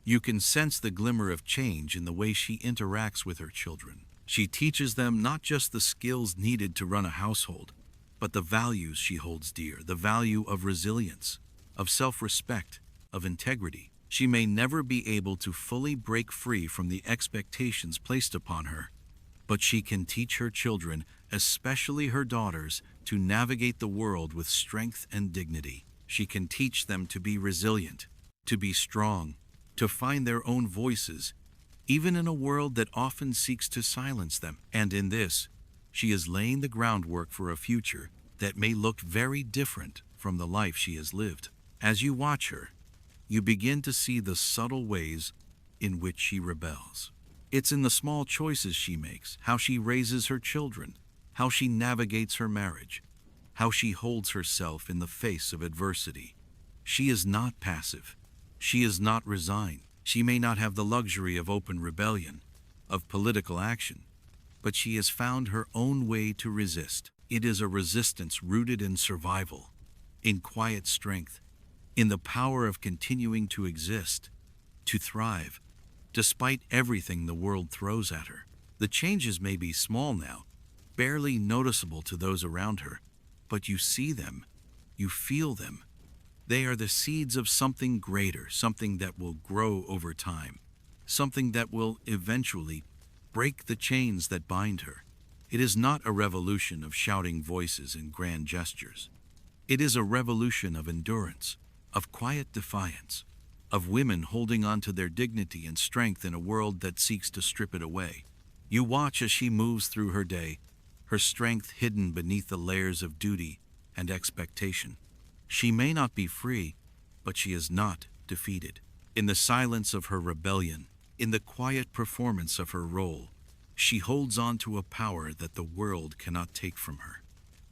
You can sense the glimmer of change in the way she interacts with her children. She teaches them not just the skills needed to run a household, but the values she holds dear, the value of resilience, of self-respect, of integrity. She may never be able to fully break free from the expectations placed upon her, but she can teach her children, especially her daughters, to navigate the world with strength and dignity. She can teach them to be resilient, to be strong, to find their own voices, even in a world that often seeks to silence them. And in this, she is laying the groundwork for a future that may look very different from the life she has lived. As you watch her, you begin to see the subtle ways in which she rebels. It's in the small choices she makes, how she raises her children, how she navigates her marriage, how she holds herself in the face of adversity. She is not passive. She is not resigned. She may not have the luxury of open rebellion, of political action, but she has found her own way to resist. It is a resistance rooted in survival, in quiet strength, in the power of continuing to exist, to thrive, despite everything the world throws at her. The changes may be small now, barely noticeable to those around her, but you see them, you feel them. They are the seeds of something greater, something that will grow over time, something that will eventually break the chains that bind her. It is not a revolution of shouting voices and grand gestures. It is a revolution of endurance, of quiet defiance, of women holding on to their dignity and strength in a world that seeks to strip it away. You watch as she moves through her day, her strength hidden beneath the layers of duty and expectation. She may not be free, but she is not defeated. In the silence of her rebellion, in the quiet performance of her role, she holds on to a power that the world cannot take from her.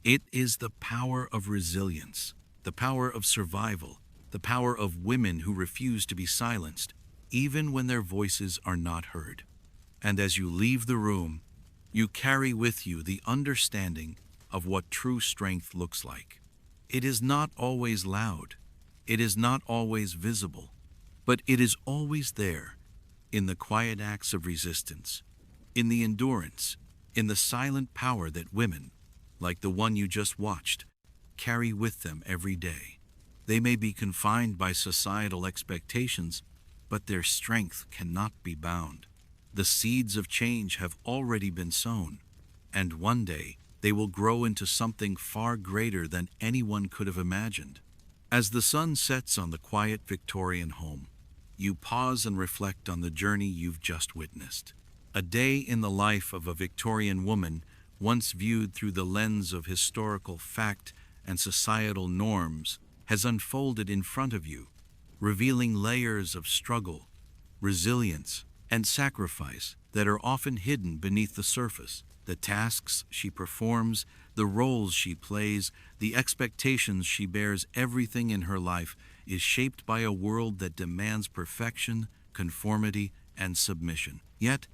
It is the power of resilience, the power of survival, the power of women who refuse to be silenced, even when their voices are not heard. And as you leave the room, you carry with you the understanding of what true strength looks like. It is not always loud, it is not always visible, but it is always there, in the quiet acts of resistance, in the endurance, in the silent power that women, like the one you just watched, carry with them every day. They may be confined by societal expectations, but their strength cannot be bound. The seeds of change have already been sown, and one day they will grow into something far greater than anyone could have imagined. As the sun sets on the quiet Victorian home, you pause and reflect on the journey you've just witnessed. A day in the life of a Victorian woman, once viewed through the lens of historical fact and societal norms, has unfolded in front of you, revealing layers of struggle, resilience, and sacrifice that are often hidden beneath the surface. The tasks she performs, the roles she plays, the expectations she bears, everything in her life is shaped by a world that demands perfection, conformity, and submission. Yet,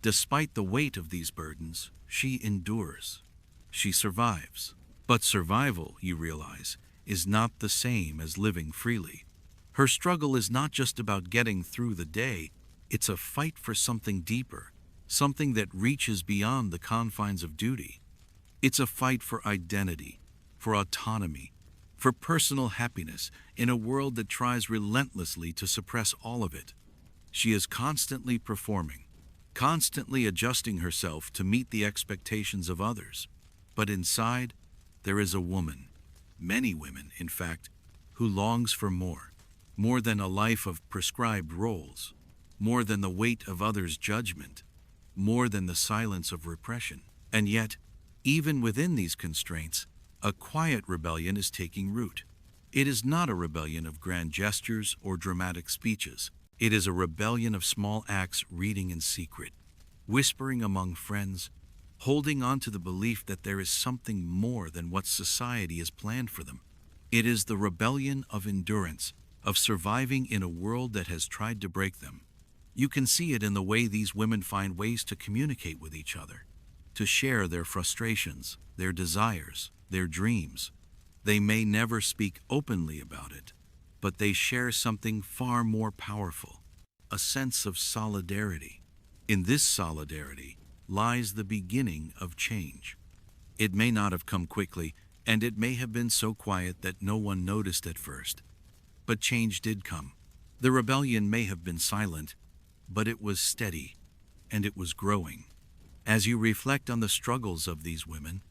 despite the weight of these burdens, she endures. She survives. But survival, you realize, is not the same as living freely. Her struggle is not just about getting through the day, it's a fight for something deeper, something that reaches beyond the confines of duty. It's a fight for identity, for autonomy, for personal happiness in a world that tries relentlessly to suppress all of it. She is constantly performing, constantly adjusting herself to meet the expectations of others. But inside, there is a woman, many women, in fact, who longs for more than a life of prescribed roles, more than the weight of others' judgment, more than the silence of repression. And yet, even within these constraints, a quiet rebellion is taking root. It is not a rebellion of grand gestures or dramatic speeches. It is a rebellion of small acts, reading in secret, whispering among friends, holding on to the belief that there is something more than what society has planned for them. It is the rebellion of endurance, of surviving in a world that has tried to break them. You can see it in the way these women find ways to communicate with each other, to share their frustrations, their desires, their dreams. They may never speak openly about it, but they share something far more powerful, a sense of solidarity. In this solidarity lies the beginning of change. It may not have come quickly, and it may have been so quiet that no one noticed at first. But change did come. The rebellion may have been silent, but it was steady, and it was growing. As you reflect on the struggles of these women,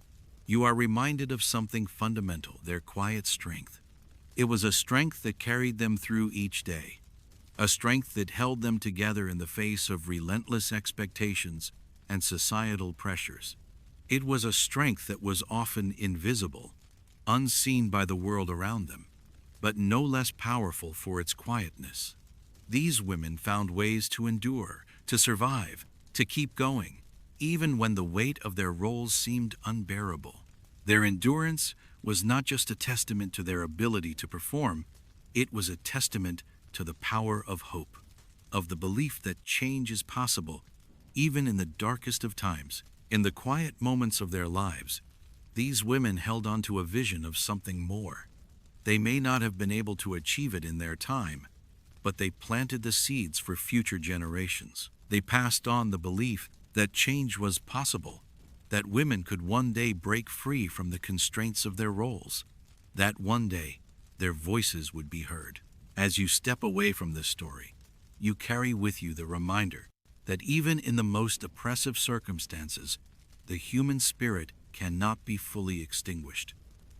you are reminded of something fundamental: their quiet strength. It was a strength that carried them through each day, a strength that held them together in the face of relentless expectations and societal pressures. It was a strength that was often invisible, unseen by the world around them, but no less powerful for its quietness. These women found ways to endure, to survive, to keep going, even when the weight of their roles seemed unbearable. Their endurance was not just a testament to their ability to perform, it was a testament to the power of hope, of the belief that change is possible, even in the darkest of times. In the quiet moments of their lives, these women held on to a vision of something more. They may not have been able to achieve it in their time, but they planted the seeds for future generations. They passed on the belief that change was possible, that women could one day break free from the constraints of their roles, that one day their voices would be heard. As you step away from this story, you carry with you the reminder that even in the most oppressive circumstances, the human spirit cannot be fully extinguished.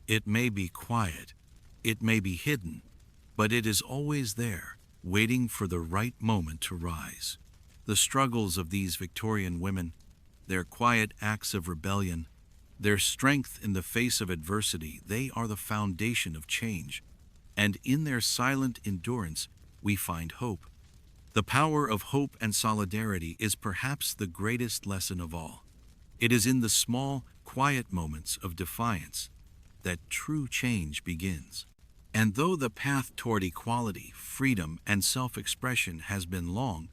It may be quiet, it may be hidden, but it is always there, waiting for the right moment to rise. The struggles of these Victorian women, their quiet acts of rebellion, their strength in the face of adversity, they are the foundation of change. And in their silent endurance, we find hope. The power of hope and solidarity is perhaps the greatest lesson of all. It is in the small, quiet moments of defiance that true change begins. And though the path toward equality, freedom, and self-expression has been long,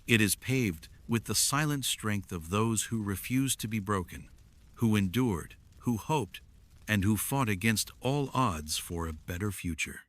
it is paved with the silent strength of those who refused to be broken, who endured, who hoped, and who fought against all odds for a better future.